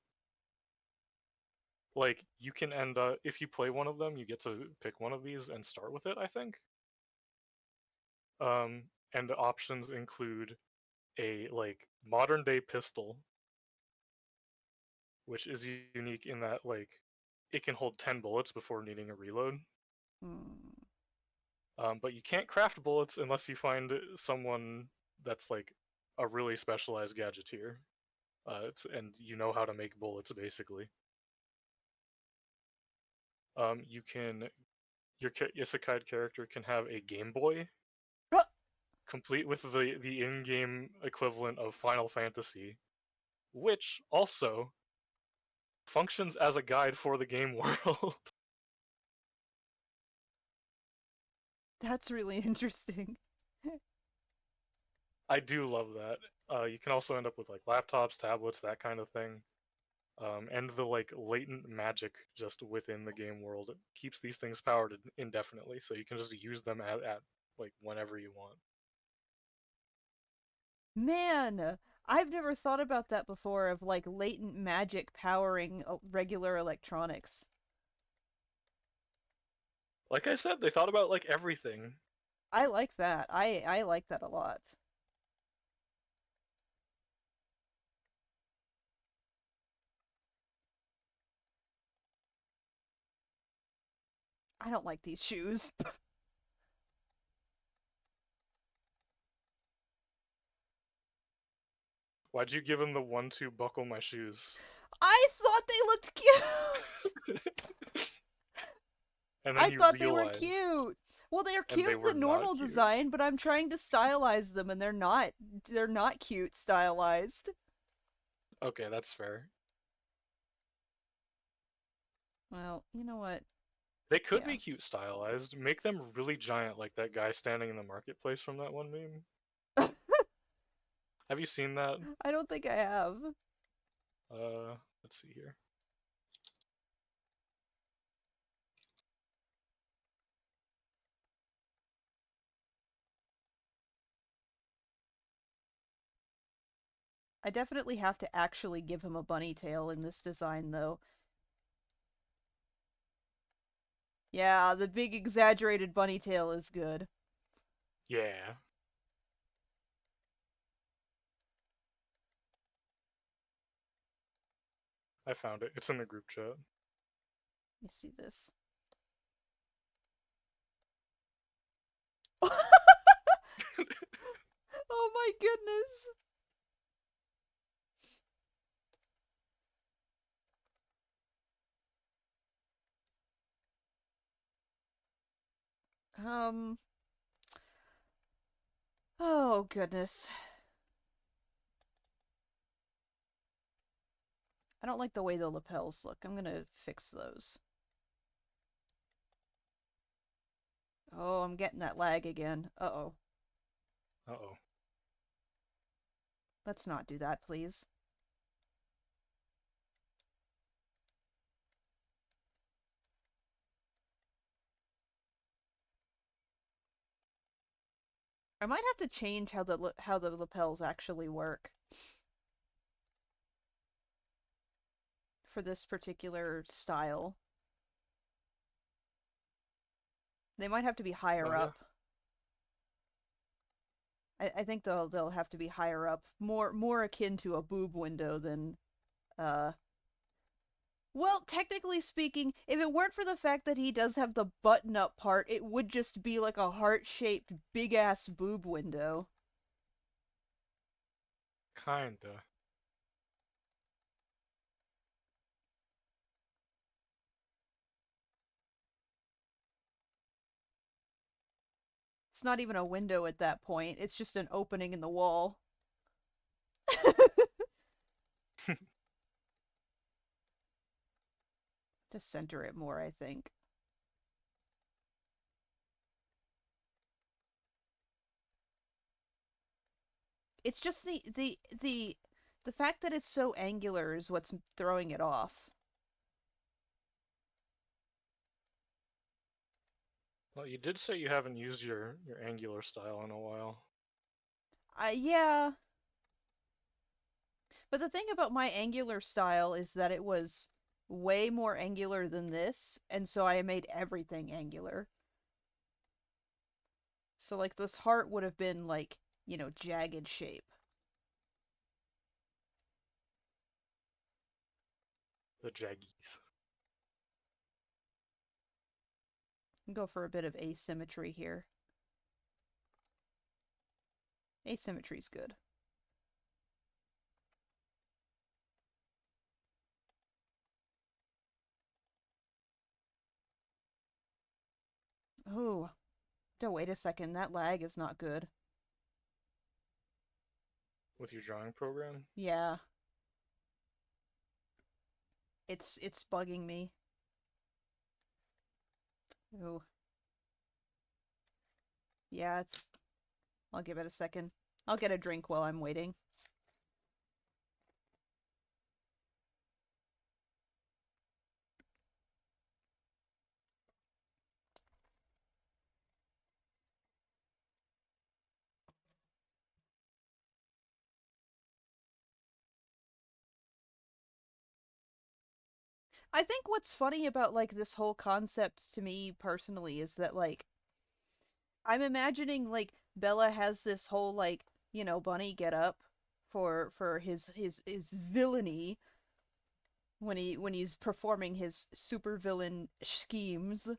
Like, you can end up, if you play one of them, you get to pick one of these and start with it, I think. And the options include a, like, modern day pistol, which is unique in that, like, it can hold 10 bullets before needing a reload. Hmm. But you can't craft bullets unless you find someone that's, like, a really specialized gadgeteer. And you know how to make bullets, basically. You can your isekai character can have a Game Boy, Huh! complete with the in-game equivalent of Final Fantasy, which also functions as a guide for the game world. That's really interesting. I do love that. You can also end up with like laptops, tablets, that kind of thing. And the like latent magic just within the game world keeps these things powered indefinitely, so you can just use them at like whenever you want. Man, I've never thought about that before of like latent magic powering regular electronics. Like I said, they thought about like everything. I like that. I like that a lot. I don't like these shoes. Why'd you give him the one to buckle my shoes? I thought they looked cute. And then I you thought they were realized, cute. Well, they're and cute they in were the not normal cute. design, but I'm trying to stylize them and they're not. They're not cute stylized. Okay, that's fair. Well, you know what? They could Yeah. be cute stylized. Make them really giant, like that guy standing in the marketplace from that one meme. Have you seen that? I don't think I have. Let's see here. I definitely have to actually give him a bunny tail in this design, though. Yeah, the big exaggerated bunny tail is good. Yeah. I found it. It's in the group chat. Let me see this. Oh my goodness! Um. Oh goodness. I don't like the way the lapels look. I'm gonna fix those. Oh, I'm getting that lag again. Uh-oh. Uh-oh. Let's not do that, please. I might have to change how the lapels actually work for this particular style. They might have to be higher Oh yeah. up. I think they'll have to be higher up, more akin to a boob window than well, technically speaking, if it weren't for the fact that he does have the button-up part, it would just be like a heart-shaped big-ass boob window. Kinda. It's not even a window at that point, it's just an opening in the wall. to center it more, I think. It's just the fact that it's so angular is what's throwing it off. Well, you did say you haven't used your angular style in a while. Yeah. But the thing about my angular style is that it was way more angular than this, and so I made everything angular. So like this heart would have been like, jagged shape. The jaggies. Go for a bit of asymmetry here. Asymmetry's good. Oh, no, wait a second. That lag is not good. With your drawing program? Yeah. It's bugging me. Oh. Yeah, I'll give it a second. I'll get a drink while I'm waiting. I think what's funny about like this whole concept to me personally is that like I'm imagining like Bella has this whole like, bunny get up for his villainy when he's performing his supervillain schemes.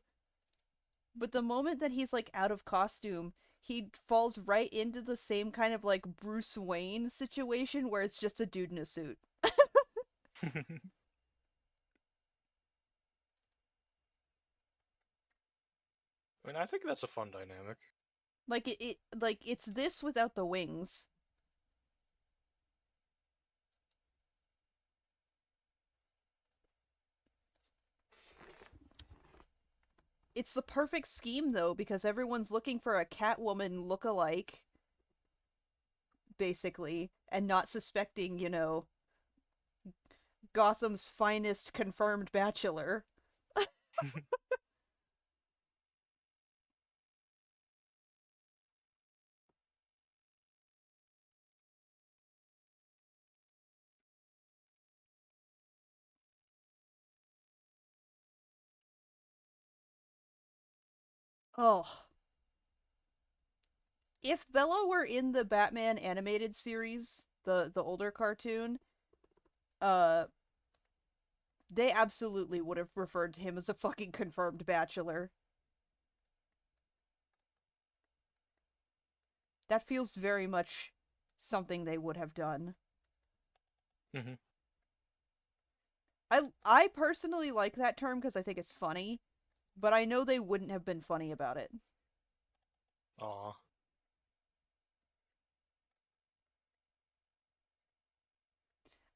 But the moment that he's like out of costume, he falls right into the same kind of like Bruce Wayne situation where it's just a dude in a suit. I mean, I think that's a fun dynamic. Like it's this without the wings. It's the perfect scheme though because everyone's looking for a Catwoman look-alike basically and not suspecting, Gotham's finest confirmed bachelor. Oh, if Bella were in the Batman animated series, the older cartoon, uh they absolutely would have referred to him as a fucking confirmed bachelor. That feels very much something they would have done. Hmm. I personally like that term because I think it's funny, but I know they wouldn't have been funny about it. Aw.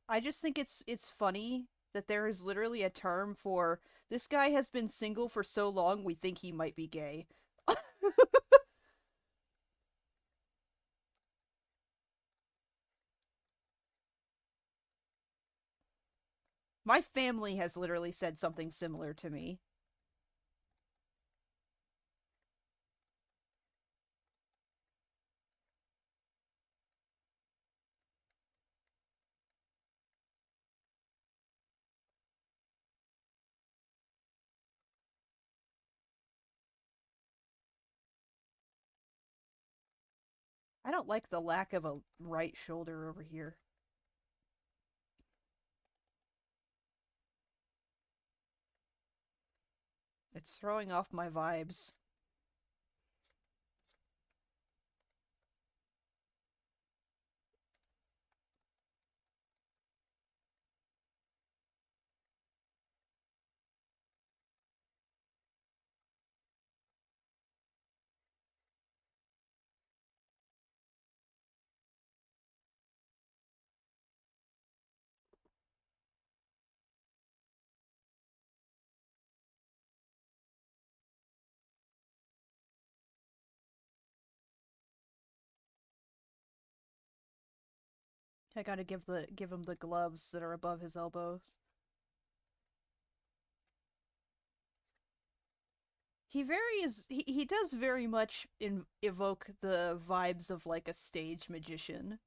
I just think it's funny that there is literally a term for this guy has been single for so long we think he might be gay. My family has literally said something similar to me. I don't like the lack of a right shoulder over here. It's throwing off my vibes. I gotta give him the gloves that are above his elbows. He does very much evoke the vibes of like a stage magician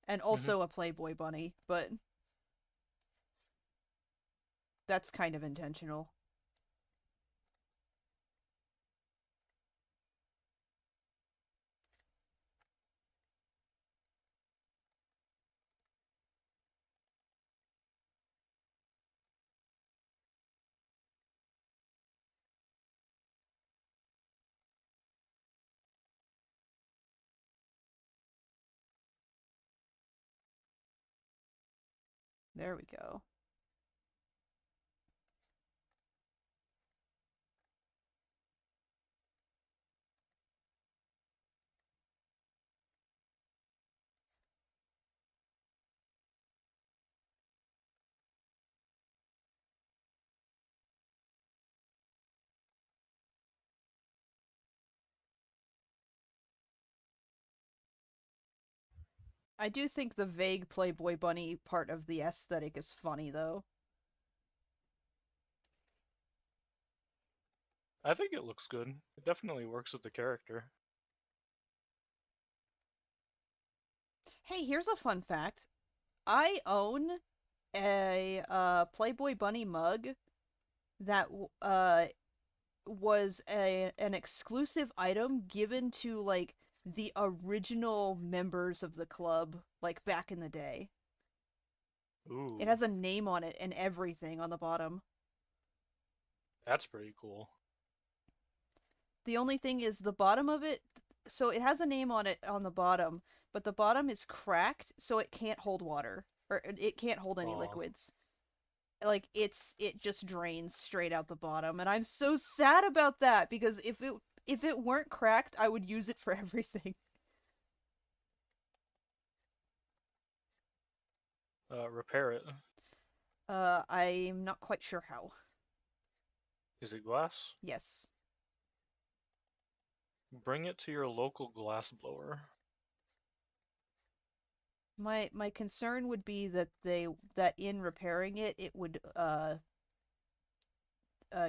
and Mhm. also a Playboy bunny, but that's kind of intentional. There we go. I do think the vague Playboy bunny part of the aesthetic is funny though. I think it looks good. It definitely works with the character. Hey, here's a fun fact. I own a Playboy bunny mug that was an exclusive item given to like the original members of the club like back in the day. It Ooh, has a name on it and everything on the bottom. that's pretty cool. The only thing is the bottom of it, so it has a name on it on the bottom, but the bottom is cracked so it can't hold water or it can't hold any Aw. liquids. Like it just drains straight out the bottom and I'm so sad about that because if it weren't cracked, I would use it for everything. Repair it. I'm not quite sure how. Is it glass? Yes. Bring it to your local glass blower. My concern would be that that in repairing it, it would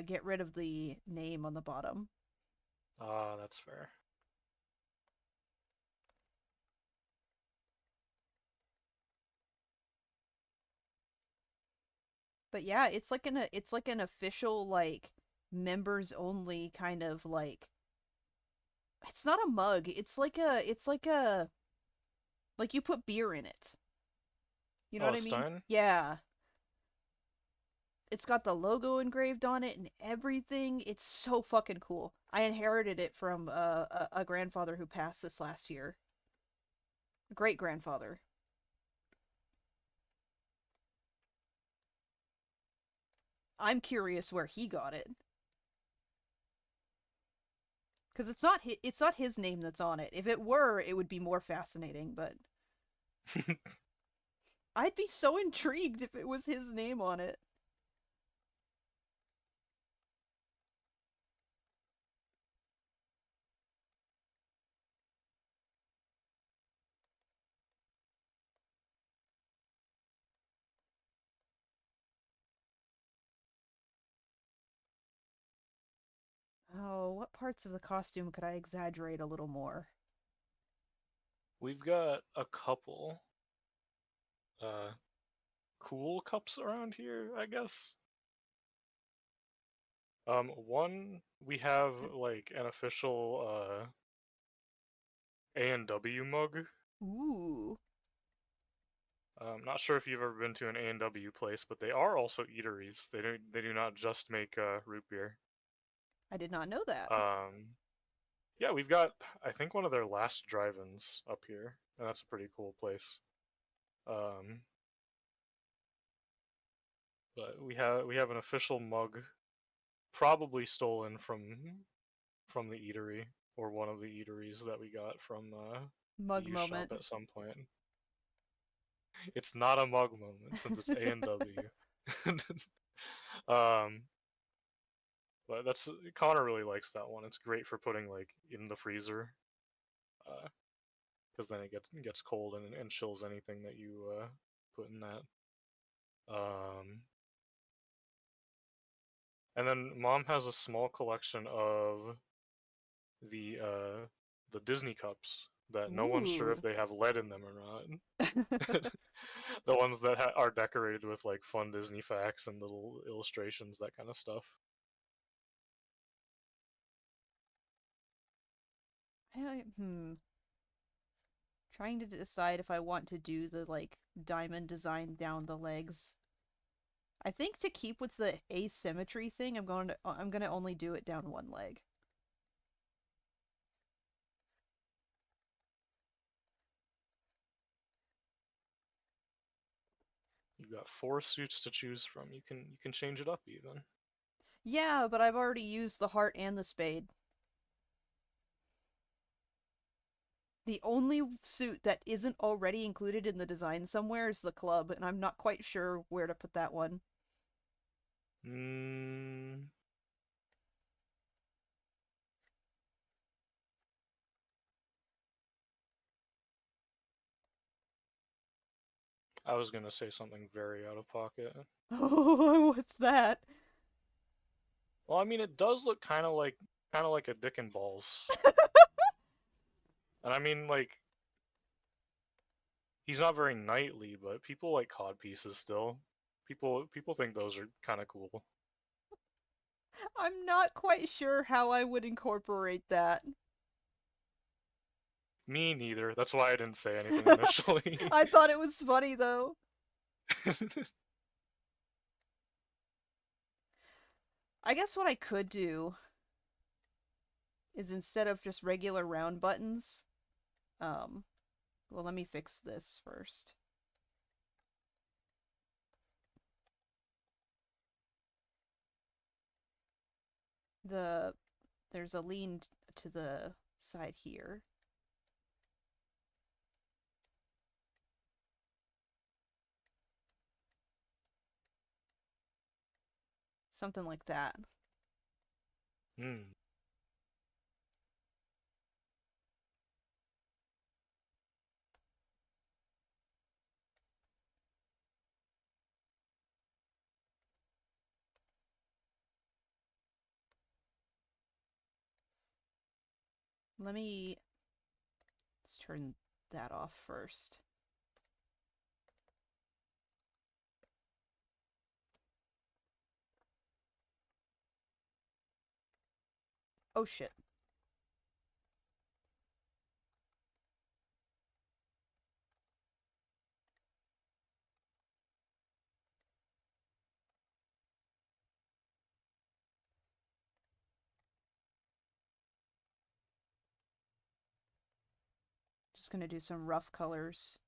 get rid of the name on the bottom. Ah, that's fair. But yeah, it's like an official like members only kind of like it's not a mug. It's like you put beer in it. You know Oh, what a I mean? Stein? Yeah. It's got the logo engraved on it and everything. It's so fucking cool. I inherited it from a grandfather who passed this last year. A great grandfather. I'm curious where he got it because it's not his name that's on it. If it were, it would be more fascinating. But I'd be so intrigued if it was his name on it. Oh, what parts of the costume could I exaggerate a little more? We've got a couple uh cool cups around here, I guess. One we have like an official A&W mug. Ooh, Not sure if you've ever been to an A&W place, but they are also eateries. They do not just make root beer. I did not know that. Um, yeah, we've got I think one of their last drive-ins up here, and that's a pretty cool place. Um, but we have an official mug, probably stolen from the eatery or one of the eateries that we got from the Mug used shop moment. at some point. It's not a mug moment since it's A&W. um, but that's Connor really likes that one. It's great for putting like in the freezer. Uh, because then it gets cold and chills anything that you put in that. And then Mom has a small collection of the Disney cups that no one's sure if Ooh. they have lead in them or not. The ones that are decorated with like fun Disney facts and little illustrations, that kind of stuff. Trying to decide if I want to do the like diamond design down the legs. I think to keep with the asymmetry thing, I'm gonna only do it down one leg. You've got 4 suits to choose from. You can change it up even. Yeah, but I've already used the heart and the spade. The only suit that isn't already included in the design somewhere is the club, and I'm not quite sure where to put that one. I was gonna say something very out of pocket. Oh, what's that? Well, I mean, it does look kind of like a dick and balls. And I mean, like, he's not very knightly, but people like cod pieces still. People think those are kind of cool. I'm not quite sure how I would incorporate that. Me neither. That's why I didn't say anything initially. I thought it was funny though. I guess what I could do is instead of just regular round buttons, well, let me fix this first. There's a lean to the side here. Something like that. Let's turn that off first. Oh shit. Just gonna do some rough colors.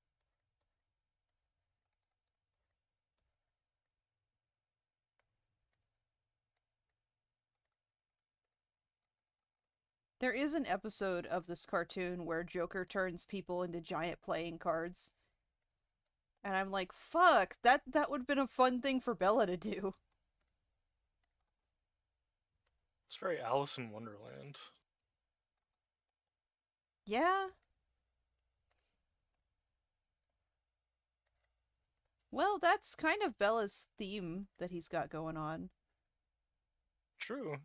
There is an episode of this cartoon where Joker turns people into giant playing cards. And I'm like, fuck, that would have been a fun thing for Bella to do. It's very Alice in Wonderland. Yeah. Well, that's kind of Bella's theme that he's got going on. True.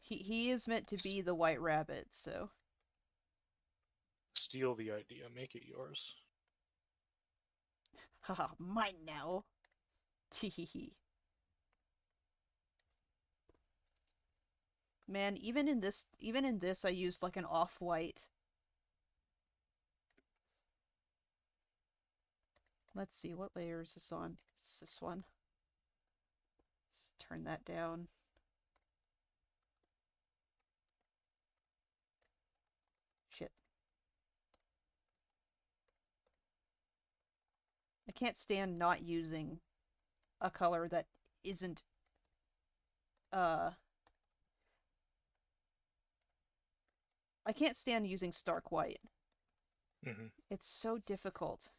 He is meant to be the White Rabbit, so. Steal the idea, make it yours. Haha, mine now. Teehee. Man, even in this I used like an off-white. Let's see, what layer is this on? It's this one. Let's turn that down. Shit. I can't stand not using a color that isn't, I can't stand using stark white. It's so difficult.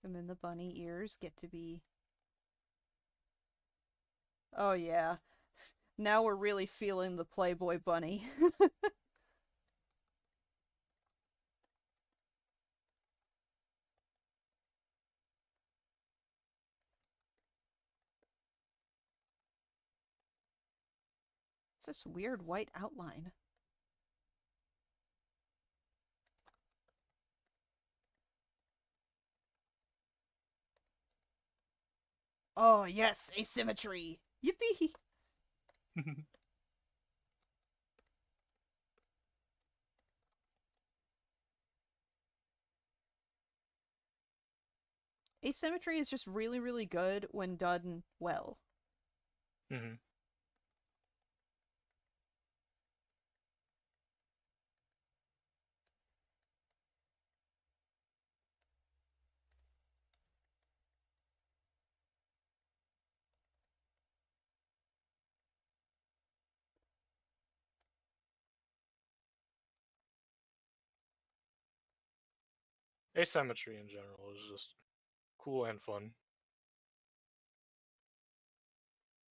And then the bunny ears get to be... Oh yeah. Now we're really feeling the Playboy bunny. It's this weird white outline. Oh yes, asymmetry! Yippee! Asymmetry is just really, really good when done well. Hmm. Asymmetry in general is just cool and fun.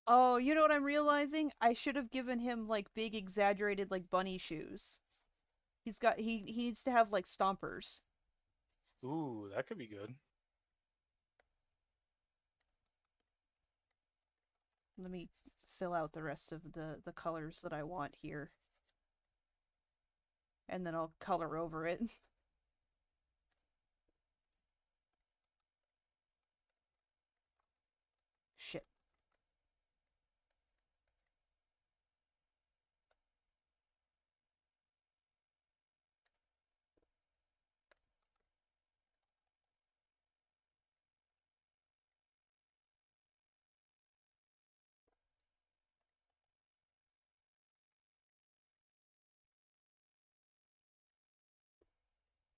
Oh, you know what I'm realizing? I should have given him like big exaggerated like bunny shoes. He needs to have like stompers. Ooh, that could be good. Let me fill out the rest of the colors that I want here. And then I'll color over it. Shit.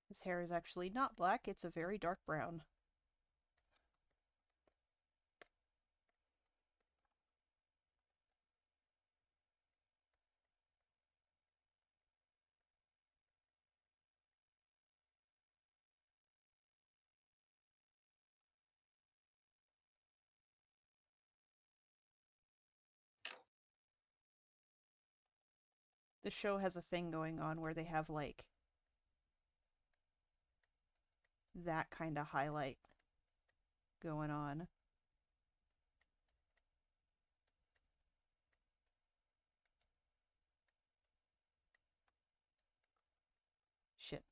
His hair is actually not black, it's a very dark brown. The show has a thing going on where they have like that kind of highlight going on. Shit.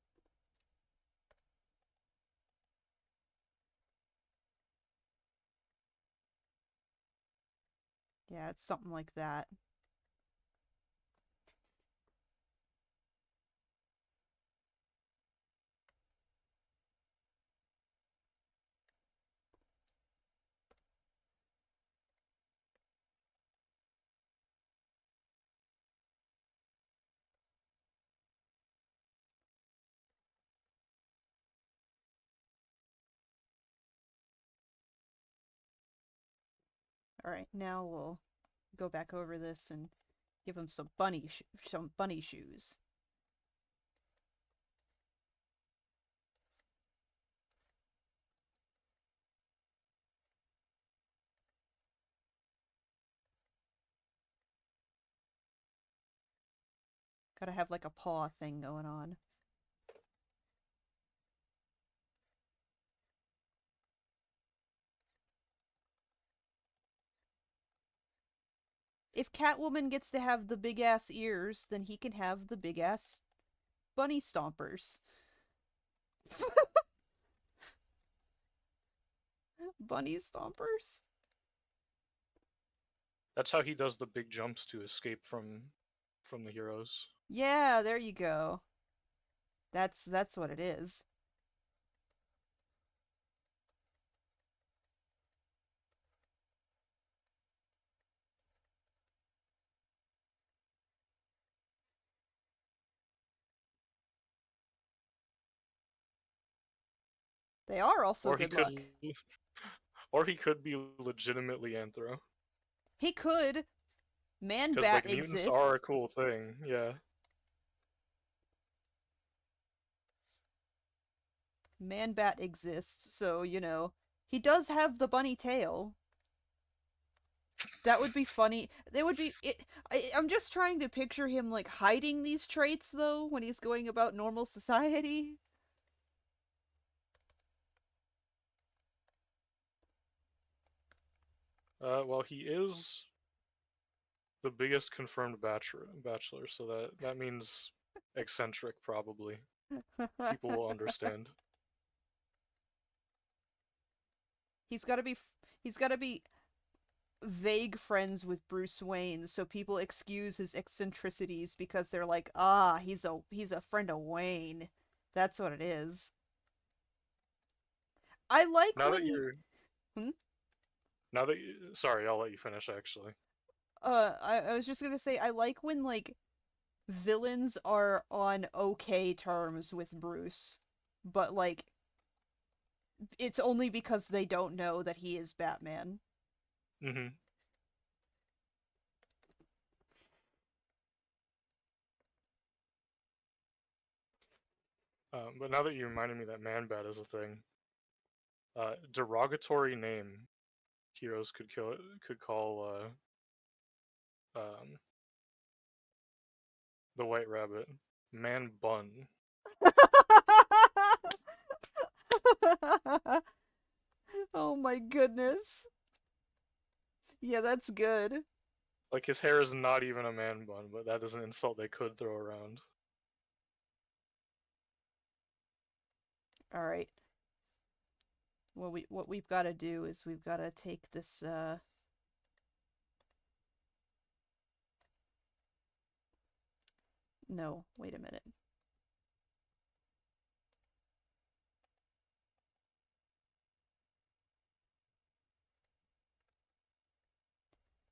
Yeah, it's something like that. Alright, now we'll go back over this and give him some bunny shoes. Gotta have like a paw thing going on. If Catwoman gets to have the big ass ears, then he can have the big ass bunny stompers. Bunny stompers? That's how he does the big jumps to escape from the heroes. Yeah, there you go. That's what it is. They are also Or he good could luck. or he could be legitimately Anthro. He could. Man Because Bat like mutants are a exists. cool thing, yeah. Man-Bat exists, so, you know, he does have the bunny tail. That would be funny. They would be I'm just trying to picture him like hiding these traits though when he's going about normal society. Well, he is the biggest confirmed bachelor, so that means eccentric probably. People will understand. He's got to be he's got to be vague friends with Bruce Wayne, so people excuse his eccentricities because they're like, "Ah, he's a friend of Wayne." That's what it is. I like Now that when you're hmm? now that you, sorry, I'll let you finish actually. I was just gonna say I like when like villains are on okay terms with Bruce, but like it's only because they don't know that he is Batman. Mm-hmm. But now that you reminded me that Man-Bat is a thing, derogatory name heroes could call um, the White Rabbit Man Bun. Oh my goodness. Yeah, that's good. Like his hair is not even a man bun, but that is an insult they could throw around. All right. What we've got to do is we've got to take this No, wait a minute.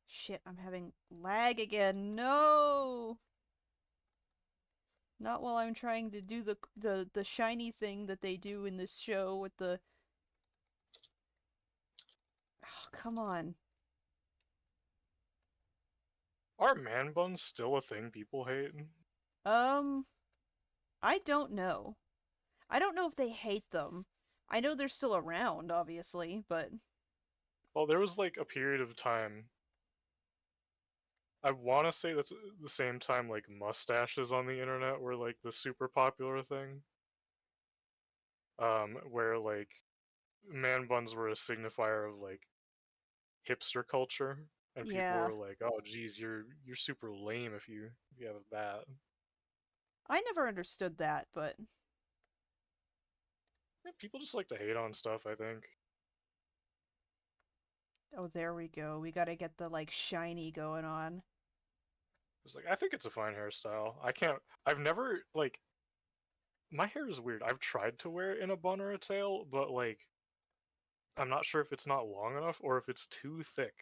Shit, I'm having lag again. No! Not while I'm trying to do the shiny thing that they do in this show with the Oh, come on. Are man buns still a thing people hate? Um, I don't know. I don't know if they hate them. I know they're still around, obviously, but Well, there was like a period of time. I want to say that's the same time like mustaches on the internet were like the super popular thing. Where like man buns were a signifier of like hipster culture, and people yeah. were like, "Oh, geez, you're super lame if you have that." I never understood that, but Yeah, people just like to hate on stuff, I think. oh, there we go. We gotta get the like shiny going on. It's like I think it's a fine hairstyle. I can't. I've never like my hair is weird. I've tried to wear it in a bun or a tail, but like I'm not sure if it's not long enough or if it's too thick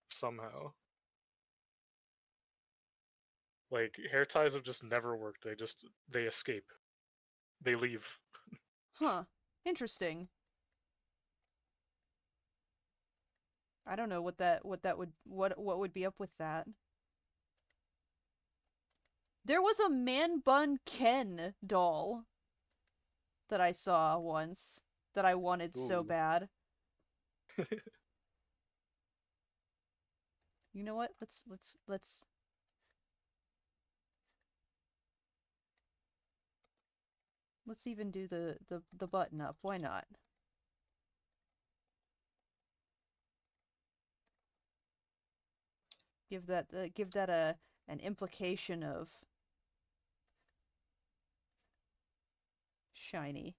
somehow. Like hair ties have just never worked. They escape. They leave. Huh. Interesting. I don't know what would be up with that. There was a Man Bun Ken doll that I saw once that I wanted so Ooh. bad. You know what? Let's even do the button up. Why not? Give that a an implication of shiny.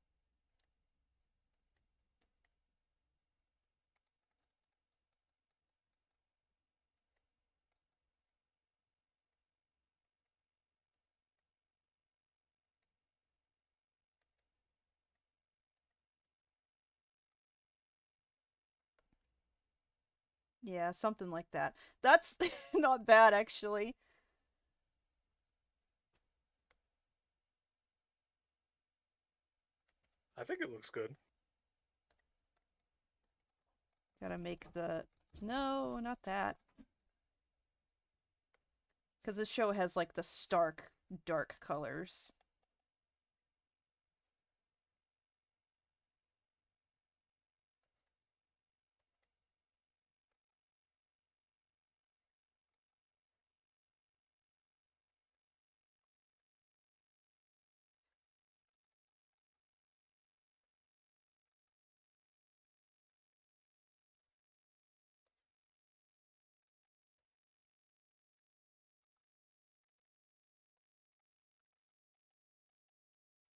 Yeah, something like that. That's not bad actually. I think it looks good. Gotta make the no, not that. Because this show has like the stark dark colors.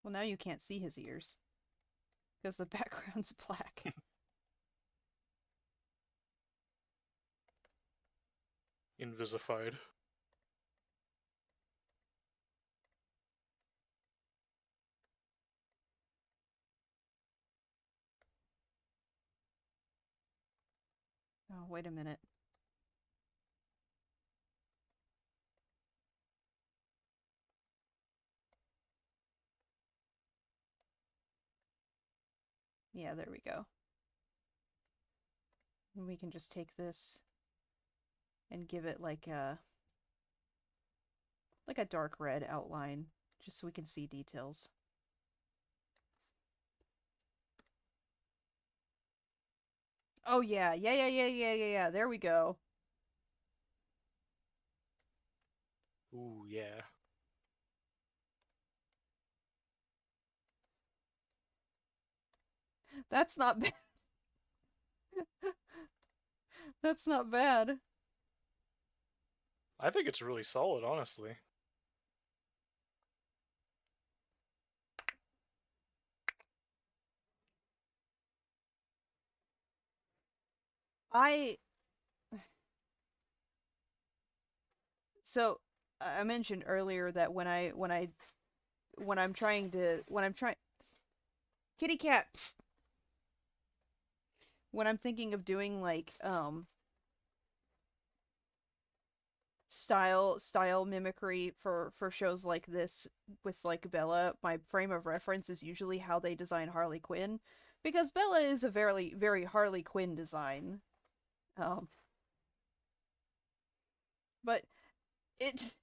Well, now you can't see his ears because the background's black. Invisified. Oh, wait a minute. Yeah, there we go. And we can just take this and give it like a dark red outline, just so we can see details. Oh yeah, yeah. There we go. Ooh, yeah. That's not bad. That's not bad. I think it's really solid, honestly. I so I mentioned earlier that when I'm trying kitty cats when I'm thinking of doing like style mimicry for shows like this with like Bella, my frame of reference is usually how they design Harley Quinn, because Bella is a very Harley Quinn design. Um, but it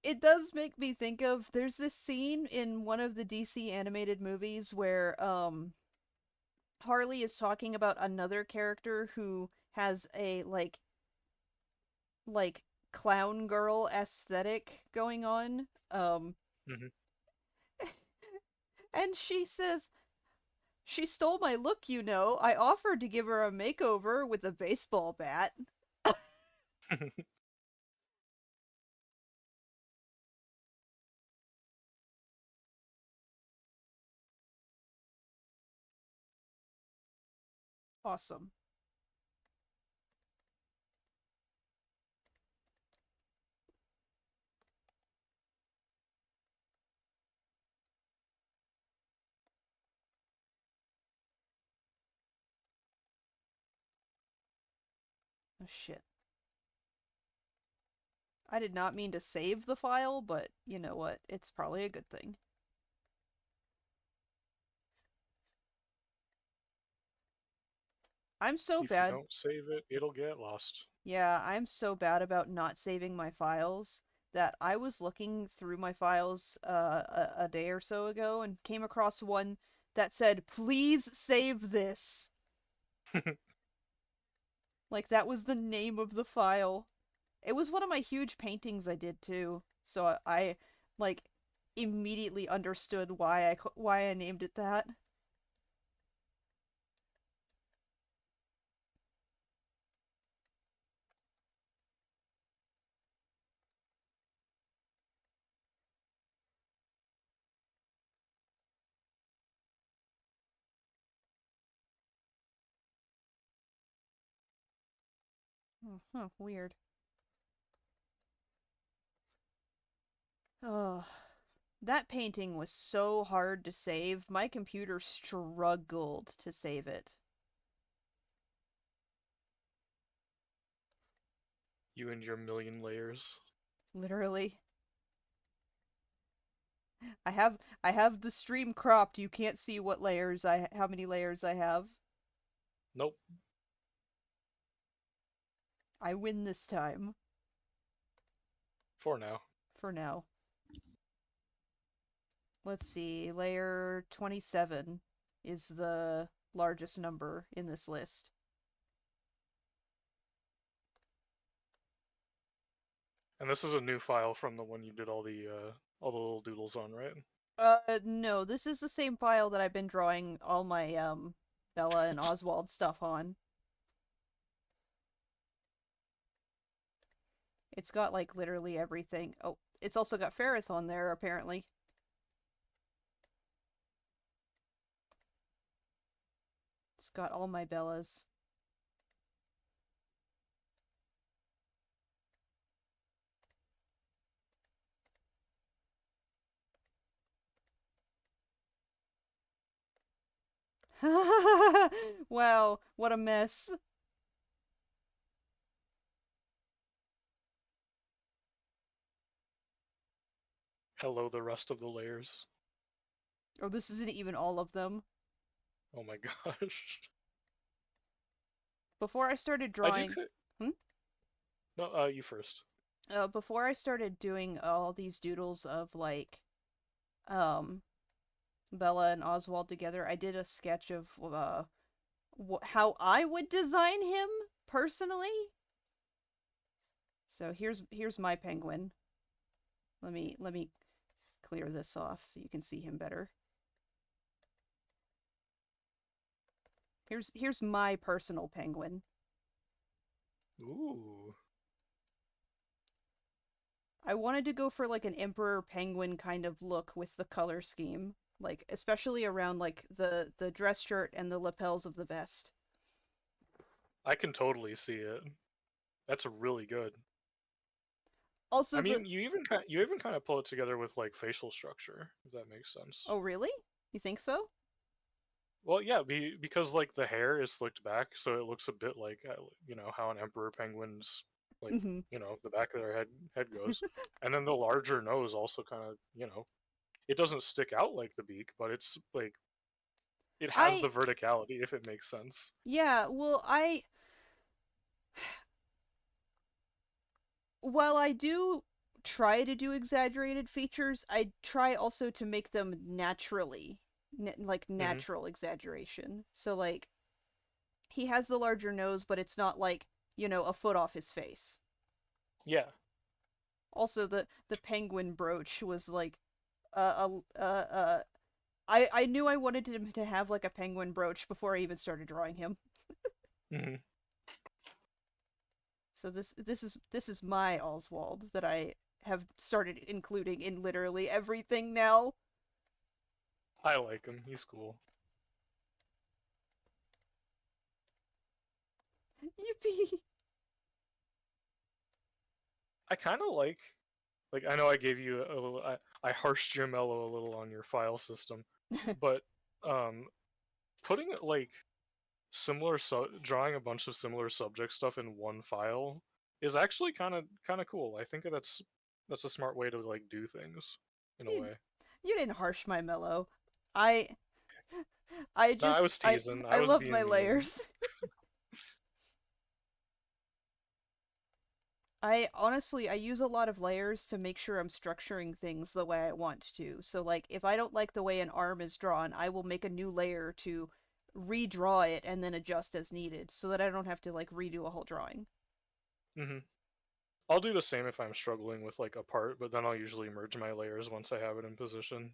it does make me think of, there's this scene in one of the DC animated movies where Harley is talking about another character who has a like clown girl aesthetic going on. Hmm. And she says, "She stole my look, you know. I offered to give her a makeover with a baseball bat." Awesome. Oh shit. I did not mean to save the file, but you know what? It's probably a good thing. I'm so If you bad. don't save it, it'll get lost. Yeah, I'm so bad about not saving my files that I was looking through my files a day or so ago and came across one that said, "Please save this." Like that was the name of the file. It was one of my huge paintings I did too. So I like immediately understood why I named it that. Oh, huh, weird. Oh, that painting was so hard to save. My computer struggled to save it. You and your million layers. Literally. I have the stream cropped. You can't see how many layers I have. Nope. I win this time. For now. For now. Let's see. Layer 27 is the largest number in this list. And this is a new file from the one you did all the little doodles on, right? No, this is the same file that I've been drawing all my Bella and Oswald stuff on. It's got like literally everything. Oh, it's also got Ferrith on there apparently. just got all my Bellas. Wow, what a mess. Hello, the rest of the layers. Oh, this isn't even all of them. Oh my gosh. Before I started I do. drawing... Hmm? No, you first. Before I started doing all these doodles of, like, um, Bella and Oswald together, I did a sketch of, how I would design him, personally. So here's my penguin. Let me clear this off so you can see him better. Here's my personal penguin. Ooh. I wanted to go for like an emperor penguin kind of look with the color scheme, like especially around like the dress shirt and the lapels of the vest. I can totally see it. That's really good. Also I the mean, you even kind of pull it together with like facial structure, if that makes sense. Oh, really? You think so? Well, yeah, because like the hair is slicked back, so it looks a bit like you know how an emperor penguin's like Mm-hmm. you know the back of their head goes, and then the larger nose also kind of you know it doesn't stick out like the beak, but it's like it has I the verticality if it makes sense. Yeah, well, while I do try to do exaggerated features, I try also to make them naturally, like Hmm. natural exaggeration. So like he has the larger nose, but it's not like, a foot off his face. Yeah, Also, the penguin brooch was like I knew I wanted him to have like a penguin brooch before I even started drawing him. hmm So this is my Oswald that I have started including in literally everything now. I like him. He's cool. Yippee! I kind of like I know I gave you a little I harshed your mellow a little on your file system, but um putting it like drawing a bunch of similar subject stuff in one file is actually kind of cool. I think that's a smart way to like do things in a You, way. you didn't harsh my mellow. I I No, I just was teasing. I I was love my being mean. layers. I honestly I use a lot of layers to make sure I'm structuring things the way I want to. So like if I don't like the way an arm is drawn, I will make a new layer to redraw it and then adjust as needed so that I don't have to like redo a whole drawing. Hmm. I'll do the same if I'm struggling with like a part, but then I'll usually merge my layers once I have it in position.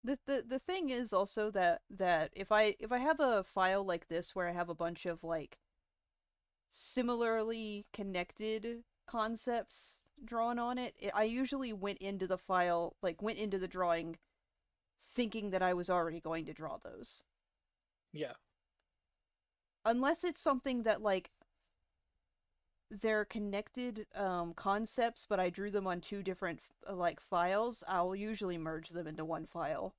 The thing is also that if I have a file like this where I have a bunch of like similarly connected concepts drawn on it, I usually went into the file, like went into the drawing thinking that I was already going to draw those. Yeah. Unless it's something that like they're connected concepts, but I drew them on two different like files, I'll usually merge them into one file.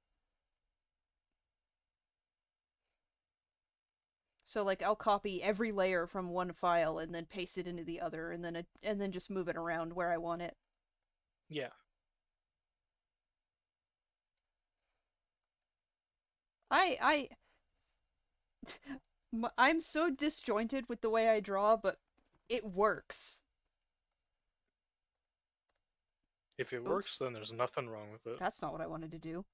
So like I'll copy every layer from one file and then paste it into the other and then just move it around where I want it. Yeah. I I'm so disjointed with the way I draw, but it works. If it works, Oops, then there's nothing wrong with it. that's not what I wanted to do.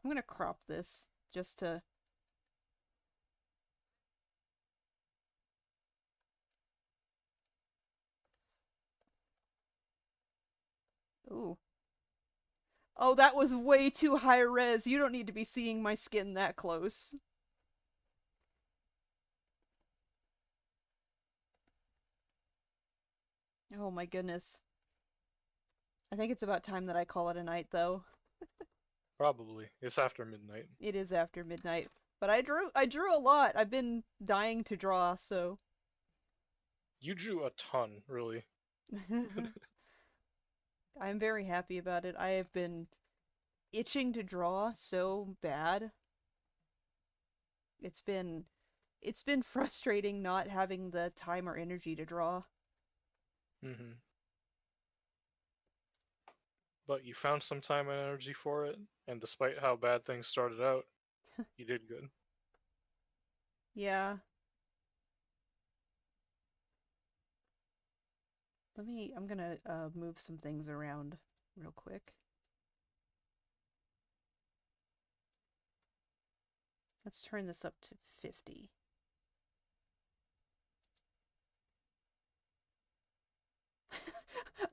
I'm gonna crop this just to... Ooh. Oh, that was way too high res. You don't need to be seeing my skin that close. Oh my goodness. I think it's about time that I call it a night, though. Probably. It's after midnight. It is after midnight. But I drew a lot. I've been dying to draw, so. You drew a ton, really. I'm very happy about it. I have been itching to draw so bad. It's been frustrating not having the time or energy to draw. Mm-hmm. But you found some time and energy for it, and despite how bad things started out, you did good. Yeah. I'm gonna move some things around real quick. Let's turn this up to 50.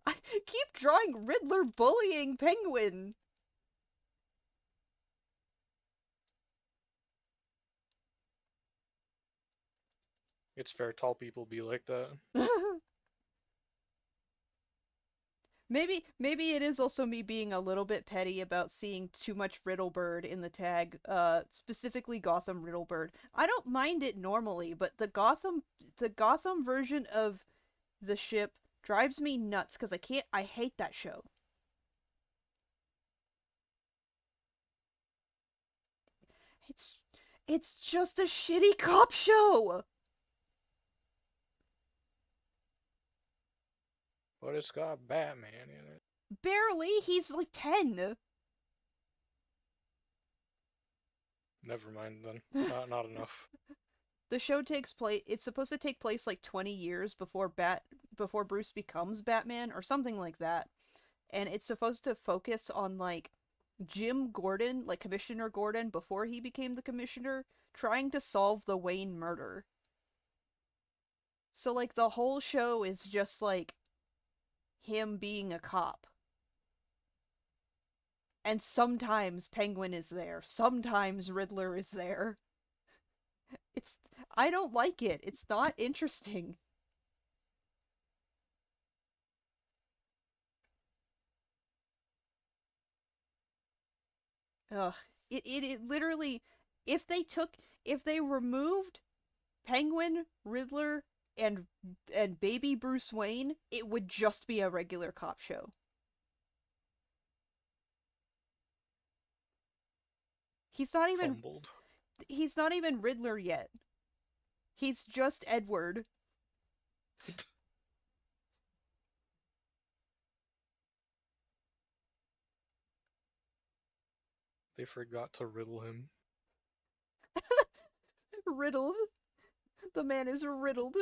I keep drawing Riddler bullying Penguin. It's fair tall people be like that. Maybe it is also me being a little bit petty about seeing too much Riddlebird in the tag, specifically Gotham Riddlebird. I don't mind it normally, but the Gotham version of the ship drives me nuts because I hate that show. It's it's just a shitty cop show. But it's got Batman in it. Barely, he's like 10. Never mind then. Not enough. The show it's supposed to take place like 20 years before Bruce becomes Batman or something like that. And it's supposed to focus on like Jim Gordon, like Commissioner Gordon before he became the commissioner, trying to solve the Wayne murder. So like the whole show is just like him being a cop. And sometimes Penguin is there, sometimes Riddler is there. It's I don't like it. It's not interesting. Ugh. It literally if they removed Penguin, Riddler, and baby Bruce Wayne, it would just be a regular cop show. He's not even Fumbled. he's not even Riddler yet. He's just Edward. They forgot to riddle him. Riddled. The man is riddled.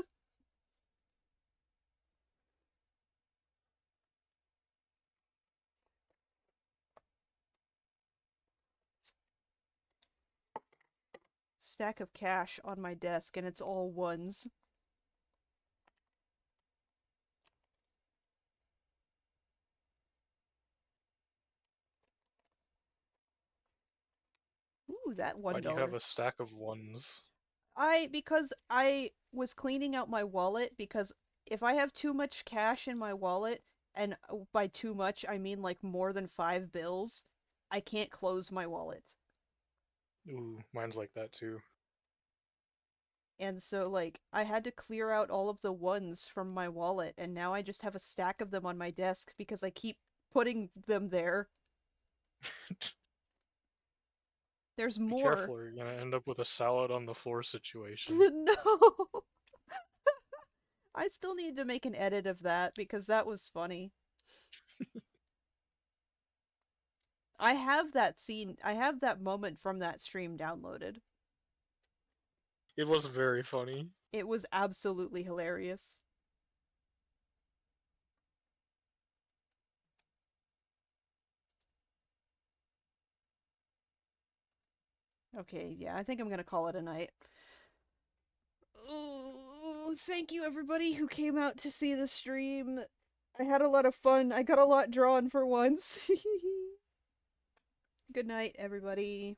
Stack of cash on my desk and it's all ones. Ooh, that $1. Why do you have a stack of ones? Because I was cleaning out my wallet because if I have too much cash in my wallet, and by too much I mean like more than 5 bills, I can't close my wallet. Ooh, mine's like that too. And so like I had to clear out all of the ones from my wallet and now I just have a stack of them on my desk because I keep putting them there. There's Be more. careful, or you're gonna end up with a salad on the floor situation. No. I still need to make an edit of that because that was funny. I have that scene, I have that moment from that stream downloaded. It was very funny. It was absolutely hilarious. Okay, yeah, I think I'm gonna call it a night. Oh, thank you everybody who came out to see the stream. I had a lot of fun. I got a lot drawn for once. Good night, everybody.